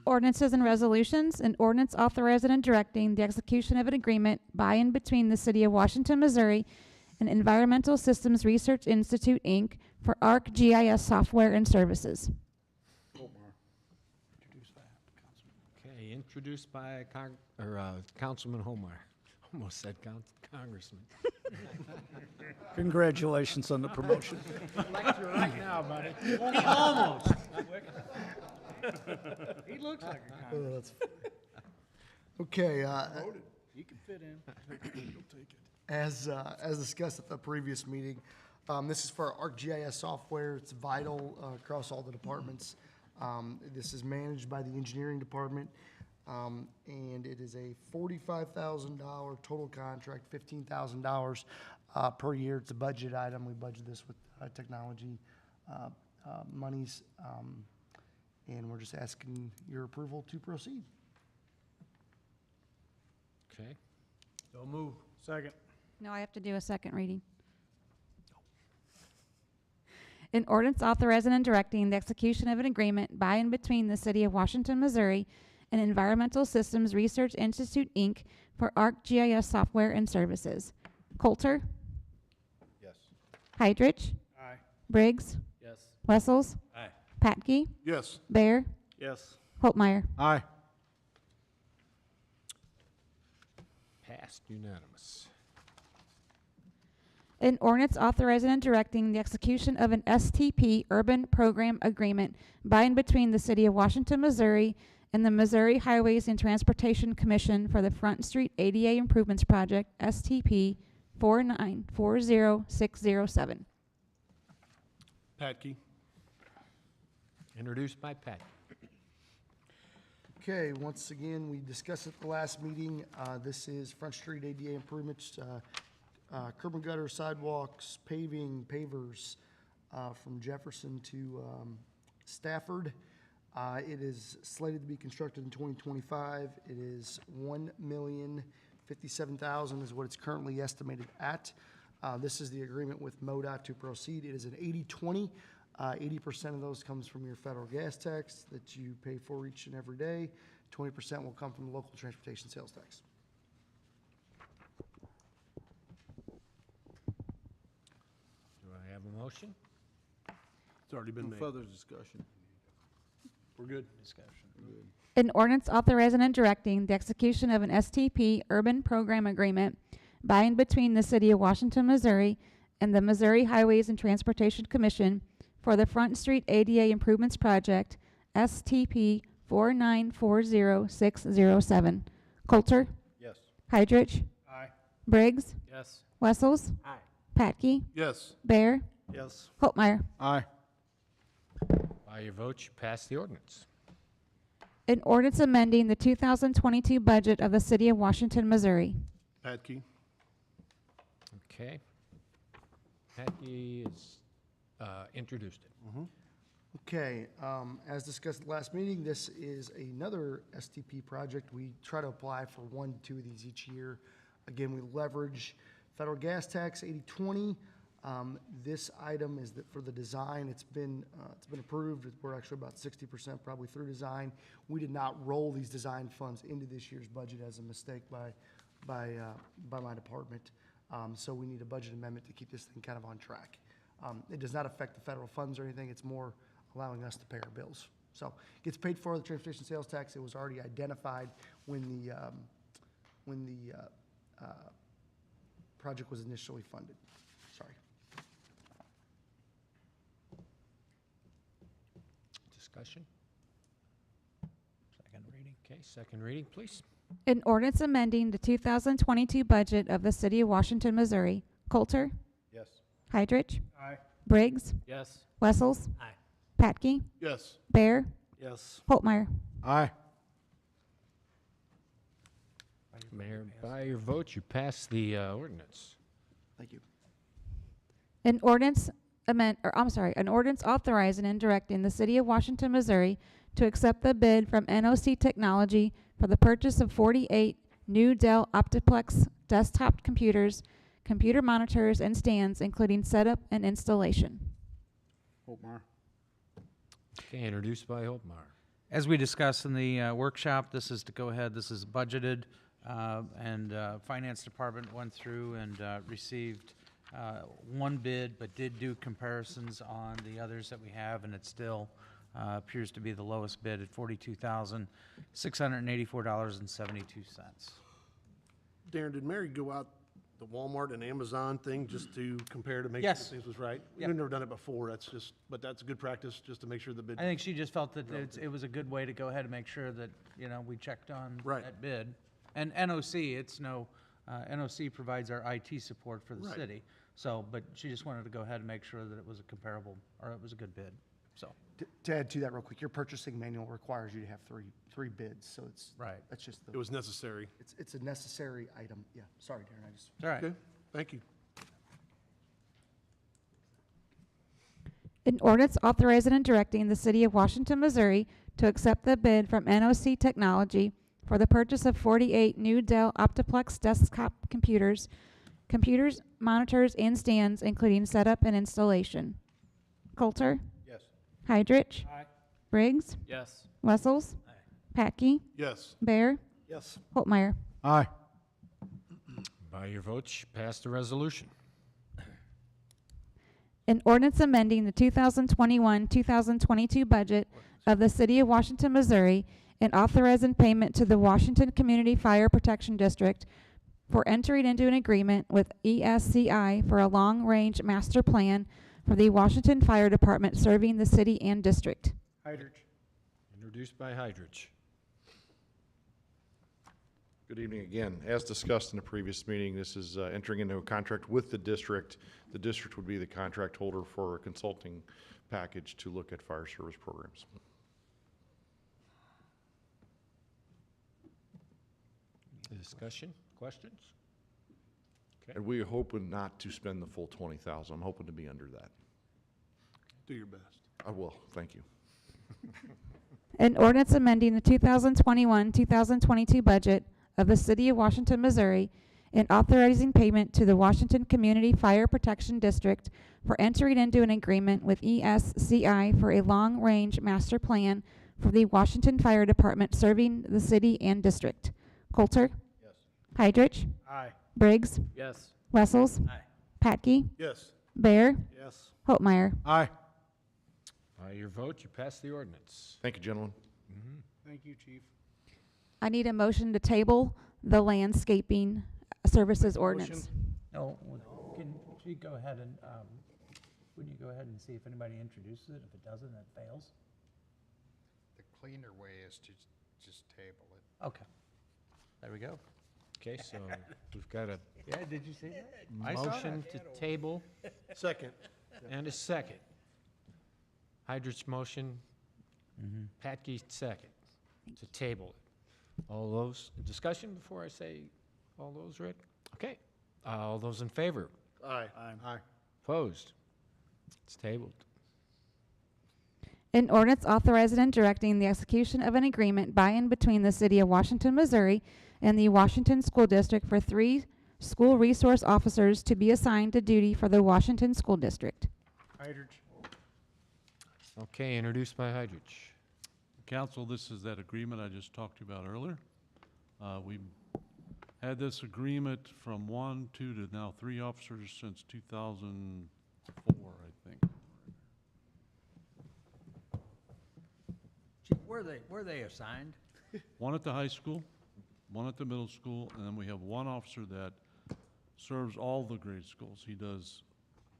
Ordinances and resolutions. An ordinance authorizing and directing the execution of an agreement by and between the City of Washington, Missouri and Environmental Systems Research Institute, Inc. for ArcGIS software and services. Okay, introduced by Councilman Holmeyer. Almost said Congressman. Congratulations on the promotion. Lecture right now, buddy. Almost. He looks like a Oh, that's funny. Okay, You can fit in. You'll take it. as discussed at the previous meeting, this is for our ArcGIS software. It's vital across all the departments. This is managed by the engineering department, and it is a $45,000 total contract, $15,000 per year. It's a budget item. We budget this with technology monies, and we're just asking your approval to proceed. Okay. So move. Second. No, I have to do a second reading. An ordinance authorizing and directing the execution of an agreement by and between the City of Washington, Missouri and Environmental Systems Research Institute, Inc. for ArcGIS software and services. Coulter? Yes. Heidrich? Aye. Briggs? Yes. Wessels? Aye. Patke? Yes. Bear? Yes. Holtmeyer? Aye. Passed unanimous. An ordinance authorizing and directing the execution of an STP urban program agreement by and between the City of Washington, Missouri and the Missouri Highways and Transportation Commission for the Front Street ADA Improvements Project, STP 4940607. Patke. Introduced by Pat. Okay, once again, we discussed at the last meeting, this is Front Street ADA improvements, curb and gutter, sidewalks, paving, pavers, from Jefferson to Stafford. It is slated to be constructed in 2025. It is $1,057,000 is what it's currently estimated at. This is the agreement with MoDOT to proceed. It is an 80-20. 80% of those comes from your federal gas tax that you pay for each and every day. 20% will come from the local transportation sales tax. Do I have a motion? It's already been No made. further discussion. We're good. Discussion. Good. An ordinance authorizing and directing the execution of an STP urban program agreement by and between the City of Washington, Missouri and the Missouri Highways and Transportation Commission for the Front Street ADA Improvements Project, STP 4940607. Coulter? Yes. Heidrich? Aye. Briggs? Yes. Wessels? Aye. Patke? Yes. Bear? Yes. Holtmeyer? Aye. By your vote, you pass the ordinance. An ordinance amending the 2022 budget of the City of Washington, Missouri. Patke. Okay. Patty is introduced it. Okay, as discussed at the last meeting, this is another STP project. We try to apply for 1 to 2 of these each year. Again, we leverage federal gas tax 80-20. This item is for the design. It's been approved. We're actually about 60% probably through design. We did not roll these design funds into this year's budget as a mistake by my department. So we need a budget amendment to keep this thing kind of on track. It does not affect the federal funds or anything. It's more allowing us to pay our bills. So it gets paid for the transportation sales tax. It was already identified when the project was initially funded. Sorry. Discussion? Second reading. Okay, second reading, please. An ordinance amending the 2022 budget of the City of Washington, Missouri. Coulter? Yes. Heidrich? Aye. Briggs? Yes. Wessels? Aye. Patke? Yes. Bear? Yes. Holtmeyer? Aye. Mayor, by your vote, you pass the ordinance. Thank you. An ordinance an ordinance authorizing and directing the City of Washington, Missouri to accept the bid from NOC Technology for the purchase of 48 new Dell Optiplex desktop computers, computer monitors, and stands, including setup and installation. Holtmeyer. Okay, introduced by Holtmeyer. As we discussed in the workshop, this is to go ahead, this is budgeted, and Finance Department went through and received one bid, but did do comparisons on the others that we have, and it's still appears to be the lowest bid at $42,684.72. Darren, did Mary go out the Walmart and Amazon thing just to compare to make sure Yes. things was right? Yep. We've never done it before, but that's a good practice, just to make sure the bid. I think she just felt that it was a good way to go ahead and make sure that, we checked on Right. that bid. And NOC, NOC provides our IT support for the Right. city. So, but she just wanted to go ahead and make sure that it was a comparable, or it was a good bid, so. To add to that real quick, your purchasing manual requires you to have three bids, so it's. Right. That's just the. It was necessary. It's a necessary item, yeah. Sorry, Darren, I just. All right. Okay, thank you. An ordinance authorizing and directing the city of Washington, Missouri to accept the bid from NOC Technology for the purchase of 48 new Dell Optiplex desktop computers, monitors, and stands, including setup and installation. Coulter? Yes. Heidrich? Aye. Briggs? Yes. Wessels? Packey? Yes. Bear? Yes. Holtmeyer? Aye. By your votes, pass the resolution. An ordinance amending the 2021-2022 budget of the City of Washington, Missouri, and authorizing payment to the Washington Community Fire Protection District for entering into an agreement with ESCI for a long-range master plan for the Washington Fire Department serving the city and district. Heidrich. Introduced by Heidrich. Good evening again. As discussed in the previous meeting, this is entering into a contract with the district. The district would be the contract holder for a consulting package to look at fire service programs. Discussion, questions? And we are hoping not to spend the full 20,000. I'm hoping to be under that. Do your best. I will, thank you. An ordinance amending the 2021-2022 budget of the City of Washington, Missouri, and authorizing payment to the Washington Community Fire Protection District for entering into an agreement with ESCI for a long-range master plan for the Washington Fire Department serving the city and district. Coulter? Yes. Heidrich? Aye. Briggs? Yes. Wessels? Aye. Patke? Yes. Bear? Yes. Holtmeyer? Aye. By your vote, you pass the ordinance. Thank you, gentlemen. Thank you, Chief. I need a motion to table the landscaping services ordinance. No, can you go ahead and, wouldn't you go ahead and see if anybody introduces it? If it doesn't, it fails? The cleaner way is to just table it. Okay. There we go. Okay, so we've got a Yeah, did you see that? motion to table Second. and a second. Heidrich's motion, Patke second, to table it. All those, discussion before I say all those, Rick? Okay, all those in favor? Aye. Aye. Opposed? It's tabled. An ordinance authorizing and directing the execution of an agreement by and between the City of Washington, Missouri and the Washington School District for 3 school resource officers to be assigned to duty for the Washington School District. Heidrich. Okay, introduced by Heidrich. Council, this is that agreement I just talked to you about earlier. We had this agreement from 1, 2 to now 3 officers since 2004, I think. Chief, where are they assigned? One at the high school, one at the middle school, and then we have one officer that serves all the grade schools. He does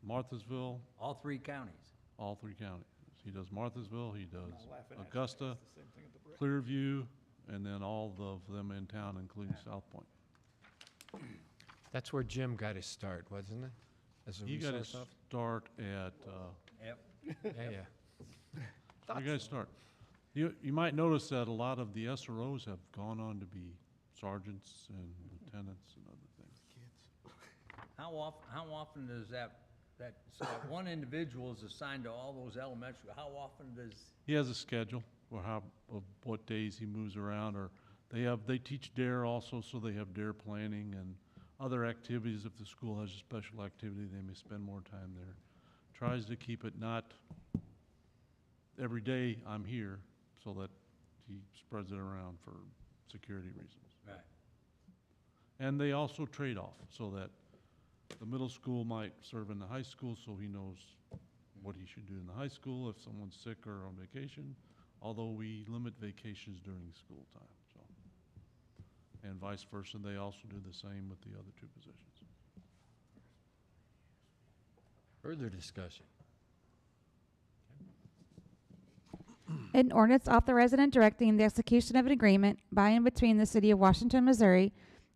Marthasville, All 3 counties. all 3 counties. He does Marthasville, he does Augusta, Clearview, and then all of them in town, including South Point. That's where Jim got his start, wasn't it? As a He got his resource officer? start at, Yep. Yeah. you guys start. You might notice that a lot of the SROs have gone on to be sergeants and lieutenants and other things. How often does so that one individual is assigned to all those elementary, how often does, He has a schedule or of what days he moves around, or they teach DARE also, so they have DARE planning and other activities. If the school has a special activity, they may spend more time there. Tries to keep it not every day I'm here, so that he spreads it around for security reasons. right, And they also trade off, so that the middle school might serve in the high school, so he knows, what he should do in the high school if someone's sick or on vacation, although we limit vacations during school time, so. And vice versa, they also do the same with the other two positions. Further discussion? An ordinance authorizing and directing the execution of an agreement by and between the City of Washington, Missouri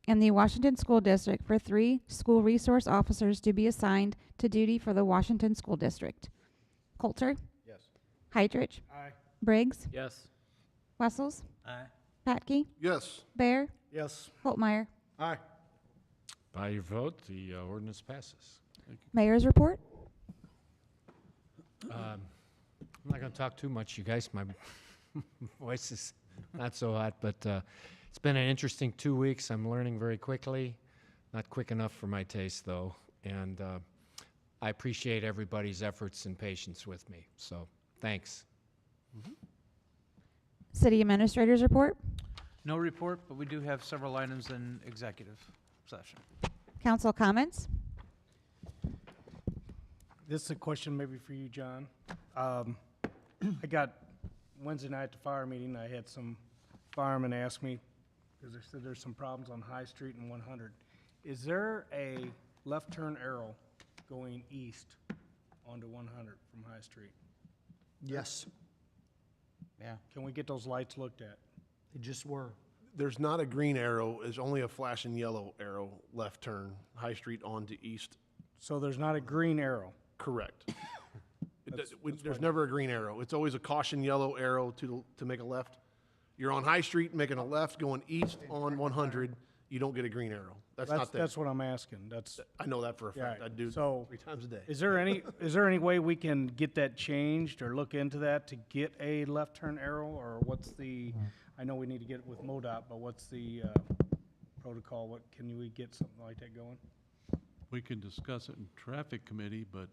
and the Washington School District for 3 school resource officers to be assigned to duty for the Washington School District. Coulter? Yes. Heidrich? Aye. Briggs? Yes. Wessels? Aye. Patke? Yes. Bear? Yes. Holtmeyer? Aye. By your vote, the ordinance passes. Mayor's report? I'm not going to talk too much, you guys. My voice is not so hot, but it's been an interesting 2 weeks. I'm learning very quickly. Not quick enough for my taste, though. And I appreciate everybody's efforts and patience with me. So, thanks. City Administrator's report? No report, but we do have several items in executive session. Council comments? This is a question maybe for you, John. I got Wednesday night at the fire meeting, I had some firemen ask me, because they said there's some problems on High Street and 100. Is there a left turn arrow going east onto 100 from High Street? Yes, Yeah. Can we get those lights looked at? they just were. There's not a green arrow, there's only a flashing yellow arrow, left turn, High Street onto east. So there's not a green arrow? Correct. That's There's what- never a green arrow. It's always a caution yellow arrow to make a left. You're on High Street making a left going east on 100, you don't get a green arrow. That's not there. That's what I'm asking, that's, I know that for a fact. Yeah, I do so 3 times a day. is there any way we can get that changed or look into that to get a left turn arrow? Or what's the, I know we need to get it with MoDOT, but what's the protocol? What, can we get something like that going? We can discuss it in traffic committee, but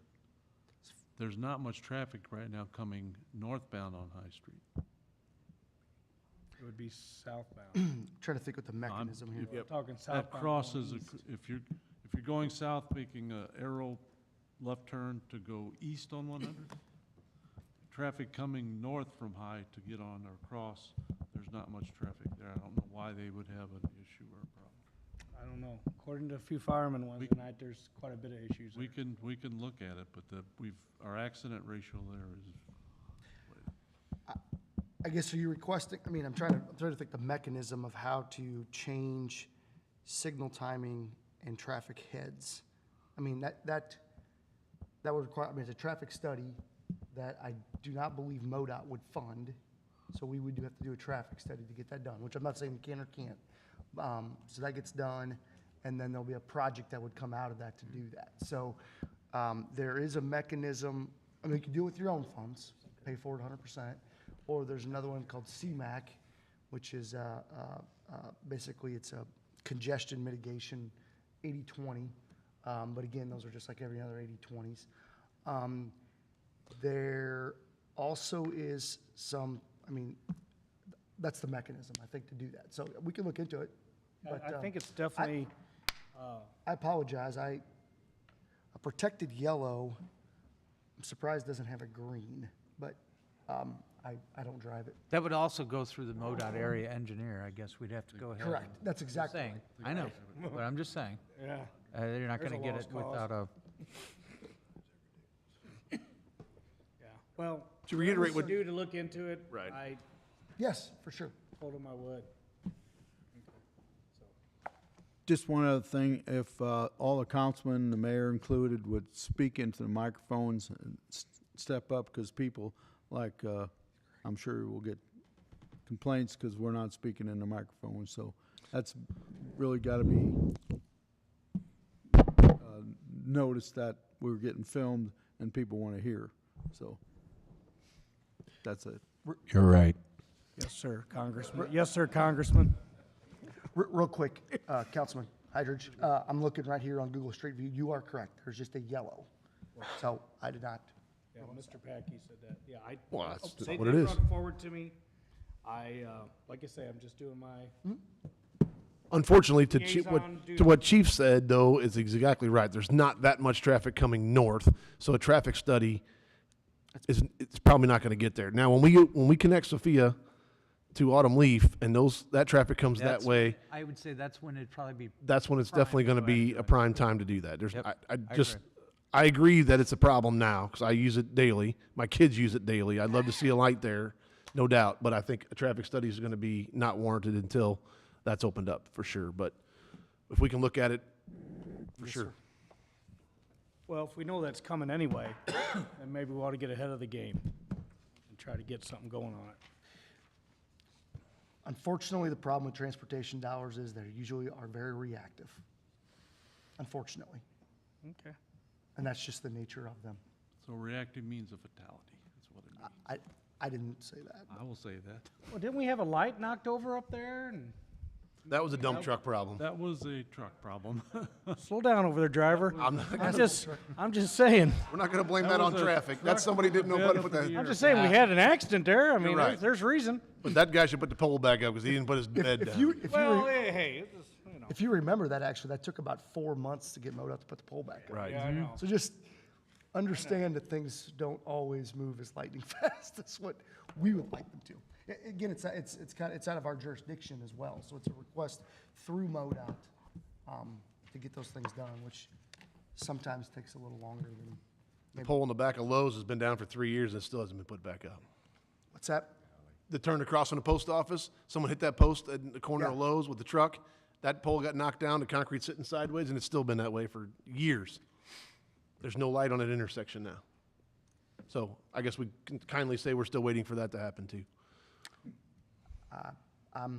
there's not much traffic right now coming northbound on High Street. It would be southbound. Trying to think what the mechanism here. We're talking southbound. That crosses, going east. if you're going south, making a arrow left turn to go east on 100, traffic coming north from High to get on or cross, there's not much traffic there. I don't know why they would have an issue or a problem. I don't know. According to a few firemen Wednesday night, there's quite a bit of issues. We can look at it, but our accident ratio there is, I guess, are you requesting, I mean, I'm trying to think the mechanism of how to change signal timing and traffic heads. I mean, that would require, I mean, it's a traffic study that I do not believe MoDOT would fund. So we would have to do a traffic study to get that done, which I'm not saying we can or can't. So that gets done, and then there'll be a project that would come out of that to do that. So there is a mechanism, I mean, you can do it with your own funds, pay for it 100%. Or there's another one called CMAQ, which is basically it's a congestion mitigation 80/20. But again, those are just like every other 80/20s. There also is some, I mean, that's the mechanism, I think, to do that. So we can look into it. But, I think it's definitely, I apologize. A protected yellow, I'm surprised doesn't have a green, but I don't drive it. That would also go through the MoDOT area engineer. I guess we'd have to go ahead. Correct. and- That's exactly Saying, right. I know, but I'm just saying. yeah. You're not There's going a to get lost it cause. without a, Yeah, well. To reiterate whatever what- we do to look into it. Right. I Yes, for sure. told him I would. Just one other thing, if all the councilmen, the mayor included, would speak into the microphones and step up, because people, like, I'm sure will get complaints because we're not speaking in the microphone, so that's really got to be noticed that we're getting filmed and people want to hear, so that's it. You're right. Yes, sir, Congressman. Yes, sir, Congressman. Real quick, Councilman Hydridge, I'm looking right here on Google Street View. You are correct. There's just a yellow. So I did not. Yeah, Mr. Packey said that. Yeah, Well, that's they what it did is. brought it forward to me. Like I say, I'm just doing my, Unfortunately, Liaison to what Chief said, though, is exactly right. There's not that much traffic coming north, so a traffic study it's probably not gonna get there. Now, when we connect Sophia to Autumn Leaf and that traffic comes that That's- way, I would say that's when it'd probably be. that's when it's prime definitely gonna go be after a it. prime time to do that. Yep, I I just, agree. I agree that it's a problem now, because I use it daily. My kids use it daily. I'd love to see a light there, no doubt, but I think a traffic study is gonna be not warranted until that's opened up, for sure. But if we can look at it, for sure. Well, if we know that's coming anyway, then maybe we ought to get ahead of the game and try to get something going on it. Unfortunately, the problem with transportation dollars is they usually are very reactive. Unfortunately. Okay. And that's just the nature of them. So reactive means a fatality, is what it means. I didn't say that. I will say that. Well, didn't we have a light knocked over up there? And That was a dump truck problem. That was a truck problem. slow down over there, driver. I'm not I'm just saying. We're not gonna blame That that on was a traffic. truck That's somebody didn't know how to bed put for the that. year. I'm just saying we had an accident there. I mean, right. there's reason. But that guy should put the pole back up, because he didn't put his bed down. Well, hey, it's just, you know. If you remember that, actually, that took about 4 months to get MoDOT to put the pole back up. Right. Yeah, I know. So just understand that things don't always move as lightning fast as what we would like them to. Again, it's out of our jurisdiction as well, so it's a request through MoDOT to get those things done, which sometimes takes a little longer than. The pole in the back of Lowe's has been down for 3 years and it still hasn't been put back up. What's that? The turn across from the post office, someone hit that post in the corner of Yeah. Lowe's with the truck. That pole got knocked down, the concrete sitting sideways, and it's still been that way for years. There's no light on that intersection now. So I guess we can kindly say we're still waiting for that to happen too. I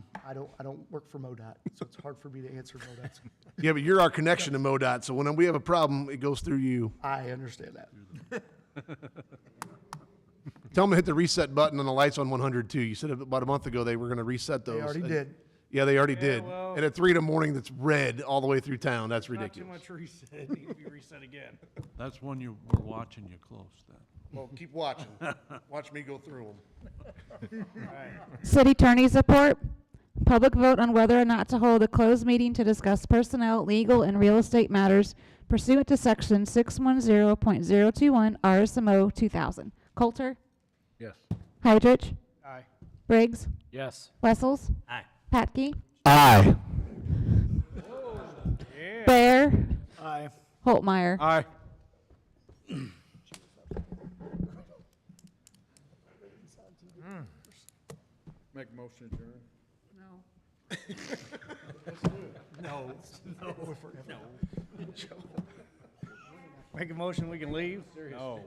don't work for MoDOT, so it's hard for me to answer MoDOT's. Yeah, but you're our connection to MoDOT, so when we have a problem, it goes through you. I understand that. Tell them to hit the reset button on the lights on 102. You said about a month ago they were gonna reset those. They already and- did. Yeah, they already did. well- And at 3 in the morning, that's red all the way through town. That's Not too ridiculous. much reset. It needs to be reset again. That's when we're watching you close then. Well, keep watching. Watch me go through them. City Attorney's report. Public vote on whether or not to hold a closed meeting to discuss personnel, legal, and real estate matters pursuant to Section 610.021 RSMO 2000. Coulter? Yes. Hydrich? Aye. Briggs? Yes. Wessels? Aye. Patke? Aye. Bear? Aye. Holtmeyer? Aye. Make a motion adjourn. No. Make a motion, we can leave? No.